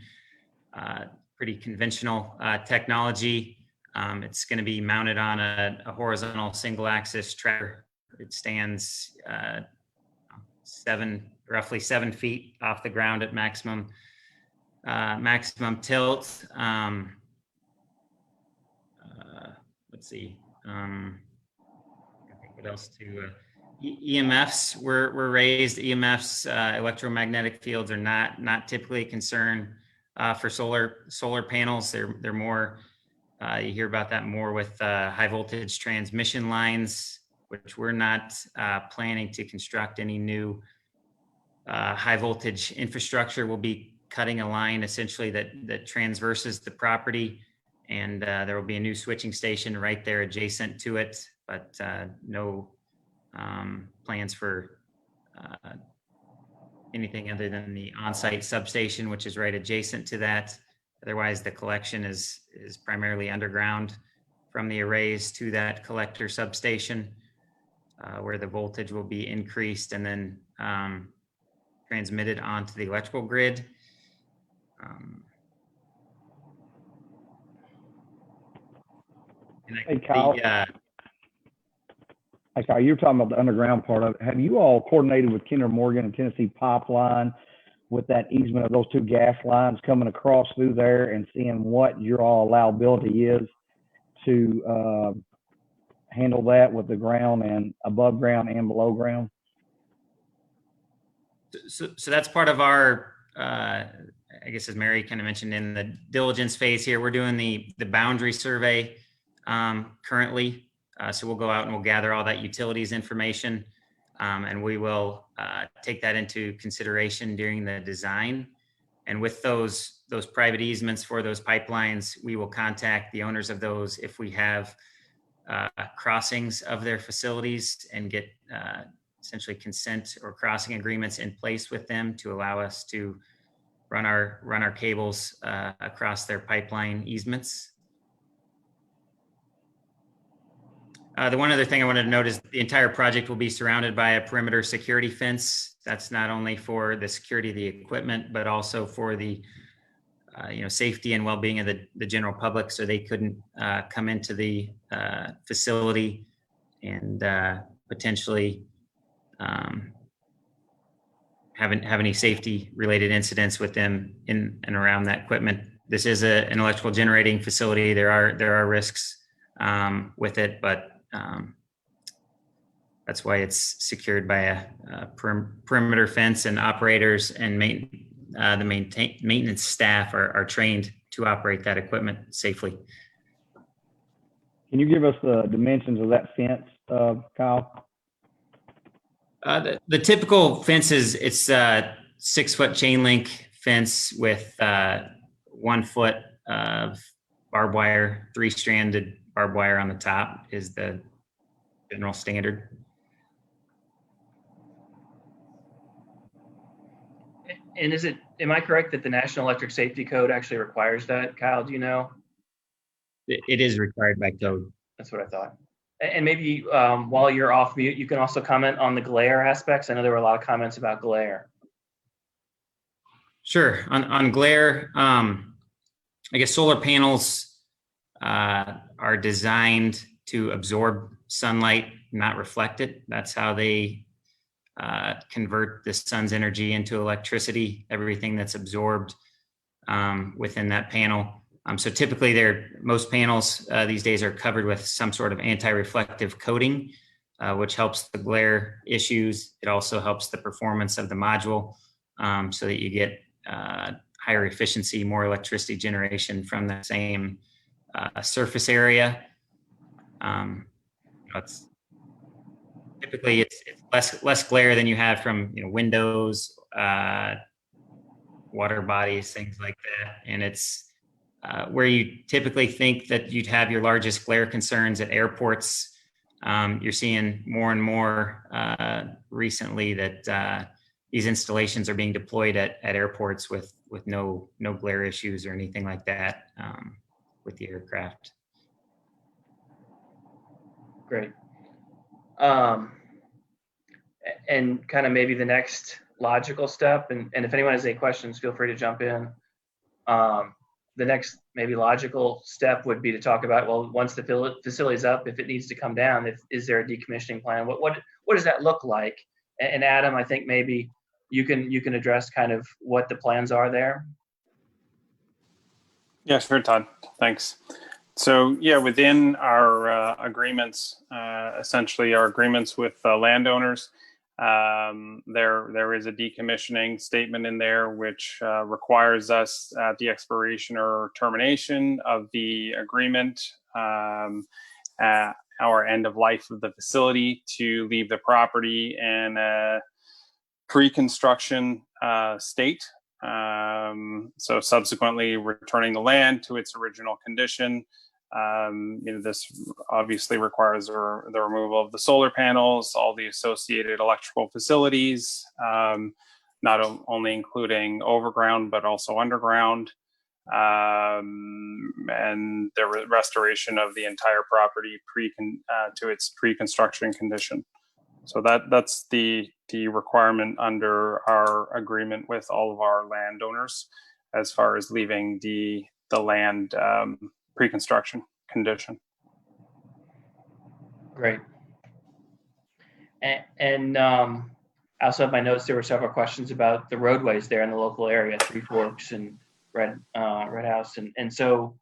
pretty conventional technology. It's going to be mounted on a horizontal single-axis tracker. It stands roughly 7 feet off the ground at maximum tilt. Let's see. What else to? EMFs were raised. EMFs, electromagnetic fields, are not typically a concern for solar panels. They're more. You hear about that more with high voltage transmission lines, which we're not planning to construct any new high voltage infrastructure. We'll be cutting a line essentially that transverses the property, and there will be a new switching station right there adjacent to it, but no plans for anything other than the on-site substation, which is right adjacent to that. Otherwise, the collection is primarily underground from the arrays to that collector substation, where the voltage will be increased and then transmitted onto the electrical grid. Hey, Kyle. Hey, Kyle, you were talking about the underground part of it. Have you all coordinated with Kinder Morgan and Tennessee Pipeline with that easement of those two gas lines coming across through there and seeing what your all allowability is to handle that with the ground and above ground and below ground? So that's part of our, I guess, as Mary kind of mentioned, in the diligence phase here, we're doing the boundary survey currently. So we'll go out and we'll gather all that utilities information. And we will take that into consideration during the design. And with those private easements for those pipelines, we will contact the owners of those if we have crossings of their facilities and get essentially consent or crossing agreements in place with them to allow us to run our cables across their pipeline easements. The one other thing I wanted to note is the entire project will be surrounded by a perimeter security fence. That's not only for the security of the equipment, but also for the safety and well-being of the general public, so they couldn't come into the facility and potentially have any safety-related incidents with them in and around that equipment. This is an electrical generating facility. There are risks with it, but that's why it's secured by a perimeter fence, and operators and the maintenance staff are trained to operate that equipment safely. Can you give us the dimensions of that fence, Kyle? The typical fence it's a 6-foot chain link fence with 1 foot of barbed wire, 3-stranded barbed wire on the top is the general standard. And am I correct that the National Electric Safety Code actually requires that? Kyle, do you know? It is required by code. That's what I thought. And maybe while you're off mute, you can also comment on the glare aspects. I know there were a lot of comments about glare. Sure. On glare, I guess solar panels are designed to absorb sunlight, not reflect it. That's how they convert the sun's energy into electricity, everything that's absorbed within that panel. So typically most panels these days are covered with some sort of anti-reflective coating, which helps the glare issues. It also helps the performance of the module so that you get higher efficiency, more electricity generation from the same surface area. Typically it's less glare than you have from windows, water bodies, things like that. And it's where you typically think that you'd have your largest glare concerns at airports. You're seeing more and more recently that these installations are being deployed at airports with no glare issues or anything like that with the aircraft. Great. And kind of maybe the next logical step, and if anyone has any questions, feel free to jump in. The next maybe logical step would be to talk about, well, once the facility's up, if it needs to come down, is there a decommissioning plan? What does that look like? And Adam, I think maybe you can address kind of what the plans are there. Yeah, sure, Todd. Thanks. So yeah, within our agreements, essentially our agreements with landowners, there is a decommissioning statement in there which requires us at the expiration or termination of the agreement, at our end of life of the facility, to leave the property in a pre-construction state. So subsequently returning the land to its original condition. This obviously requires the removal of the solar panels, all the associated electrical facilities, not only including overground, but also underground, and the restoration of the entire property to its pre-construction condition. So that's the requirement under our agreement with all of our landowners as far as leaving the land pre-construction condition. Great. And I also have my notes. There were several questions about the roadways there in the local area, Three Forks and Red House. And so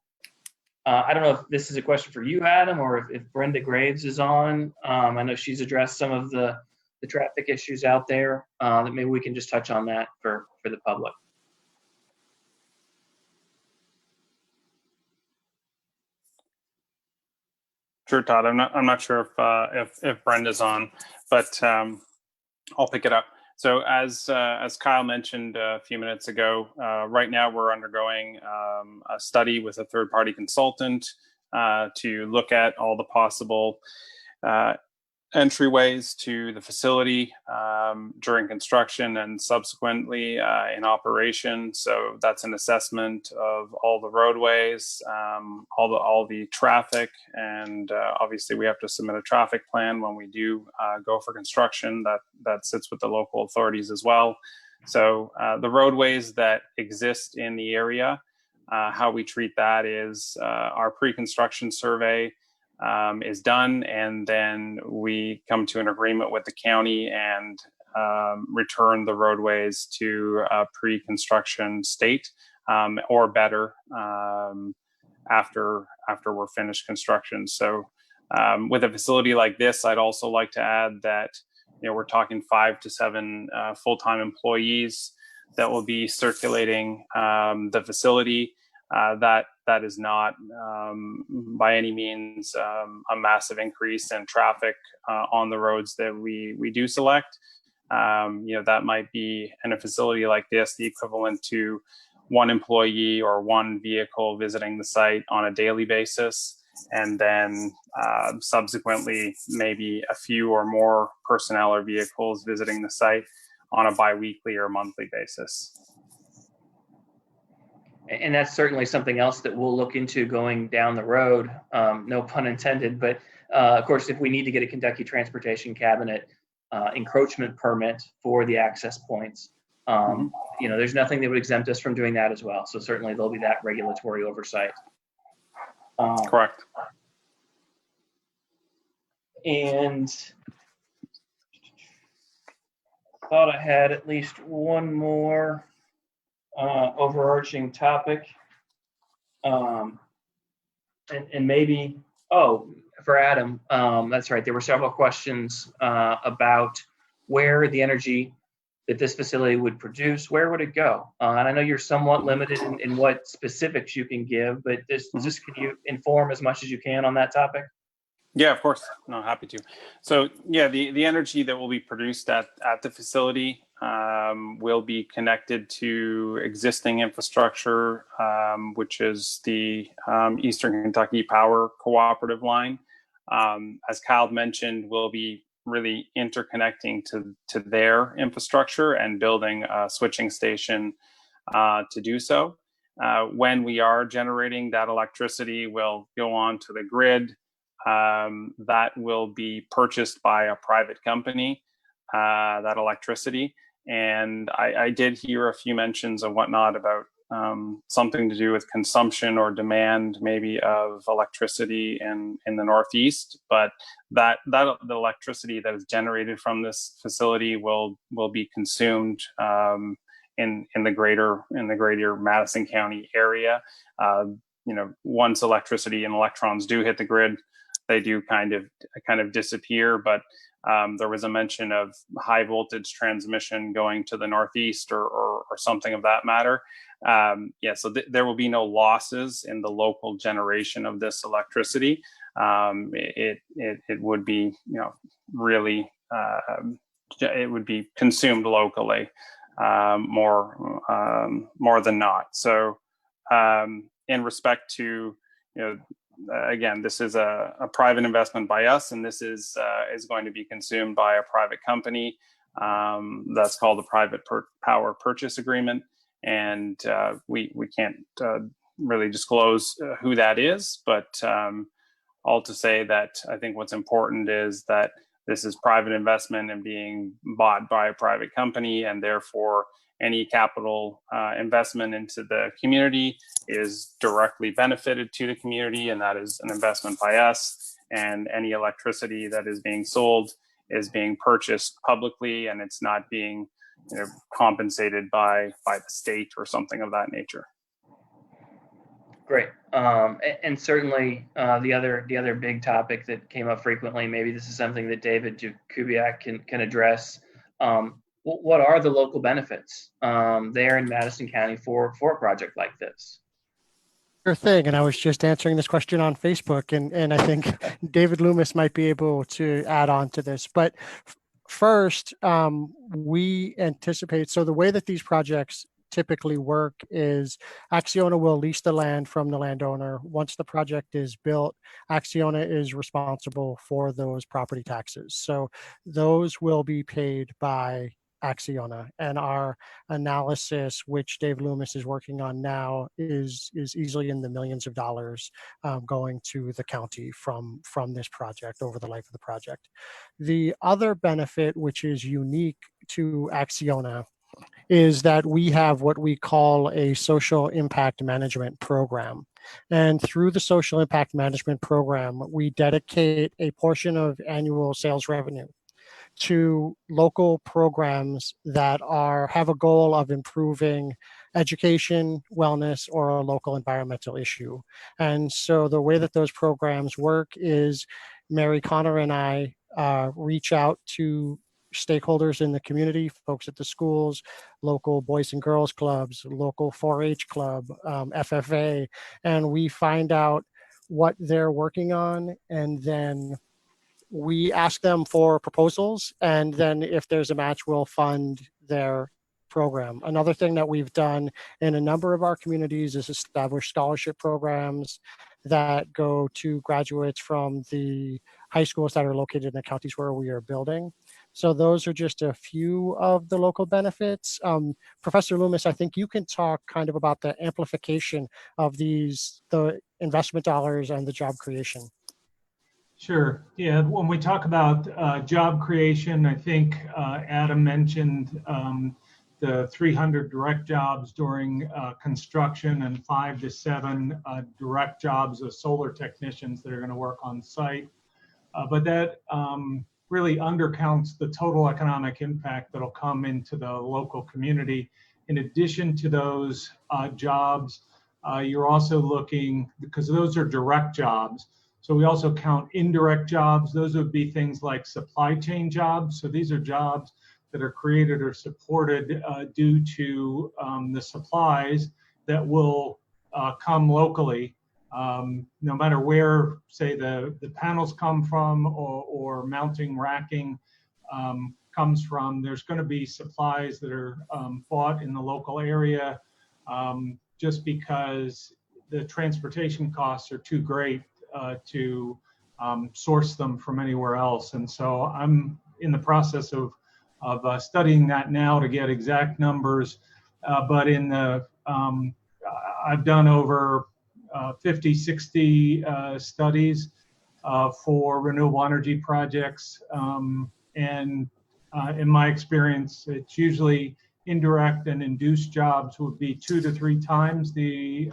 I don't know if this is a question for you, Adam, or if Brenda Graves is on. I know she's addressed some of the traffic issues out there. That maybe we can just touch on that for the public. Sure, Todd. I'm not sure if Brenda's on, but I'll pick it up. So as Kyle mentioned a few minutes ago, right now we're undergoing a study with a third-party consultant to look at all the possible entryways to the facility during construction and subsequently in operation. So that's an assessment of all the roadways, all the traffic, and obviously we have to submit a traffic plan when we do go for construction. That sits with the local authorities as well. So the roadways that exist in the area, how we treat that is our pre-construction survey is done, and then we come to an agreement with the county and return the roadways to a pre-construction state or better after we're finished construction. So with a facility like this, I'd also like to add that we're talking 5 to 7 full-time employees that will be circulating the facility. That is not by any means a massive increase in traffic on the roads that we do select. That might be in a facility like this, the equivalent to 1 employee or 1 vehicle visiting the site on a daily basis, and then subsequently maybe a few or more personnel or vehicles visiting the site on a biweekly or monthly basis. And that's certainly something else that we'll look into going down the road, no pun intended. But of course, if we need to get a Kentucky Transportation Cabinet encroachment permit for the access points, there's nothing that would exempt us from doing that as well. So certainly there'll be that regulatory oversight. Correct. And I thought I had at least one more overarching topic, and maybe for Adam, that's right, there were several questions about where the energy that this facility would produce, where would it go, and I know you're somewhat limited in what specifics you can give, but just can you inform as much as you can on that topic? Yeah, of course. No, happy to. So yeah, the energy that will be produced at the facility will be connected to existing infrastructure, which is the Eastern Kentucky Power Cooperative line. As Kyle mentioned, we'll be really interconnecting to their infrastructure and building a switching station to do so. When we are generating that electricity, will go on to the grid. That will be purchased by a private company, that electricity. And I did hear a few mentions and whatnot about something to do with consumption or demand maybe of electricity in the Northeast, but that the electricity that is generated from this facility will be consumed in the greater Madison County area. Once electricity and electrons do hit the grid, they do kind of disappear, but there was a mention of high voltage transmission going to the Northeast or something of that matter. So there will be no losses in the local generation of this electricity. It would be, really, it would be consumed locally more than not. So in respect to, again, this is a private investment by us, and this is going to be consumed by a private company. That's called the Private Power Purchase Agreement, and we can't really disclose who that is. But all to say that I think what's important is that this is private investment and being bought by a private company, and therefore any capital investment into the community is directly benefited to the community, and that is an investment by us. And any electricity that is being sold is being purchased publicly, and it's not being compensated by the state or something of that nature. Great. And certainly the other big topic that came up frequently, maybe this is something that David Jakubiak can address. What are the local benefits there in Madison County for a project like this? Sure thing. And I was just answering this question on Facebook, and I think David Loomis might be able to add on to this. But first, we anticipate, so the way that these projects typically work is Acciona will lease the land from the landowner. Once the project is built, Acciona is responsible for those property taxes. So those will be paid by Acciona, and our analysis, which Dave Loomis is working on now, is easily in the millions of dollars going to the county from this project over the life of the project. The other benefit, which is unique to Acciona, is that we have what we call a social impact management program. And through the social impact management program, we dedicate a portion of annual sales revenue to local programs that have a goal of improving education, wellness, or a local environmental issue. And so the way that those programs work is Mary Connor and I reach out to stakeholders in the community, folks at the schools, local boys and girls clubs, local 4-H club, FFA, and we find out what they're working on, and then we ask them for proposals, and then if there's a match, we'll fund their program. Another thing that we've done in a number of our communities is establish scholarship programs that go to graduates from the high schools that are located in the counties where we are building. So those are just a few of the local benefits. Professor Loomis, I think you can talk kind of about the amplification of the investment dollars and the job creation. Sure. Yeah, when we talk about job creation, I think Adam mentioned the 300 direct jobs during construction and 5 to 7 direct jobs of solar technicians that are going to work on site. But that really undercounts the total economic impact that'll come into the local community. In addition to those jobs, you're also looking, because those are direct jobs, so we also count indirect jobs. Those would be things like supply chain jobs. So these are jobs that are created or supported due to the supplies that will come locally, no matter where, say, the panels come from or mounting racking comes from. There's going to be supplies that are bought in the local area just because the transportation costs are too great to source them from anywhere else. And so I'm in the process of studying that now to get exact numbers. But in the I've done over 50, 60 studies for renewable energy projects. And in my experience, it's usually indirect and induced jobs would be 2 to 3 times the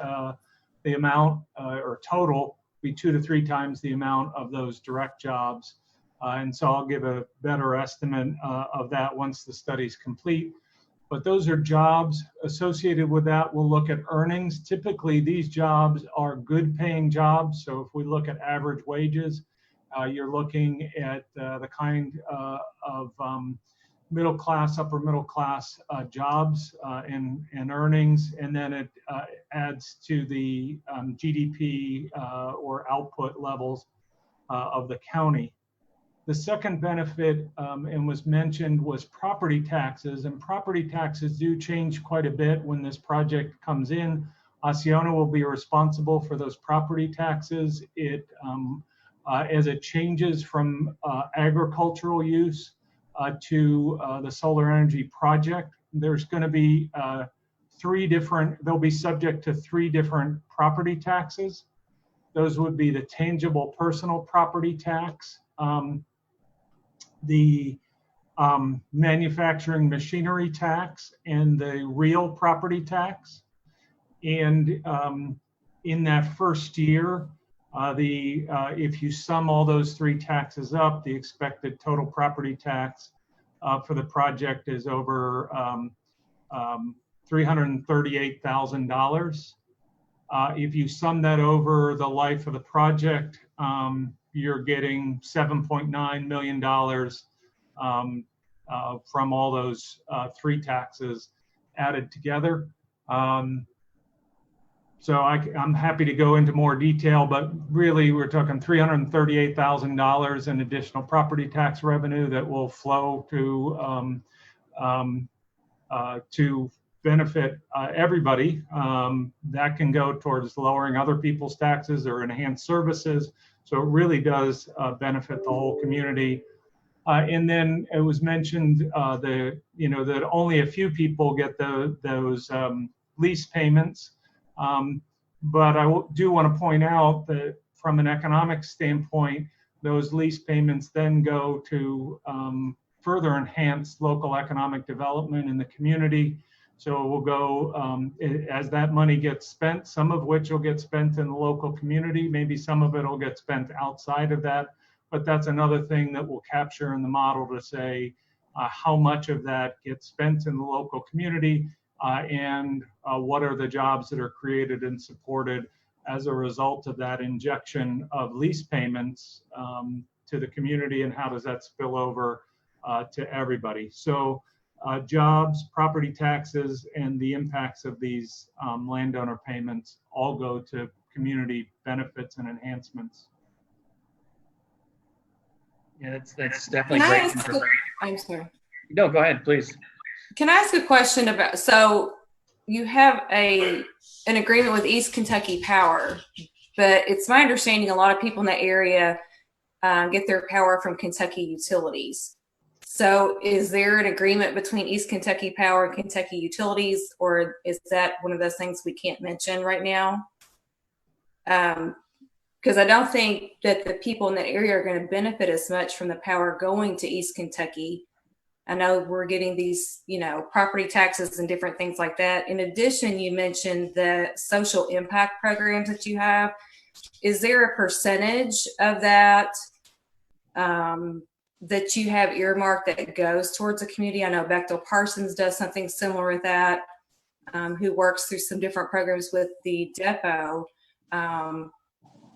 amount, or total be 2 to 3 times the amount of those direct jobs. And so I'll give a better estimate of that once the study's complete. But those are jobs. Associated with that, we'll look at earnings. Typically, these jobs are good paying jobs. So if we look at average wages, you're looking at the kind of middle class, upper middle class jobs and earnings, and then it adds to the GDP or output levels of the county. The second benefit, and was mentioned, was property taxes, and property taxes do change quite a bit when this project comes in. Acciona will be responsible for those property taxes. As it changes from agricultural use to the solar energy project, there's going to be they'll be subject to 3 different property taxes. Those would be the tangible personal property tax, the manufacturing machinery tax, and the real property tax. And in that first year, if you sum all those 3 taxes up, the expected total property tax for the project is over $338,000. If you sum that over the life of the project, you're getting $7.9 million from all those 3 taxes added together. So I'm happy to go into more detail, but really we're talking $338,000 in additional property tax revenue that will flow to benefit everybody. That can go towards lowering other people's taxes or enhanced services. So it really does benefit the whole community. And then it was mentioned that only a few people get those lease payments. But I do want to point out that from an economic standpoint, those lease payments then go to further enhance local economic development in the community. So it will go, as that money gets spent, some of which will get spent in the local community, maybe some of it will get spent outside of that. But that's another thing that we'll capture in the model to say how much of that gets spent in the local community and what are the jobs that are created and supported as a result of that injection of lease payments to the community, and how does that spill over to everybody. So jobs, property taxes, and the impacts of these landowner payments all go to community benefits and enhancements. Yeah, that's definitely great. I'm sorry. No, go ahead, please. Can I ask a question about, so you have an agreement with East Kentucky Power, but it's my understanding a lot of people in the area get their power from Kentucky Utilities. So is there an agreement between East Kentucky Power and Kentucky Utilities, or is that one of those things we can't mention right now? Because I don't think that the people in that area are going to benefit as much from the power going to East Kentucky. I know we're getting these, property taxes and different things like that. In addition, you mentioned the social impact programs that you have. Is there a percentage of that that you have earmarked that goes towards the community? I know Bechtel Parsons does something similar with that, who works through some different programs with the depot.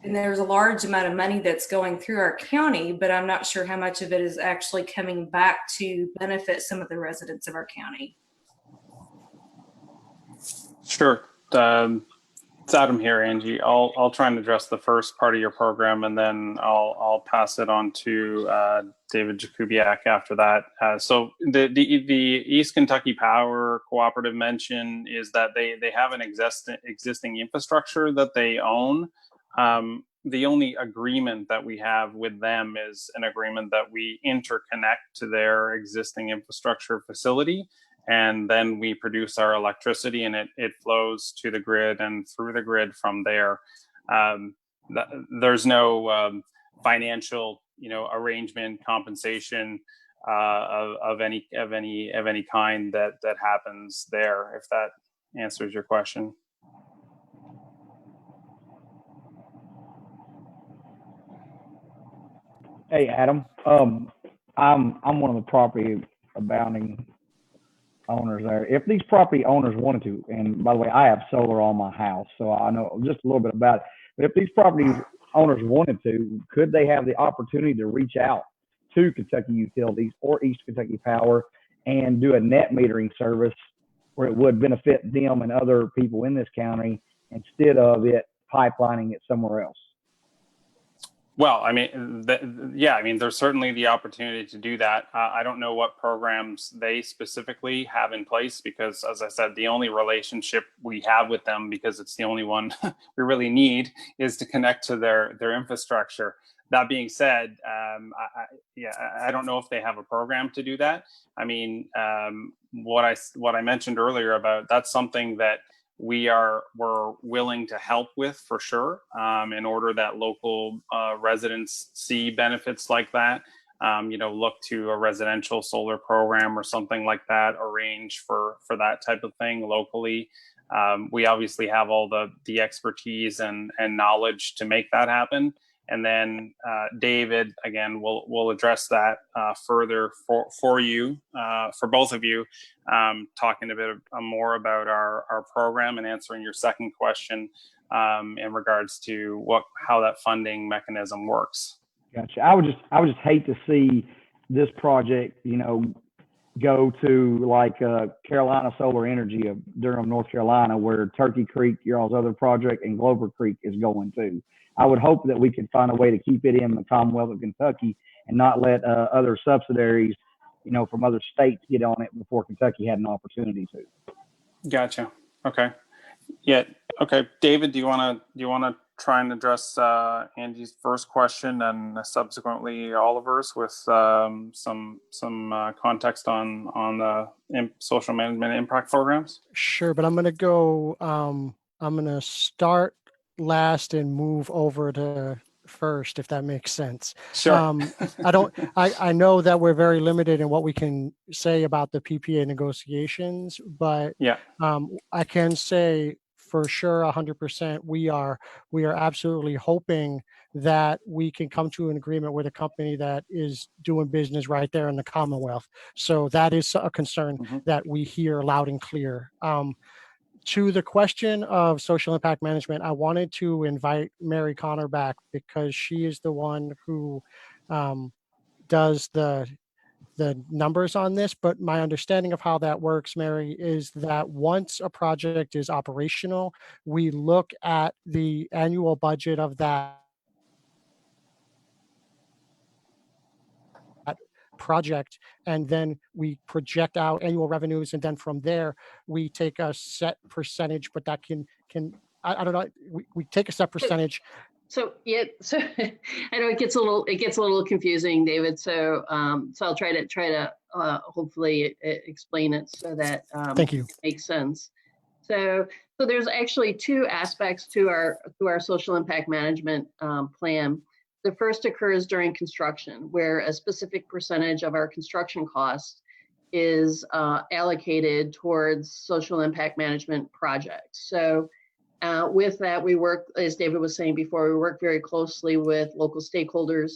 And there's a large amount of money that's going through our county, but I'm not sure how much of it is actually coming back to benefit some of the residents of our county. Sure. It's Adam here, Angie. I'll try and address the first part of your program, and then I'll pass it on to David Jakubiak after that. So the East Kentucky Power Cooperative mention is that they have an existing infrastructure that they own. The only agreement that we have with them is an agreement that we interconnect to their existing infrastructure facility, and then we produce our electricity, and it flows to the grid and through the grid from there. There's no financial, arrangement, compensation of any kind that happens there. If that answers your question. Hey, Adam. I'm one of the property abounding owners there. If these property owners wanted to, and by the way, I have solar on my house, so I know just a little bit about it. But if these property owners wanted to, could they have the opportunity to reach out to Kentucky Utilities or East Kentucky Power and do a net metering service where it would benefit them and other people in this county instead of it pipelining it somewhere else? Well, there's certainly the opportunity to do that. I don't know what programs they specifically have in place because, as I said, the only relationship we have with them, because it's the only one we really need, is to connect to their infrastructure. That being said, I don't know if they have a program to do that. I mean, what I mentioned earlier about that's something that we're willing to help with for sure, in order that local residents see benefits like that. Look to a residential solar program or something like that, arrange for that type of thing locally. We obviously have all the expertise and knowledge to make that happen. And then David, again, will address that further for you, for both of you, talking a bit more about our program and answering your second question in regards to how that funding mechanism works. Gotcha. I would just hate to see this project, go to like Carolina Solar Energy of Durham, North Carolina, where Turkey Creek, your all's other project, and Glover Creek is going to. I would hope that we could find a way to keep it in the Commonwealth of Kentucky and not let other subsidiaries, you know, from other states get on it before Kentucky had an opportunity to. Gotcha. Okay. Yeah. Okay. David, do you want to try and address Angie's first question and subsequently Oliver's with some context on the social management impact programs? Sure, but I'm going to go, I'm going to start last and move over to first, if that makes sense. Sure. I know that we're very limited in what we can say about the PPA negotiations, but yeah, I can say for sure 100% we are absolutely hoping that we can come to an agreement with a company that is doing business right there in the Commonwealth. So that is a concern that we hear loud and clear. To the question of social impact management, I wanted to invite Mary Connor back because she is the one who does the numbers on this. But my understanding of how that works, Mary, is that once a project is operational, we look at the annual budget of that project, and then we project out annual revenues, and then from there we take a set percentage, but that can I don't know, we take a set percentage. So yeah, so I know it gets a little confusing, David. So so I'll try to hopefully explain it so that Thank you. makes sense. So there's actually two aspects to our social impact management plan. The first occurs during construction, where a specific percentage of our construction costs is allocated towards social impact management projects. So with that, we work, as David was saying before, we work very closely with local stakeholders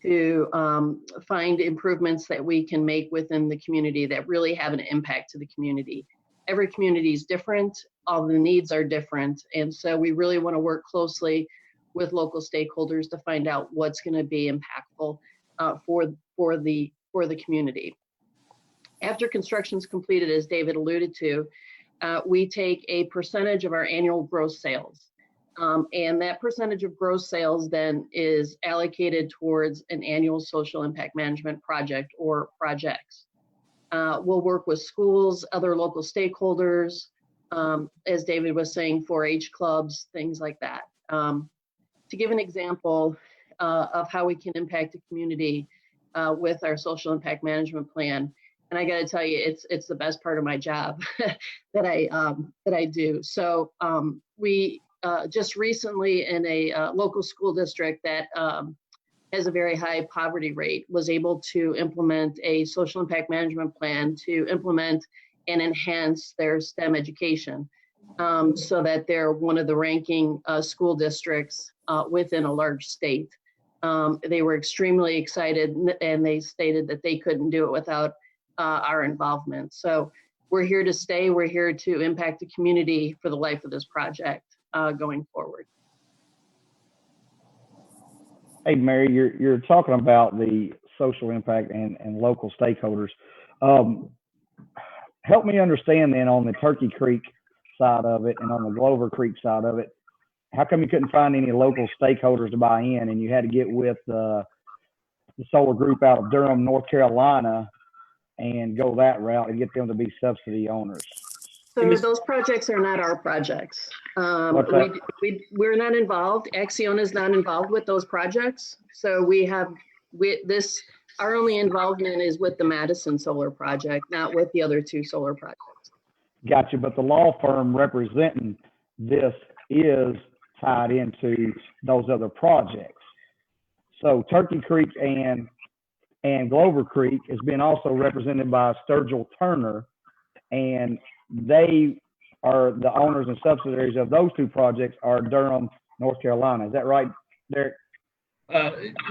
to find improvements that we can make within the community that really have an impact to the community. Every community is different, all the needs are different, and so we really want to work closely with local stakeholders to find out what's going to be impactful for the community. After construction is completed, as David alluded to, we take a percentage of our annual gross sales. And that percentage of gross sales then is allocated towards an annual social impact management project or projects. We'll work with schools, other local stakeholders, as David was saying, 4-H clubs, things like that. To give an example of how we can impact the community with our social impact management plan, and I got to tell you, it's the best part of my job that I do. So we just recently in a local school district that has a very high poverty rate was able to implement a social impact management plan to implement and enhance their STEM education. So that they're one of the ranking school districts within a large state. They were extremely excited, and they stated that they couldn't do it without our involvement. So we're here to stay. We're here to impact the community for the life of this project going forward. Hey, Mary, you're talking about the social impact and local stakeholders. Help me understand then on the Turkey Creek side of it and on the Glover Creek side of it, how come you couldn't find any local stakeholders to buy in and you had to get with the solar group out of Durham, North Carolina and go that route and get them to be subsidy owners? So those projects are not our projects. We're not involved. Acciona is not involved with those projects. So our only involvement is with the Madison solar project, not with the other two solar projects. Gotcha, but the law firm representing this is tied into those other projects. So Turkey Creek and Glover Creek has been also represented by Sturgill Turner, and they are the owners and subsidiaries of those two projects are Durham, North Carolina. Is that right, Derek?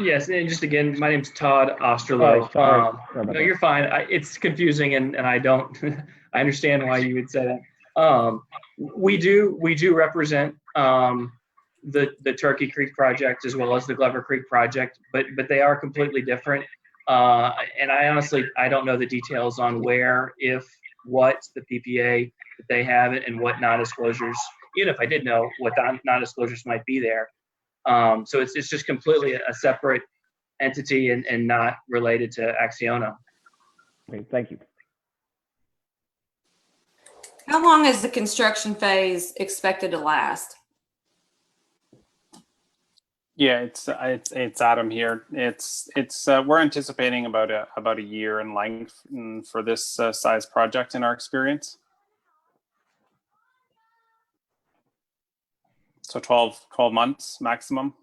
Yes, and just again, my name's Todd Osterloh. Sorry no, you're fine. It's confusing, and I don't. I understand why you would say that. We do represent the Turkey Creek project as well as the Glover Creek project, but they are completely different. And I honestly, I don't know the details on where, if, what the PPA that they have it, and what non-disclosures, even if I did know what non-disclosures might be there. So it's just completely a separate entity and not related to Acciona. Okay, thank you. How long is the construction phase expected to last? Yeah, it's Adam here. It's we're anticipating about a year in length for this size project in our experience. So 12 months maximum.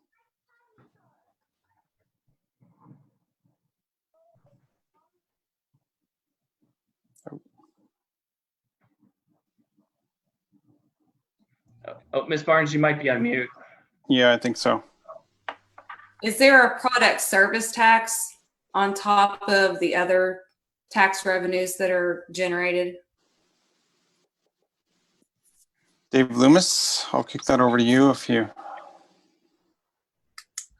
Oh, Ms. Barnes, you might be on mute. Yeah, I think so. Is there a product service tax on top of the other tax revenues that are generated? Dave Loomis, I'll kick that over to you if you.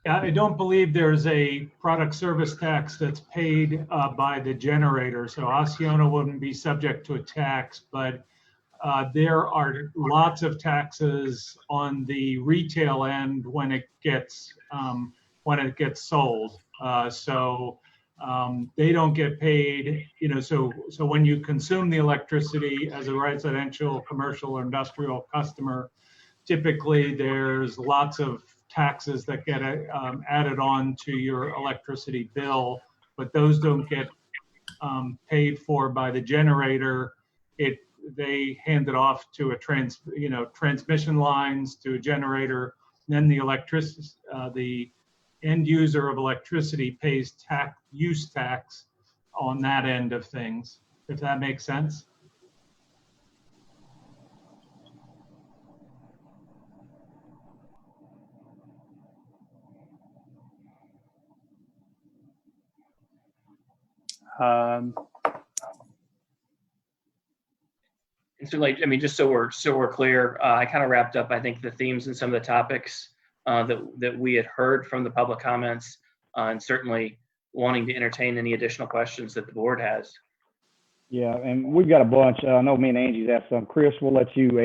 I don't believe there's a product service tax that's paid by the generator, so Acciona wouldn't be subject to a tax, but there are lots of taxes on the retail end when it gets sold. So they don't get paid, so when you consume the electricity as a residential, commercial, or industrial customer, typically there's lots of taxes that get added on to your electricity bill, but those don't get paid for by the generator. They hand it off to transmission lines to a generator. Then the end user of electricity pays use tax on that end of things, if that makes sense. And so, just so we're clear, I kind of wrapped up, I think, the themes and some of the topics that we had heard from the public comments, and certainly wanting to entertain any additional questions that the board has. Yeah, and we've got a bunch. I know me and Angie's asked some. Chris, we'll let you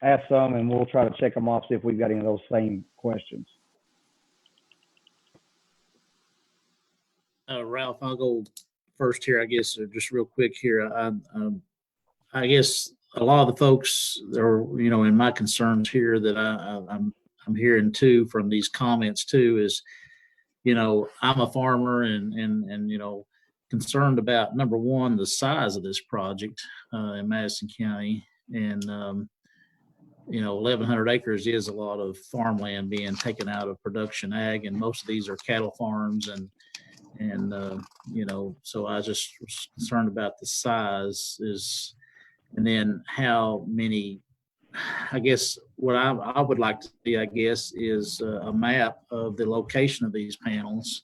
ask some, and we'll try to check them off, see if we've got any of those same questions. Ralph, I'll go first here, I guess, just real quick here. I guess a lot of the folks are, in my concerns here that I'm hearing too from these comments too is, I'm a farmer and concerned about, number one, the size of this project in Madison County, and 1,100 acres is a lot of farmland being taken out of production ag, and most of these are cattle farms, and so I just was concerned about the size and then how many. I guess what I would like to see, I guess, is a map of the location of these panels.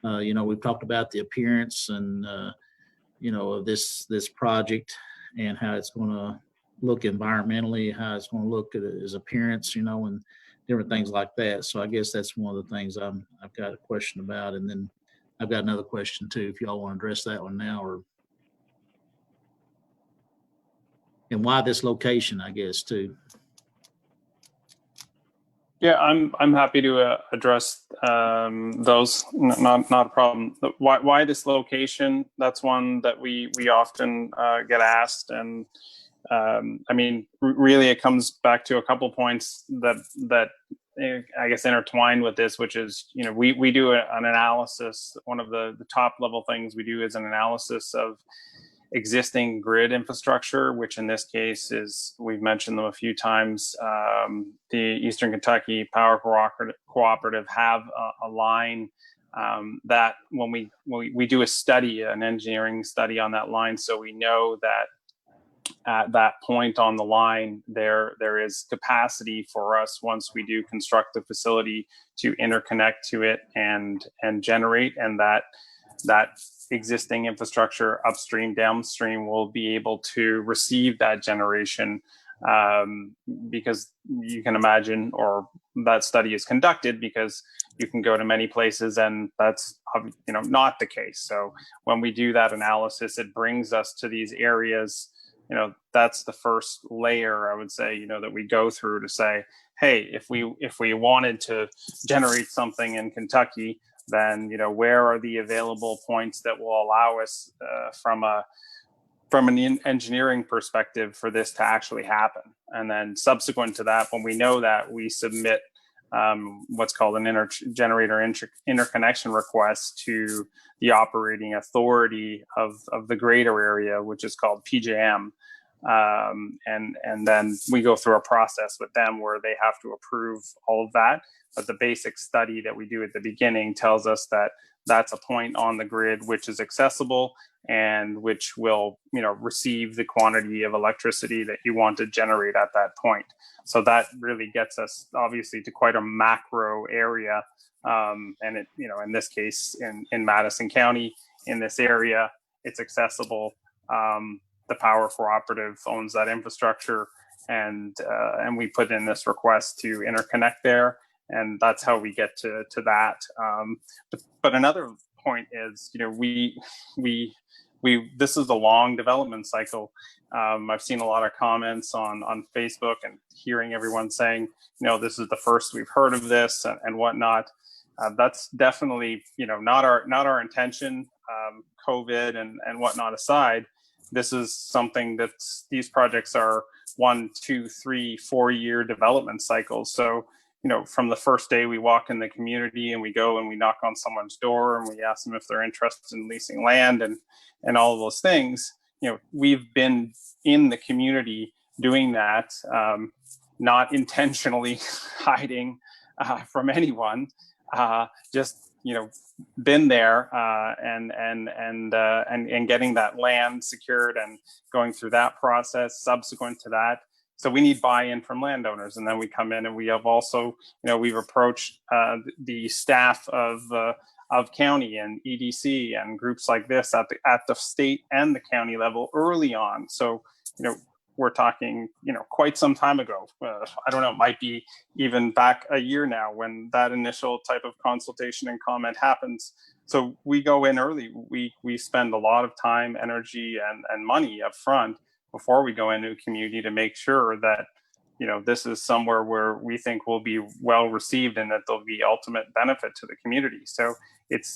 We've talked about the appearance and of this project and how it's going to look environmentally, how it's going to look at its appearance, and different things like that. So I guess that's one of the things I've got a question about, and then I've got another question too, if y'all want to address that one now, and why this location, I guess, too. Yeah, I'm happy to address those. Not a problem. Why this location? That's one that we often get asked, and really it comes back to a couple points that I guess intertwined with this, which is we do an analysis. One of the top level things we do is an analysis of existing grid infrastructure, which in this case is, we've mentioned them a few times, the Eastern Kentucky Power Cooperative have a line that when we do a study, an engineering study on that line, so we know that at that point on the line, there is capacity for us once we do construct the facility to interconnect to it and generate, and that existing infrastructure upstream, downstream will be able to receive that generation because you can imagine, or that study is conducted because you can go to many places and that's not the case. So when we do that analysis, it brings us to these areas. That's the first layer, I would say, that we go through to say, hey, if we wanted to generate something in Kentucky, then where are the available points that will allow us from an engineering perspective for this to actually happen. And then subsequent to that, when we know that, we submit what's called an generator interconnection request to the operating authority of the greater area, which is called PJM. And then we go through a process with them where they have to approve all of that. But the basic study that we do at the beginning tells us that that's a point on the grid which is accessible and which will receive the quantity of electricity that you want to generate at that point. So that really gets us obviously to quite a macro area. And it, in this case, in Madison County, in this area, it's accessible. The power cooperative owns that infrastructure, and we put in this request to interconnect there, and that's how we get to that. But another point is, this is a long development cycle. I've seen a lot of comments on Facebook and hearing everyone saying, this is the first we've heard of this and whatnot. That's definitely, not our intention. COVID and whatnot aside, this is something these projects are 1, 2, 3, 4-year development cycles. So, from the first day we walk in the community and we go and we knock on someone's door and we ask them if they're interested in leasing land and all of those things, we've been in the community doing that, not intentionally hiding from anyone, just been there and getting that land secured and going through that process. Subsequent to that, so we need buy-in from landowners, and then we come in and we have also, we've approached the staff of county and EDC and groups like this at the state and the county level early on. So we're talking, quite some time ago. I don't know, it might be even back a year now when that initial type of consultation and comment happens. So we go in early. We spend a lot of time, energy, and money up front before we go into a community to make sure that, this is somewhere where we think will be well received and that there'll be ultimate benefit to the community. So it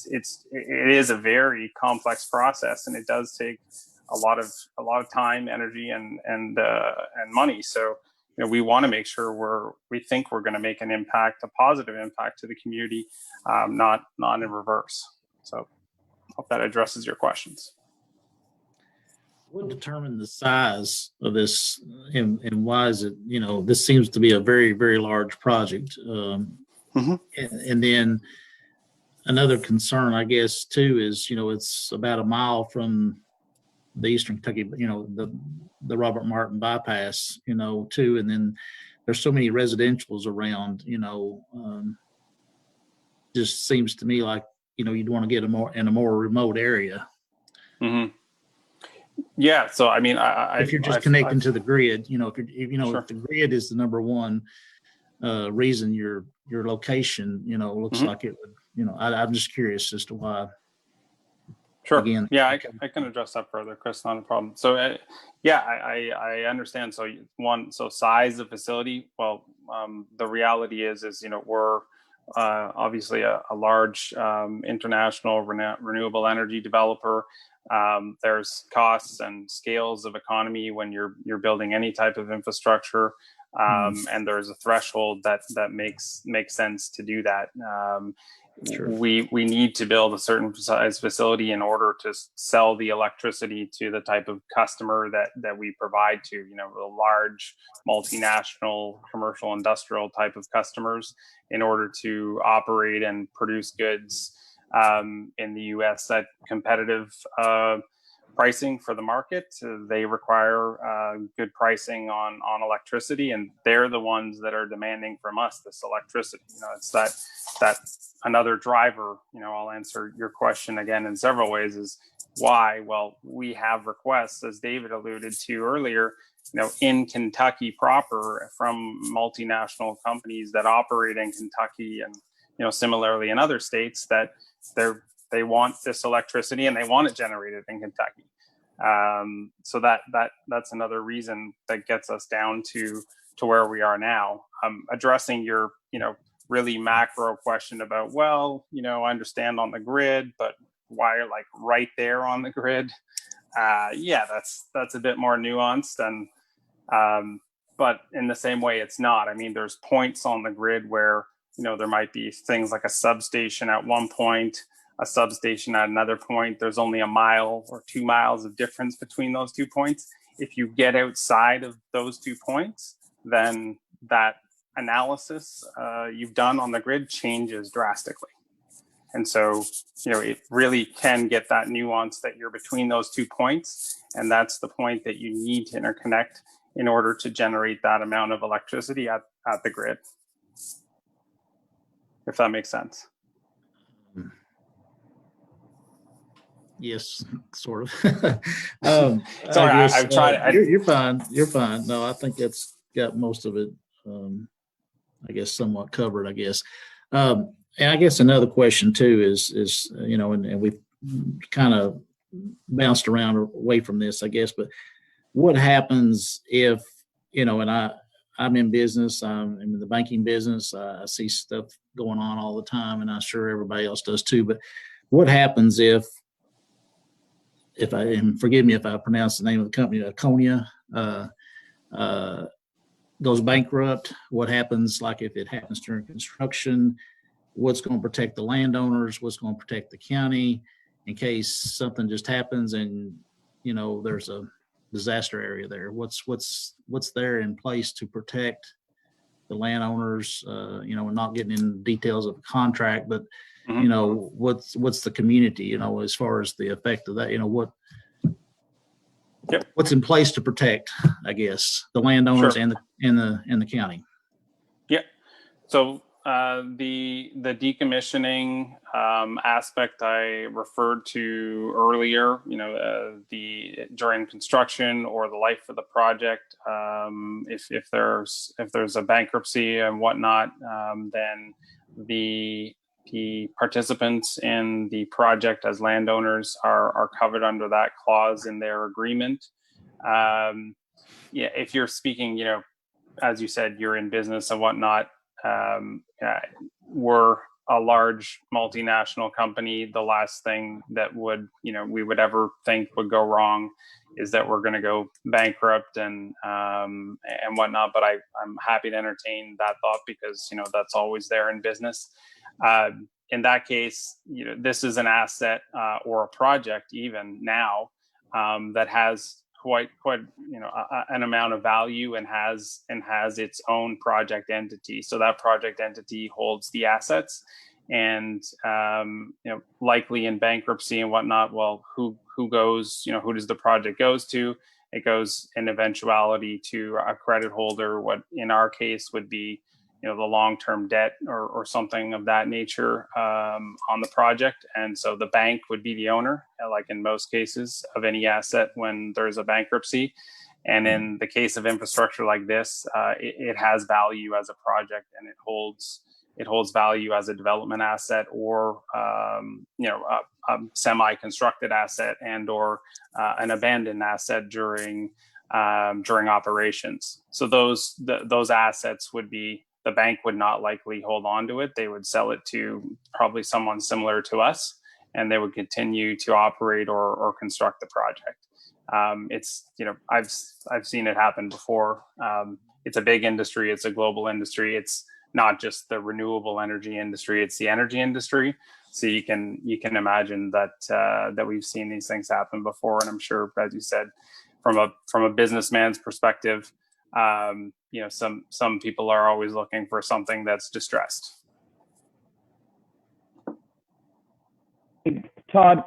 is a very complex process, and it does take a lot of time, energy, and money. So we want to make sure we think we're going to make an impact, a positive impact to the community, not in reverse. So hope that addresses your questions. What determined the size of this, and why is it? This seems to be a very, very large project. And then another concern, I guess, too, is it's about a mile from the Eastern Kentucky, the Robert Martin bypass, too, and then there's so many residentials around. Just seems to me like you'd want to get in a more remote area. Mm-hmm. Yeah, so I mean, if you're just connecting to the grid, if the grid is the number one reason your location, looks like it would, I'm just curious as to why. Sure. Again, yeah, I can address that further, Chris. Not a problem. So, I understand. So size of facility. Well, the reality is we're obviously a large international renewable energy developer. There's costs and scales of economy when you're building any type of infrastructure, and there's a threshold that makes sense to do that. Sure. We need to build a certain size facility in order to sell the electricity to the type of customer that we provide to, the large multinational commercial industrial type of customers, in order to operate and produce goods in the U.S. at competitive pricing for the market. They require good pricing on electricity, and they're the ones that are demanding from us this electricity. It's that another driver. I'll answer your question again in several ways. Is why? Well, we have requests, as David alluded to earlier, in Kentucky proper from multinational companies that operate in Kentucky, and similarly in other states, that they want this electricity and they want it generated in Kentucky. So that's another reason that gets us down to where we are now. Addressing your really macro question about, I understand on the grid, but why right there on the grid? That's a bit more nuanced, and but in the same way, it's not. I mean, there's points on the grid where there might be things like a substation at one point, a substation at another point. There's only a mile or 2 miles of difference between those 2 points. If you get outside of those 2 points, then that analysis you've done on the grid changes drastically. And so, it really can get that nuance that you're between those 2 points. And that's the point that you need to interconnect in order to generate that amount of electricity at the grid. If that makes sense. Yes, sort of. Sorry, I've tried. You're fine. You're fine. No, I think that's got most of it, I guess, somewhat covered, I guess. And I guess another question too is and we've kind of bounced around away from this, I guess, but what happens if, and I'm in business, I'm in the banking business, I see stuff going on all the time, and I'm sure everybody else does too, but what happens if and forgive me if I pronounce the name of the company, Aconia, goes bankrupt? What happens, like if it happens during construction? What's going to protect the landowners? What's going to protect the county in case something just happens and there's a disaster area there? What's there in place to protect the landowners? And not getting into details of the contract, but what's the community? As far as the effect of that, what's in place to protect, I guess, the landowners and the county. Yeah. So the decommissioning aspect I referred to earlier, during construction or the life of the project, if there's a bankruptcy and whatnot, then the participants in the project as landowners are covered under that clause in their agreement. If you're speaking, as you said, you're in business and whatnot. We're a large multinational company. The last thing that we would ever think would go wrong is that we're going to go bankrupt and whatnot. But I'm happy to entertain that thought because that's always there in business. In that case, this is an asset or a project even now that has quite an amount of value and has its own project entity. So that project entity holds the assets, and likely in bankruptcy and whatnot. Well, who goes? Who does the project goes to? It goes in eventuality to a credit holder. What in our case would be the long-term debt or something of that nature on the project. And so the bank would be the owner, like in most cases of any asset when there's a bankruptcy. And in the case of infrastructure like this, it has value as a project, and it holds value as a development asset or a semi-constructed asset and or an abandoned asset during operations. So those assets would be, the bank would not likely hold on to it. They would sell it to probably someone similar to us, and they would continue to operate or construct the project. It's I've seen it happen before. It's a big industry. It's a global industry. It's not just the renewable energy industry. It's the energy industry. So you can imagine that we've seen these things happen before. And I'm sure, as you said, from a businessman's perspective, some people are always looking for something that's distressed. Todd,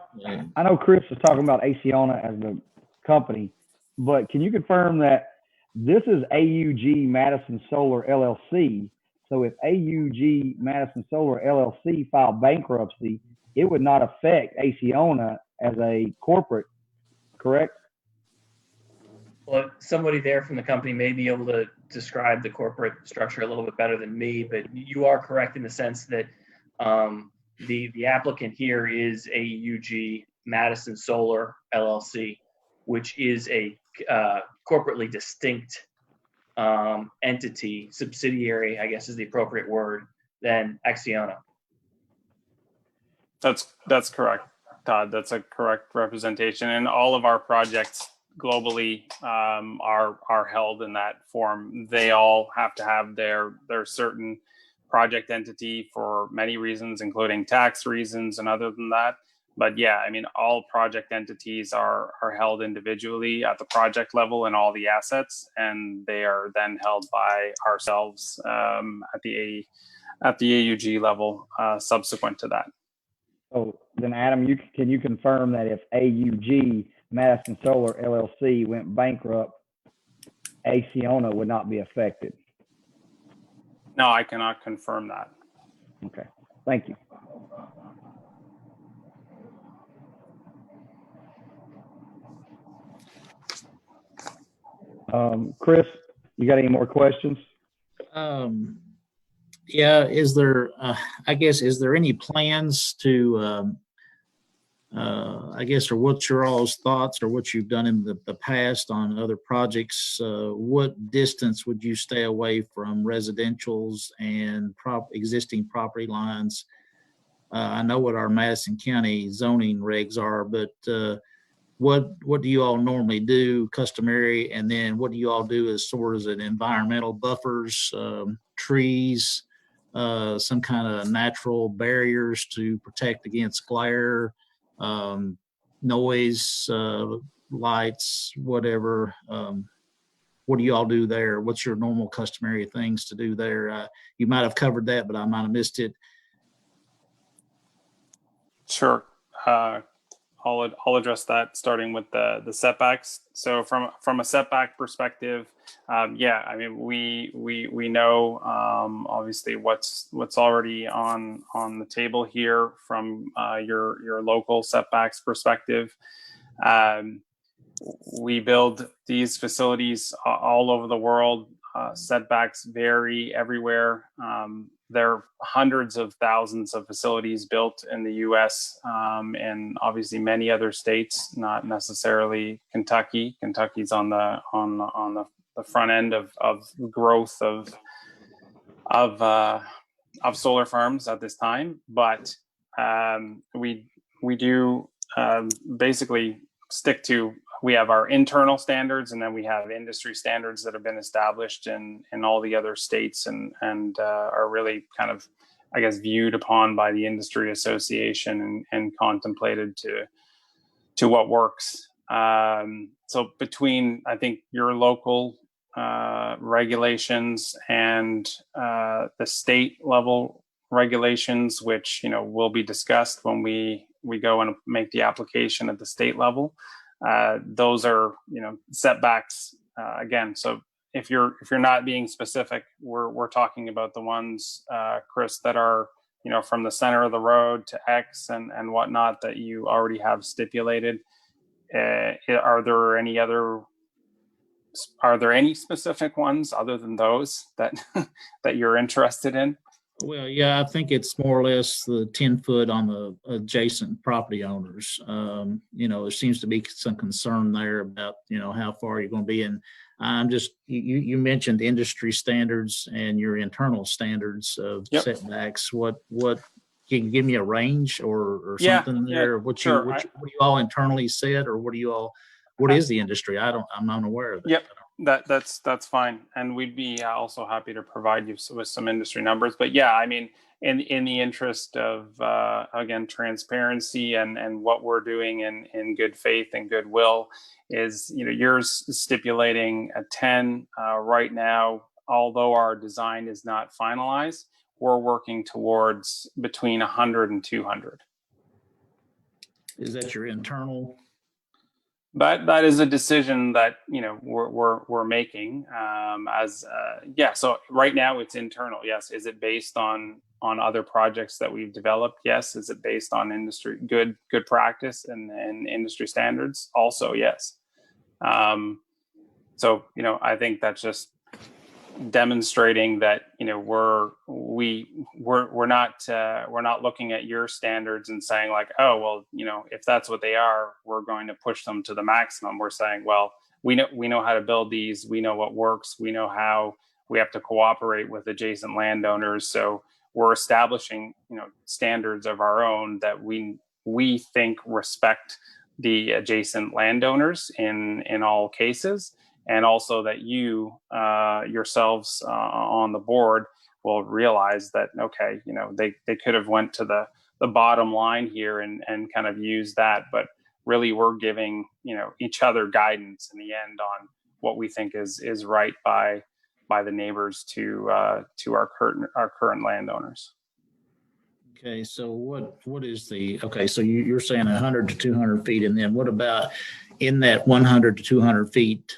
I know Chris was talking about Acciona as the company, but can you confirm that this is AUG Madison Solar LLC? So if AUG Madison Solar LLC filed bankruptcy, it would not affect Acciona as a corporate, correct? Well, somebody there from the company may be able to describe the corporate structure a little bit better than me, but you are correct in the sense that the applicant here is AUG Madison Solar LLC, which is a corporately distinct entity, subsidiary, I guess is the appropriate word, than Acciona. That's correct, Todd. That's a correct representation. And all of our projects globally are held in that form. They all have to have their certain project entity for many reasons, including tax reasons and other than that. But yeah, I mean, all project entities are held individually at the project level and all the assets, and they are then held by ourselves at the AUG level subsequent to that. So then, Adam, can you confirm that if AUG Madison Solar LLC went bankrupt, Acciona would not be affected? No, I cannot confirm that. Okay, thank you. Chris, you got any more questions? Yeah, is there, I guess, is there any plans to, I guess, or what's your all's thoughts or what you've done in the past on other projects? What distance would you stay away from residentials and existing property lines? I know what our Madison County zoning regs are, but what do you all normally do customary? And then what do you all do as sort of an environmental buffers, trees, some kind of natural barriers to protect against glare, noise, lights, whatever. What do you all do there? What's your normal customary things to do there? You might have covered that, but I might have missed it. Sure. I'll address that, starting with the setbacks. So from a setback perspective, yeah, I mean we know obviously what's already on the table here from your local setbacks perspective. We build these facilities all over the world. Setbacks vary everywhere. There are hundreds of thousands of facilities built in the U.S. And obviously many other states, not necessarily Kentucky. Kentucky's on the front end of growth of solar farms at this time. But we do basically stick to. We have our internal standards, and then we have industry standards that have been established in all the other states and are really kind of, I guess, viewed upon by the industry association and contemplated to what works. So between, I think, your local regulations and the state level regulations, which, you know, will be discussed when we go and make the application at the state level. Those are, you know, setbacks again. So if you're not being specific, we're talking about the ones, Chris, that are, you know, from the center of the road to X and whatnot that you already have stipulated. Are there any specific ones other than those that that you're interested in? Well, yeah, I think it's more or less the 10 foot on the adjacent property owners. You know, there seems to be some concern there about, you know, how far you're going to be. And I'm just, you mentioned industry standards and your internal standards of setbacks. What can you give me a range or something there? What sure. what you all internally said, or what is the industry? I'm unaware of that. Yep. That's fine, and we'd be also happy to provide you with some industry numbers. But yeah, I mean, in the interest of again transparency and what we're doing in good faith and goodwill, is, you know, yours stipulating a 10 right now. Although our design is not finalized, we're working towards between 100 and 200. Is that your internal? That is a decision that, you know, we're making So right now it's internal. Yes. Is it based on other projects that we've developed? Yes. Is it based on industry good practice and industry standards? Also, yes. So, I think that's just demonstrating that, we're not looking at your standards and saying like, oh, well, if that's what they are, we're going to push them to the maximum. We're saying, well, we know how to build these. We know what works. We know how we have to cooperate with adjacent landowners. So we're establishing, standards of our own that we think respect the adjacent landowners in all cases. And also that you yourselves on the board will realize that, okay, they could have went to the bottom line here and kind of used that, but really we're giving, each other guidance in the end on what we think is right by the neighbors to our current landowners. Okay, so what is okay, so you're saying 100 to 200 feet, and then what about in that 100 to 200 feet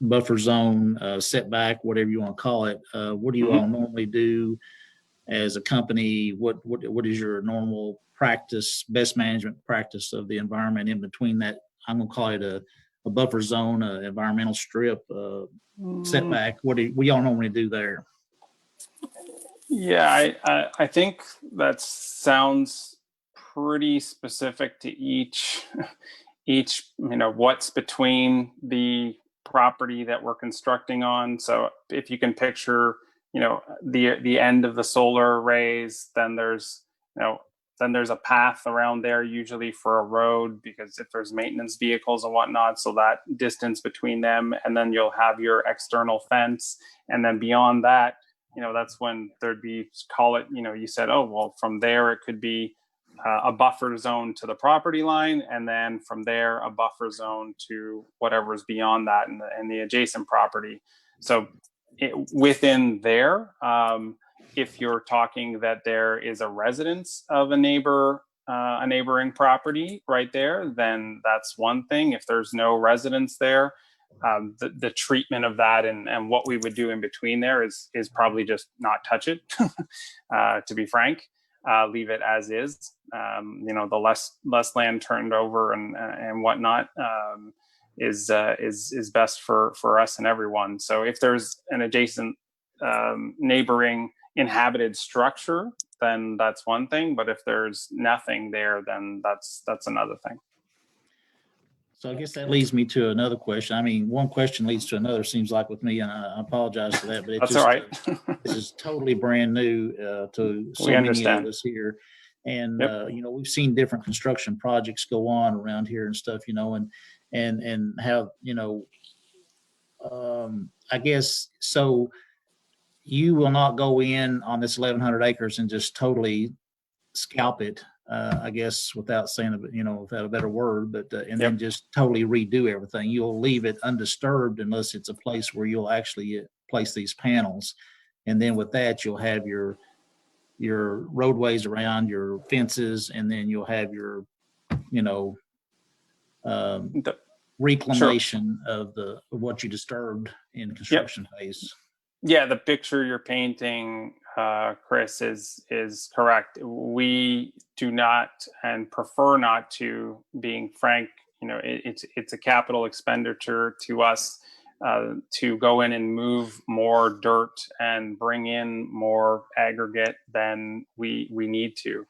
buffer zone, setback, whatever you want to call it? What do you all normally do as a company? What is your normal practice, best management practice of the environment in between that? I'm going to call it a buffer zone, an environmental strip, setback. What do y'all normally do there? Yeah, I think that sounds pretty specific to each, what's between the property that we're constructing on. So if you can picture, the end of the solar arrays, then there's a path around there usually for a road, because if there's maintenance vehicles and whatnot, so that distance between them, and then you'll have your external fence. And then beyond that, that's when there'd be, call it, you said, oh, well, from there, it could be a buffer zone to the property line. And then from there, a buffer zone to whatever's beyond that and the adjacent property. So within there, if you're talking that there is a residence of a neighboring property right there, then that's one thing. If there's no residence there, the treatment of that and what we would do in between there is probably just not touch it, to be frank, leave it as is. The less land turned over and whatnot is best for us and everyone. So if there's an adjacent neighboring inhabited structure, then that's one thing. But if there's nothing there, then that's another thing. So I guess that leads me to another question. I mean, one question leads to another, seems like with me, and I apologize for that, but That's all right. This is totally brand new to so many of us here. And, we've seen different construction projects go on around here and stuff, and have, I guess, so you will not go in on this 1,100 acres and just totally scalp it, I guess, without saying, without a better word, but then just totally redo everything. You'll leave it undisturbed unless it's a place where you'll actually place these panels. And then with that, you'll have your roadways around, your fences, and then you'll have your, reclamation of what you disturbed in construction phase. Yeah, the picture you're painting, Chris, is correct. We do not and prefer not to, being frank, it's a capital expenditure to us to go in and move more dirt and bring in more aggregate than we need to.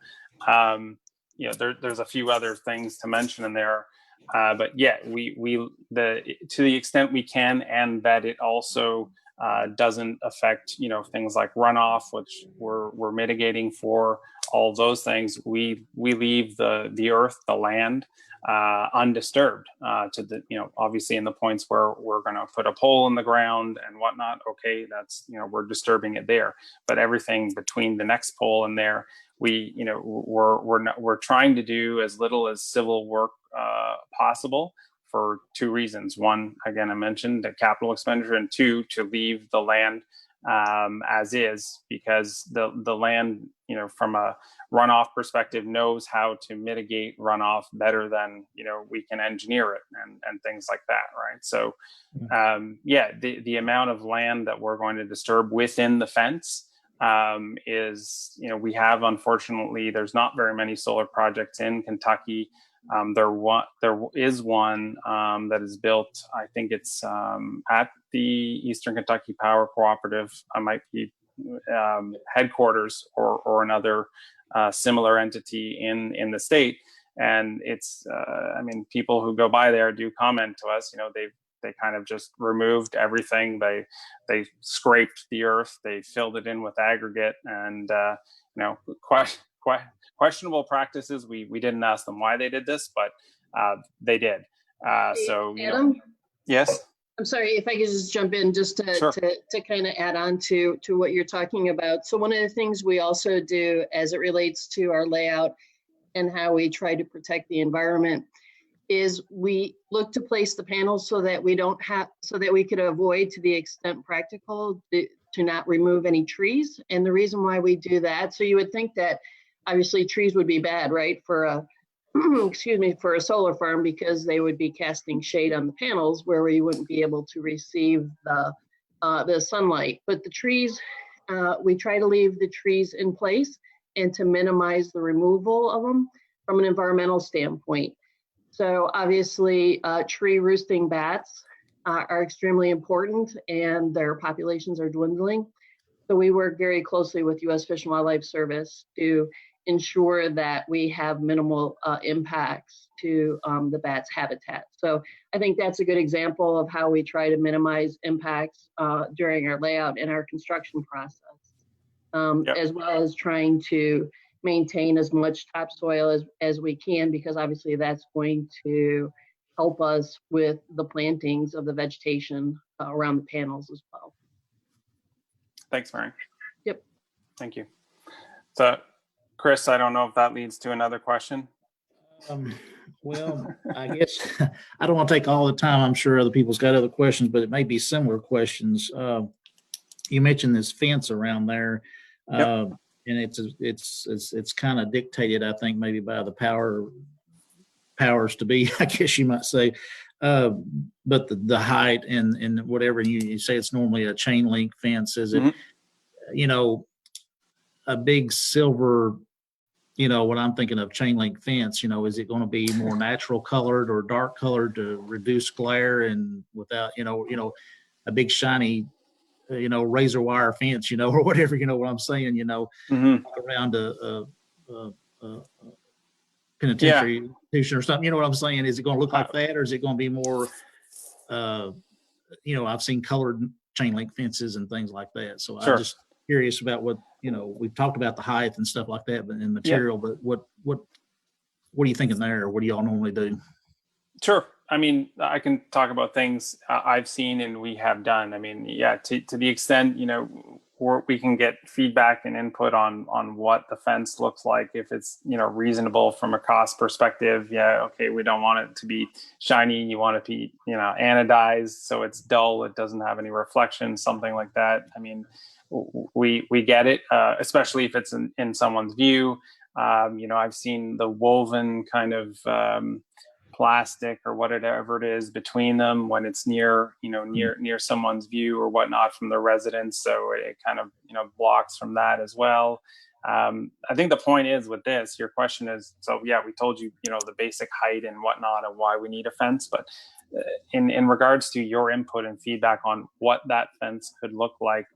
There's a few other things to mention in there. But yeah, to the extent we can, and that it also doesn't affect things like runoff, which we're mitigating for all of those things. We leave the earth, the land, undisturbed to the obviously in the points where we're going to put a pole in the ground and whatnot. Okay, that's we're disturbing it there, but everything between the next pole and there, we're trying to do as little as civil work possible for two reasons. One, again, I mentioned the capital expenditure, and two, to leave the land as is, because the land, from a runoff perspective, knows how to mitigate runoff better than we can engineer it and things like that, right? So the amount of land that we're going to disturb within the fence is, we have, unfortunately, there's not very many solar projects in Kentucky There is one that is built. I think it's at the Eastern Kentucky Power Cooperative. I might be headquarters or another similar entity in the state. And it's, I mean, people who go by there do comment to us. You know, they kind of just removed everything. They scraped the earth. They filled it in with aggregate, and you know, questionable practices. We didn't ask them why they did this, but they did. So you know, yes. I'm sorry if I could just jump in just to, Sure. to kind of add on to what you're talking about. So one of the things we also do as it relates to our layout and how we try to protect the environment is we look to place the panels so that we could avoid, to the extent practical, to not remove any trees. And the reason why we do that, so you would think that obviously trees would be bad, right, for a excuse me, for a solar farm, because they would be casting shade on the panels where we wouldn't be able to receive the sunlight. But the trees, we try to leave the trees in place and to minimize the removal of them from an environmental standpoint. So obviously, tree roosting bats are extremely important, and their populations are dwindling. So we work very closely with U.S. Fish and Wildlife Service to ensure that we have minimal impacts to the bats' habitat. So I think that's a good example of how we try to minimize impacts during our layout and our construction process, as well as trying to maintain as much topsoil as we can, because obviously that's going to help us with the plantings of the vegetation around the panels as well. Thanks, Mary. Yep. Thank you. So, Chris, I don't know if that leads to another question. Well, I guess I don't want to take all the time. I'm sure other people's got other questions, but it may be similar questions. You mentioned this fence around there, and it's kind of dictated, I think, maybe by the powers to be, I guess you might say. But the height and whatever, you say it's normally a chain link fence. Is it, you know, a big silver, you know, what I'm thinking of chain link fence, you know, is it going to be more natural colored or dark colored to reduce glare and without, you know, a big shiny, you know, razor wire fence, you know, or whatever, you know what I'm saying, you know, around a penitentiary institution or something, you know what I'm saying? Is it going to look like that, or is it going to be more, you know, I've seen colored chain link fences and things like that. So I'm just curious about what, you know, we've talked about the height and stuff like that, but in material, but what are you thinking there? Or what do y'all normally do? Sure. I mean, I can talk about things I've seen and we have done. I mean, to the extent, you know, we can get feedback and input on what the fence looks like. If it's, you know, reasonable from a cost perspective, okay, we don't want it to be shiny. You want it to be, you know, anodized, so it's dull. It doesn't have any reflection, something like that. I mean, we get it, especially if it's in someone's view. You know, I've seen the woven kind of plastic or whatever it is between them when it's near someone's view or whatnot from the residence. So it kind of, you know, blocks from that as well. I think the point is with this, your question is, so yeah, we told you, you know, the basic height and whatnot and why we need a fence, but in regards to your input and feedback on what that fence could look like,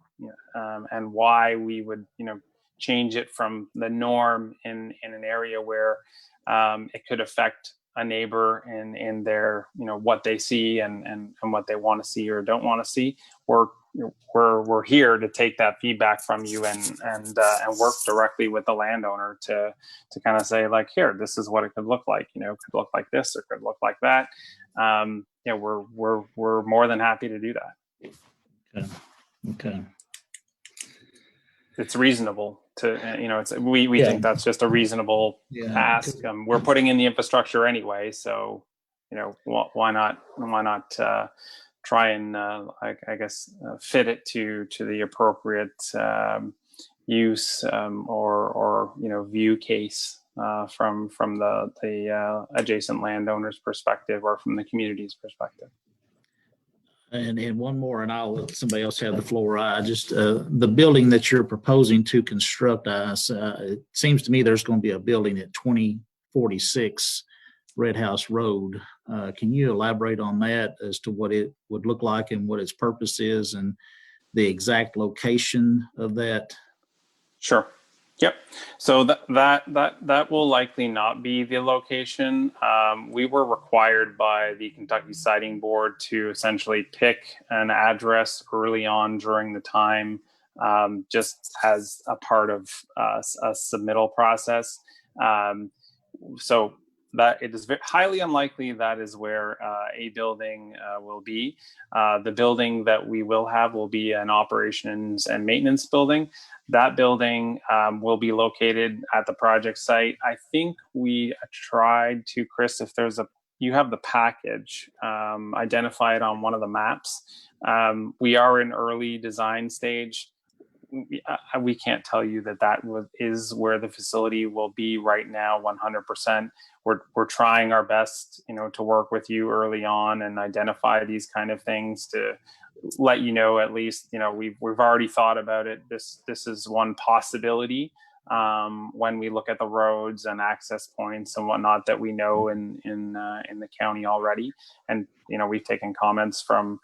and why we would, you know, change it from the norm in an area where it could affect a neighbor in their, you know, what they see and what they want to see or don't want to see. We're here to take that feedback from you and work directly with the landowner to kind of say, like, here, this is what it could look like. You know, it could look like this or could look like that. Yeah, we're more than happy to do that. Okay. It's reasonable to, you know, we think that's just a reasonable ask. We're putting in the infrastructure anyway, so, you know, why not try and I guess fit it to the appropriate use or you know, view case from the adjacent landowner's perspective or from the community's perspective. And one more, and I'll let somebody else have the floor. I just, the building that you're proposing to construct, it seems to me there's going to be a building at 2046 Red House Road. Can you elaborate on that as to what it would look like and what its purpose is and the exact location of that? Sure. Yep. So that will likely not be the location. We were required by the Kentucky Siting Board to essentially pick an address early on during the time, just as a part of a submittal process. So that it is highly unlikely that is where a building will be. The building that we will have will be an operations and maintenance building. That building will be located at the project site. I think we tried to, Chris, if there's you have the package, identify it on one of the maps. We are in early design stage. We can't tell you that is where the facility will be right now, 100%. We're trying our best, to work with you early on and identify these kind of things to let you know, at least, we've already thought about it. This is one possibility when we look at the roads and access points and whatnot that we know in the county already. And, we've taken comments from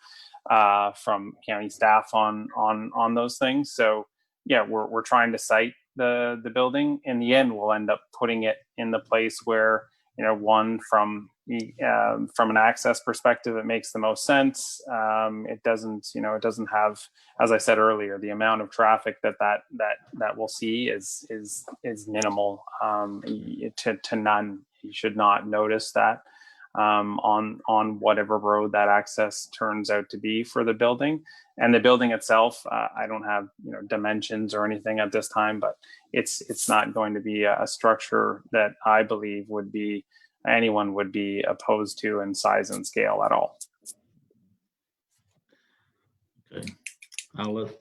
county staff on those things. So yeah, we're trying to site the building. In the end, we'll end up putting it in the place where, one, from an access perspective, it makes the most sense. It doesn't have, as I said earlier, the amount of traffic that we'll see is minimal, to none. You should not notice that on whatever road that access turns out to be for the building. And the building itself, I don't have dimensions or anything at this time, but it's not going to be a structure that I believe anyone would be opposed to in size and scale at all. Okay, I'll let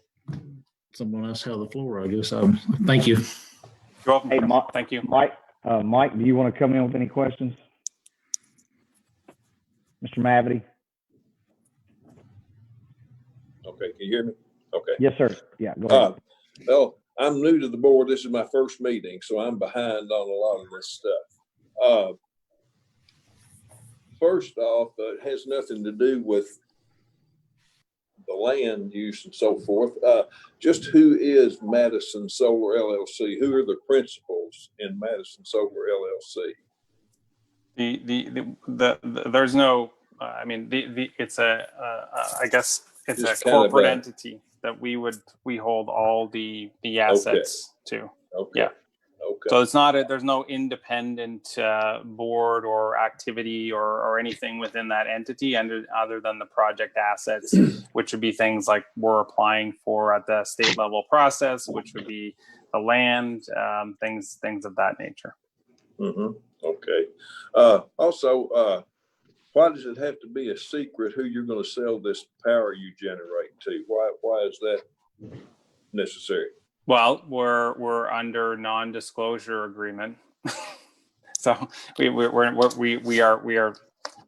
someone else have the floor, I guess. Thank you. You're welcome. Hey, Thank you. Mike, do you want to come in with any questions? Mr. Mavity? Okay, can you hear me? Okay. Yes, sir. Yeah, go ahead. Well, I'm new to the board. This is my first meeting, so I'm behind on a lot of this stuff. First off, it has nothing to do with the land use and so forth. Just who is Madison Solar LLC? Who are the principals in Madison Solar LLC? There's no, it's I guess it's just a corporate entity that we hold all the assets to. Okay. Yeah. Okay. So there's no independent board or activity or anything within that entity other than the project assets, which would be things like we're applying for at the state level process, which would be the land, things of that nature. Mm-hmm. Okay. Also, why does it have to be a secret who you're going to sell this power you generate to? Why is that necessary? Well, we're under non-disclosure agreement, so we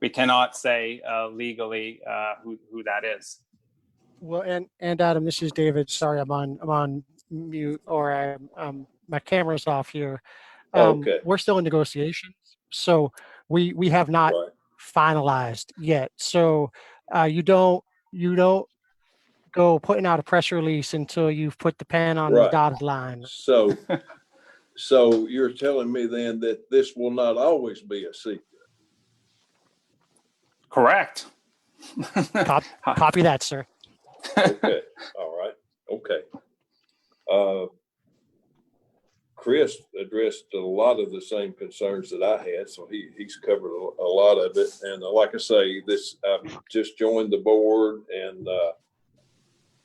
cannot say legally who that is. Well, and Adam, this is David. Sorry, I'm on mute, or my camera's off here. Okay. We're still in negotiations, so we have not finalized yet. So you don't go putting out a press release until you've put the pen on the dotted line. So you're telling me then that this will not always be a secret? Correct. Copy that, sir. Okay. All right. Okay. Chris addressed a lot of the same concerns that I had, so he's covered a lot of it. And like I say, I've just joined the board, and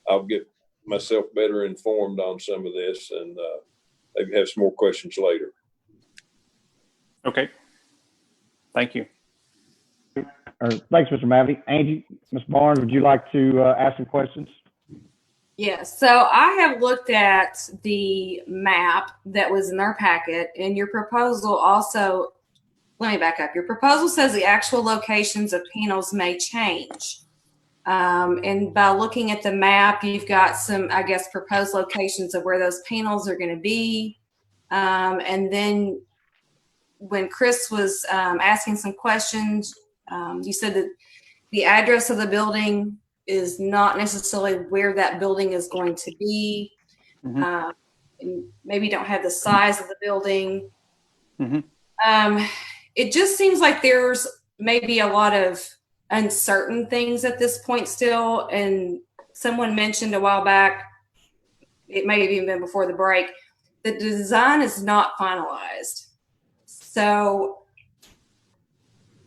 I'll get myself better informed on some of this, and maybe have some more questions later. Okay. Thank you. Thanks, Mr. Mavity. Angie, Ms. Barnes, would you like to ask some questions? Yes. So I have looked at the map that was in our packet, and your proposal also, let me back up. Your proposal says the actual locations of panels may change. And by looking at the map, you've got some, I guess, proposed locations of where those panels are going to be. And then when Chris was asking some questions, you said that the address of the building is not necessarily where that building is going to be. And maybe don't have the size of the building. It just seems like there's maybe a lot of uncertain things at this point still. And someone mentioned a while back, it may have even been before the break, the design is not finalized. So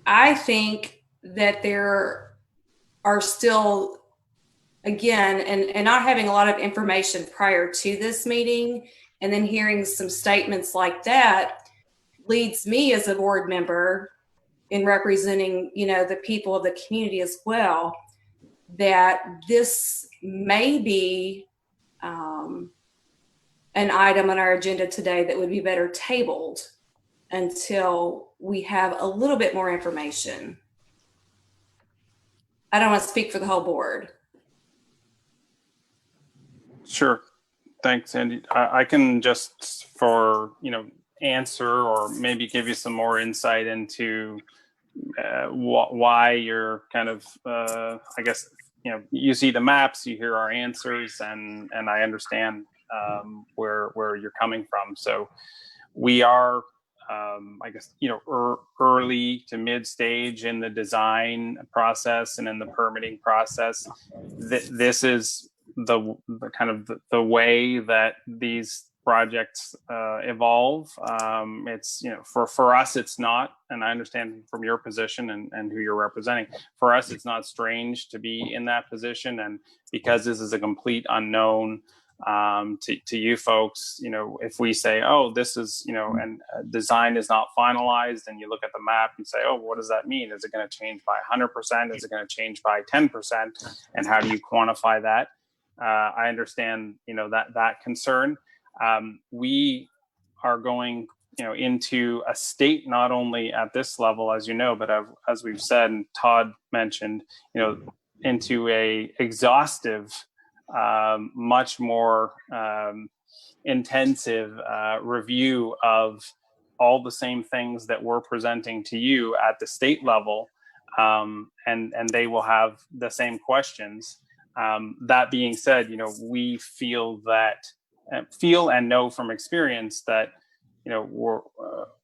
I think that there are still, again, and not having a lot of information prior to this meeting, and then hearing some statements like that leads me as a board member in representing, the people of the community as well, that this may be an item on our agenda today that would be better tabled until we have a little bit more information. I don't want to speak for the whole board. Sure. Thanks, Andy. I can just answer or maybe give you some more insight into why you're kind of, I guess, you see the maps, you hear our answers, and I understand where you're coming from. So we are, I guess, early to mid stage in the design process and in the permitting process. This is the kind of the way that these projects evolve. It's, for us, it's not, and I understand from your position and who you're representing, for us, it's not strange to be in that position. And because this is a complete unknown to you folks, if we say, oh, this is, and design is not finalized, and you look at the map and say, oh, what does that mean? Is it going to change by 100%? Is it going to change by 10%? And how do you quantify that? I understand, that concern. We are going, into a state, not only at this level, as you know, but as we've said, and Todd mentioned, into a exhaustive, much more intensive review of all the same things that we're presenting to you at the state level, and they will have the same questions. That being said, we feel and know from experience that,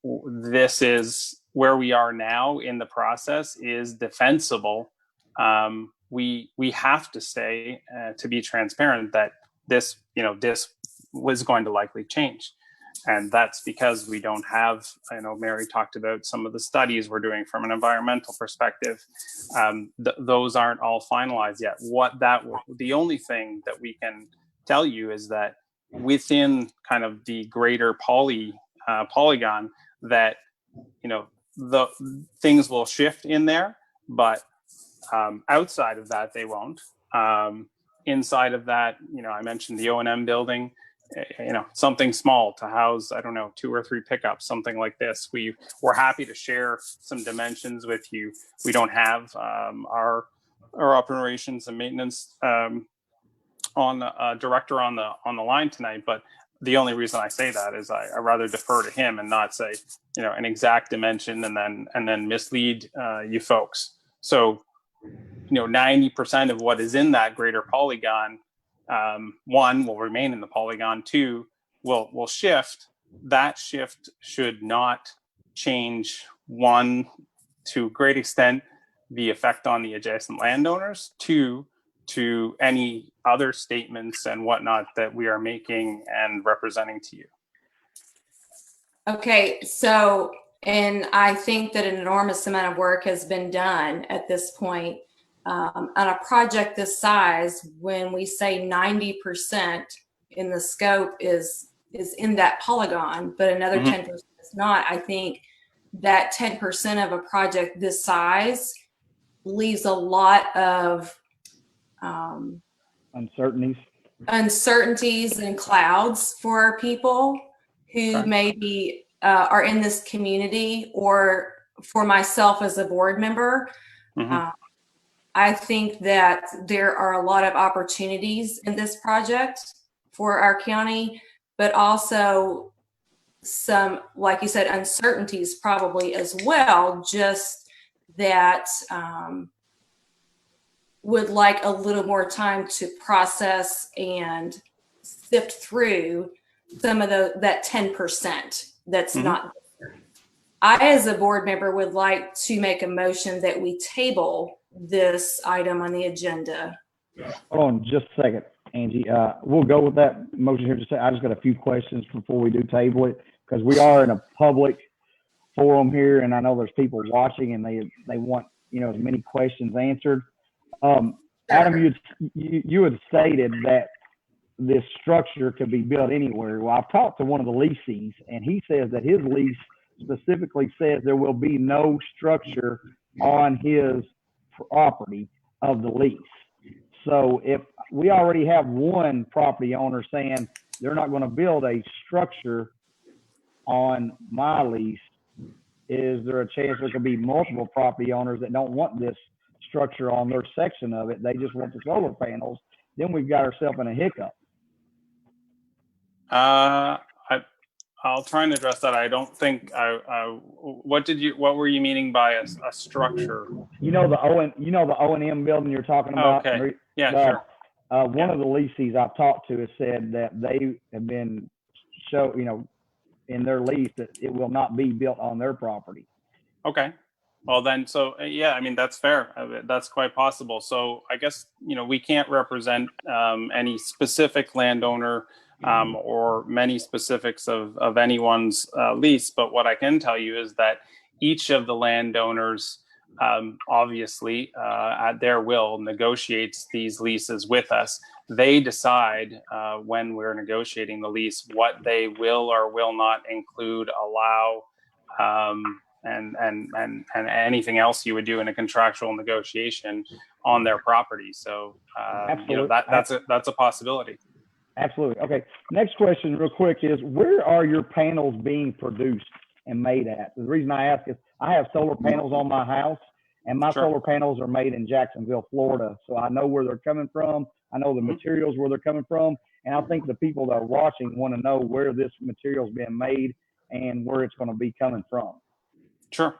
this is where we are now in the process is defensible. We have to say, to be transparent, that this was going to likely change. And that's because we don't have, Mary talked about some of the studies we're doing from an environmental perspective. Those aren't all finalized yet. The only thing that we can tell you is that within kind of the greater polygon, that, the things will shift in there, but outside of that, they won't. Inside of that, I mentioned the O&M building, something small to house, 2 or 3 pickups, something like this. We're happy to share some dimensions with you. We don't have our operations and maintenance director on the line tonight, but the only reason I say that is I rather defer to him and not say, an exact dimension and then mislead you folks. So, 90% of what is in that greater polygon, 1, will remain in the polygon, 2, will shift. That shift should not change, 1, to a great extent, the effect on the adjacent landowners, 2, to any other statements and whatnot that we are making and representing to you. Okay, so, and I think that an enormous amount of work has been done at this point on a project this size. When we say 90% in the scope is in that polygon, but another 10% is not, I think that 10% of a project this size leaves a lot of uncertainties and clouds for our people who maybe are in this community, or for myself as a board member. I think that there are a lot of opportunities in this project for our county, but also some, like you said, uncertainties probably as well, just that would like a little more time to process and sift through some of that 10% that's not there. I, as a board member, would like to make a motion that we table this item on the agenda. Hold on just a second, Angie. We'll go with that motion here. I just got a few questions before we do table it, because we are in a public forum here, and I know there's people watching, and they want, as many questions answered. Adam, you had stated that this structure could be built anywhere. Well, I've talked to one of the leasees, and he says that his lease specifically says there will be no structure on his property of the lease. So if we already have one property owner saying they're not going to build a structure on my lease, is there a chance there could be multiple property owners that don't want this structure on their section of it? They just want the solar panels. Then we've got ourselves in a hiccup. I'll try and address that. I don't think what were you meaning by a structure? The O&M building you're talking about. Okay. Yeah, sure. One of the leasees I've talked to has said that they have been in their lease that it will not be built on their property. Okay. Well then, so yeah, I mean, that's fair. That's quite possible. So I guess, we can't represent any specific landowner or many specifics of anyone's lease. But what I can tell you is that each of the landowners, obviously, at their will, negotiates these leases with us. They decide when we're negotiating the lease what they will or will not include, allow, and anything else you would do in a contractual negotiation on their property. So that's a possibility. Absolutely. Okay. Next question real quick is, where are your panels being produced and made at? The reason I ask is I have solar panels on my house, and my solar panels are made in Jacksonville, Florida. So I know where they're coming from. I know the materials where they're coming from. And I think the people that are watching want to know where this material is being made and where it's going to be coming from. Sure.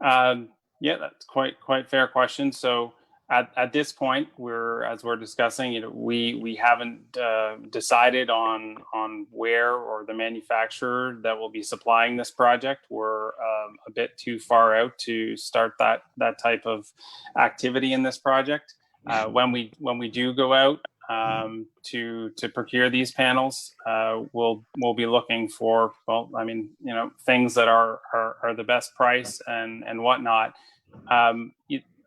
Yeah, that's quite fair question. So at this point, as we're discussing, we haven't decided on where or the manufacturer that will be supplying this project. We're a bit too far out to start that type of activity in this project. When we do go out to procure these panels, we'll be looking for, things that are the best price and whatnot.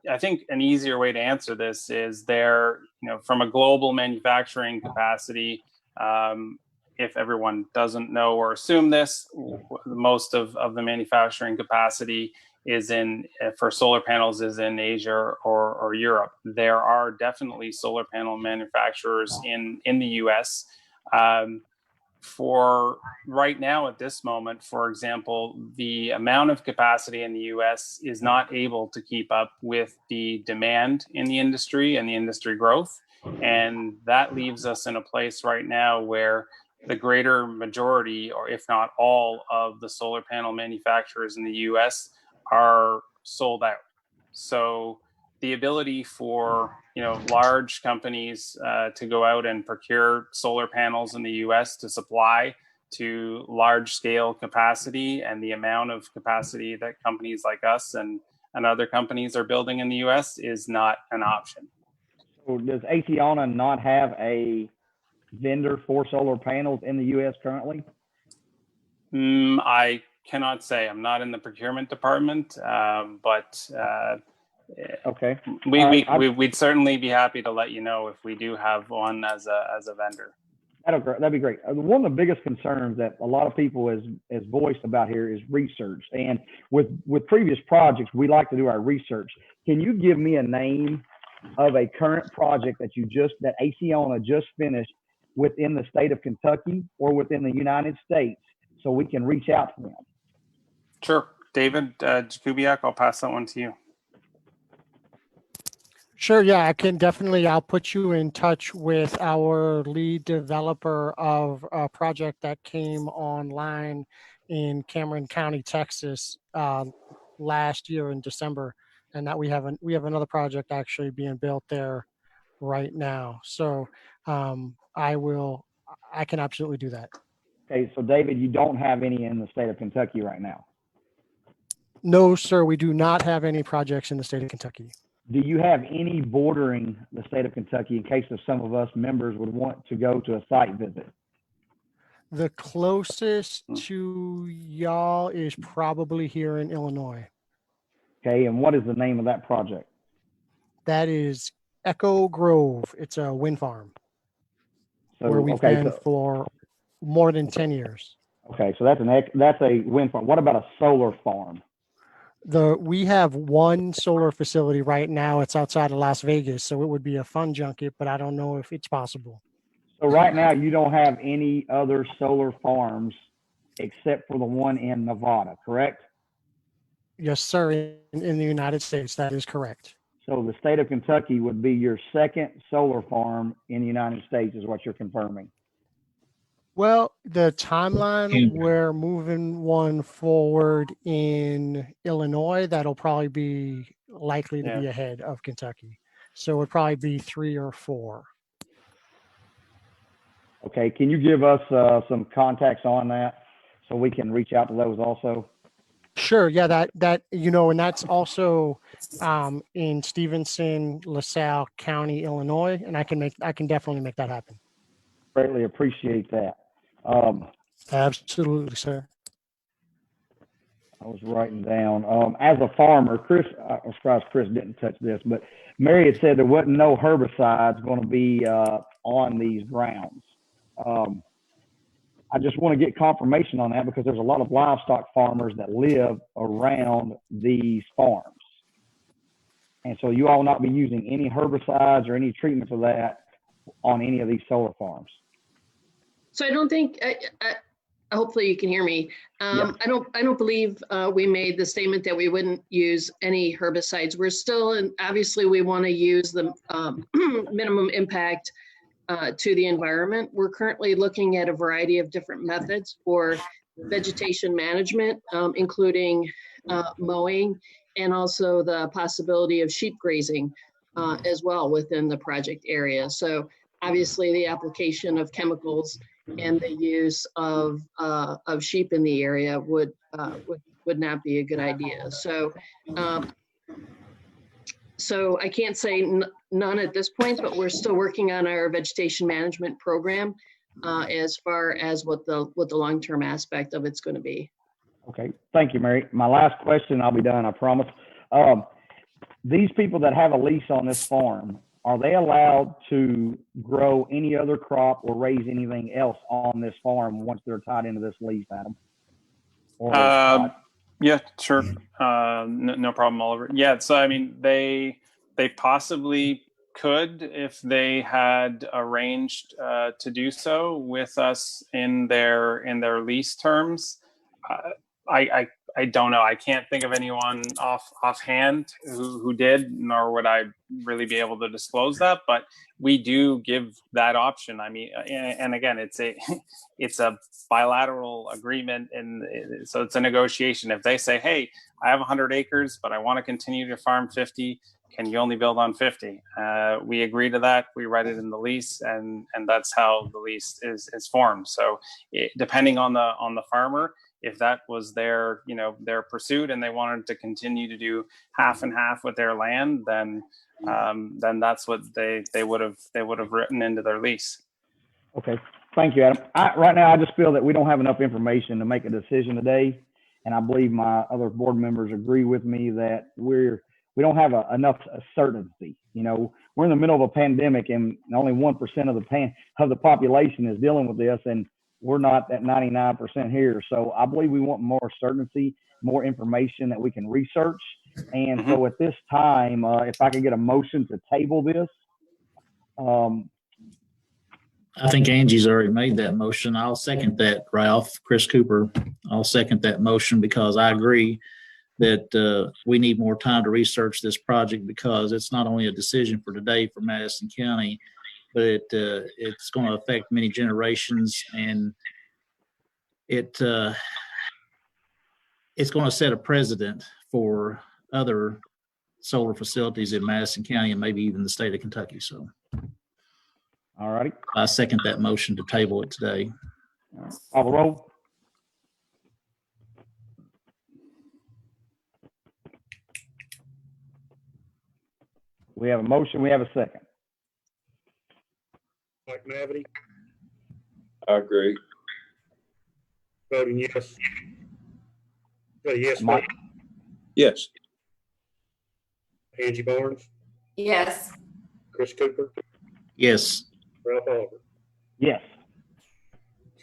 I think an easier way to answer this is from a global manufacturing capacity, if everyone doesn't know or assume this, most of the manufacturing capacity for solar panels is in Asia or Europe. There are definitely solar panel manufacturers in the US. For right now, at this moment, for example, the amount of capacity in the US is not able to keep up with the demand in the industry and the industry growth. And that leaves us in a place right now where the greater majority, or if not all, of the solar panel manufacturers in the US are sold out. So the ability for large companies to go out and procure solar panels in the US to supply to large scale capacity, and the amount of capacity that companies like us and other companies are building in the US is not an option. So does Acciona not have a vendor for solar panels in the US currently? I cannot say. I'm not in the procurement department, but okay. We'd certainly be happy to let you know if we do have one as a vendor. That'd be great. One of the biggest concerns that a lot of people has voiced about here is research. And with previous projects, we like to do our research. Can you give me a name of a current project that that Acciona just finished within the state of Kentucky or within the United States, so we can reach out to them? Sure. David Jakubiak, I'll pass that one to you. Sure, yeah, I can definitely, I'll put you in touch with our lead developer of a project that came online in Cameron County, Texas, last year in December. And that we have another project actually being built there right now. So I can absolutely do that. Okay, so David, you don't have any in the state of Kentucky right now. No, sir, we do not have any projects in the state of Kentucky. Do you have any bordering the state of Kentucky in case of some of us members would want to go to a site visit? The closest to y'all is probably here in Illinois. Okay, and what is the name of that project? That is Echo Grove. It's a wind farm So, where we've been for more than 10 years. Okay, so that's a wind farm. What about a solar farm? We have one solar facility right now. It's outside of Las Vegas, so it would be a fun junket, but I don't know if it's possible. So right now you don't have any other solar farms except for the one in Nevada, correct? Yes, sir. In the United States, that is correct. So the state of Kentucky would be your second solar farm in the United States, is what you're confirming. Well, the timeline, we're moving one forward in Illinois. That'll probably be likely to be ahead of Kentucky. So it would probably be 3 or 4. Okay, can you give us some context on that so we can reach out to those also? Sure. Yeah, that and that's also in Stevenson, LaSalle County, Illinois, and I can definitely make that happen. Greatly appreciate that. Absolutely, sir. I was writing down, as a farmer, Chris, I'm surprised Chris didn't touch this, but Mary had said there wasn't no herbicides going to be on these grounds. I just want to get confirmation on that because there's a lot of livestock farmers that live around these farms. And so you all will not be using any herbicides or any treatments of that on any of these solar farms. So I don't think, hopefully you can hear me. Yeah. I don't believe we made the statement that we wouldn't use any herbicides. We're still, and obviously we want to use the minimum impact to the environment. We're currently looking at a variety of different methods for vegetation management, including mowing, and also the possibility of sheep grazing as well within the project area. So obviously the application of chemicals and the use of sheep in the area would not be a good idea. So I can't say none at this point, but we're still working on our vegetation management program as far as what the long-term aspect of it's going to be. Okay, thank you, Mary. My last question, I'll be done, I promise. These people that have a lease on this farm, are they allowed to grow any other crop or raise anything else on this farm once they're tied into this lease, Adam? Yeah, sure. No problem, Oliver. Yeah, so I mean, they possibly could if they had arranged to do so with us in their lease terms. I don't know. I can't think of anyone offhand who did, nor would I really be able to disclose that. But we do give that option. I mean, and again, it's a bilateral agreement, and so it's a negotiation. If they say, "Hey, I have 100 acres, but I want to continue to farm 50. Can you only build on 50?" We agree to that. We write it in the lease, and that's how the lease is formed. So, depending on the farmer, if that was their pursuit and they wanted to continue to do half and half with their land, then that's what they would have written into their lease. Okay, thank you, Adam. Right now, I just feel that we don't have enough information to make a decision today, and I believe my other board members agree with me that we don't have enough certainty. We're in the middle of a pandemic, and only 1% of the population is dealing with this, and we're not at 99% here. So I believe we want more certainty, more information that we can research. And so at this time, if I could get a motion to table this. I think Angie's already made that motion. I'll second that, Ralph. Chris Cooper. I'll second that motion because I agree. that we need more time to research this project because it's not only a decision for today for Madison County, but it's going to affect many generations, and it's going to set a precedent for other solar facilities in Madison County and maybe even the state of Kentucky. So, All righty. I second that motion to table it today. Call the roll. We have a motion. We have a second. Mike Mavety, I agree. voting yes. Is that a yes, vote? Mike? Yes. Angie Barnes, Yes. Chris Cooper, Yes. Ralph Oliver. Yes.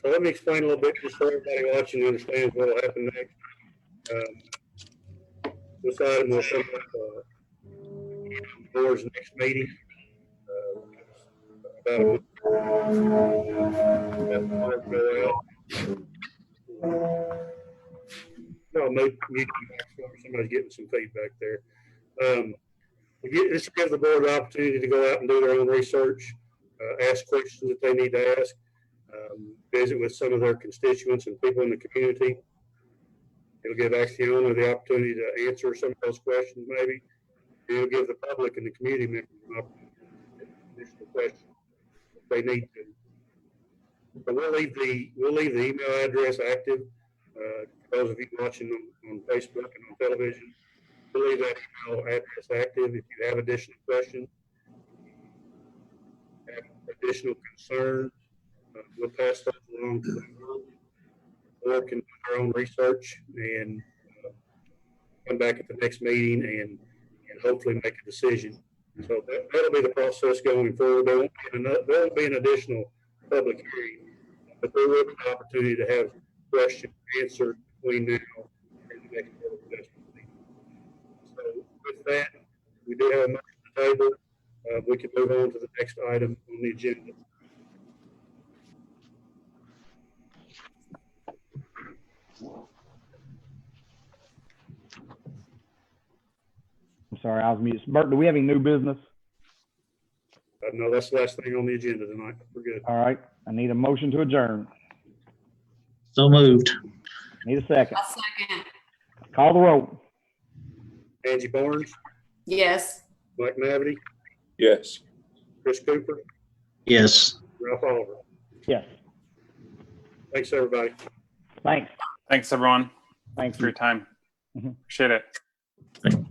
So let me explain a little bit just so everybody watching understands what will happen next. This item will come up board's next meeting. About a month. No, somebody's getting some feedback there. This gives the board the opportunity to go out and do their own research, ask questions that they need to ask, visit with some of their constituents and people in the community. It'll give Acciona the opportunity to answer some of those questions, maybe. And it'll give the public and the community members an opportunity to ask additional questions if they need to. But we'll leave the email address active. For those of you watching on Facebook and on television, we'll leave that email address active. If you have additional questions, have additional concerns, we'll pass those along to the board. The board can do their own research and come back at the next meeting and hopefully make a decision. So that'll be the process going forward. There won't be an additional public hearing, but there will be an opportunity to have questions answered between now and the next board adjustment meeting. So with that, we do have a motion to table. We can move on to the next item on the agenda. I'm sorry, I was muted. Bert, do we have any new business? No, that's the last thing on the agenda tonight. We're good. All right. I need a motion to adjourn. So moved. Need a second. I'll second. Call the roll. Angie Barnes, Yes. Mike Mavety, Yes. Chris Cooper, Yes. Ralph Oliver. Yes. Thanks, everybody. Thanks. Thanks, everyone. Thanks For your time. Mhm. Appreciate it. Thank-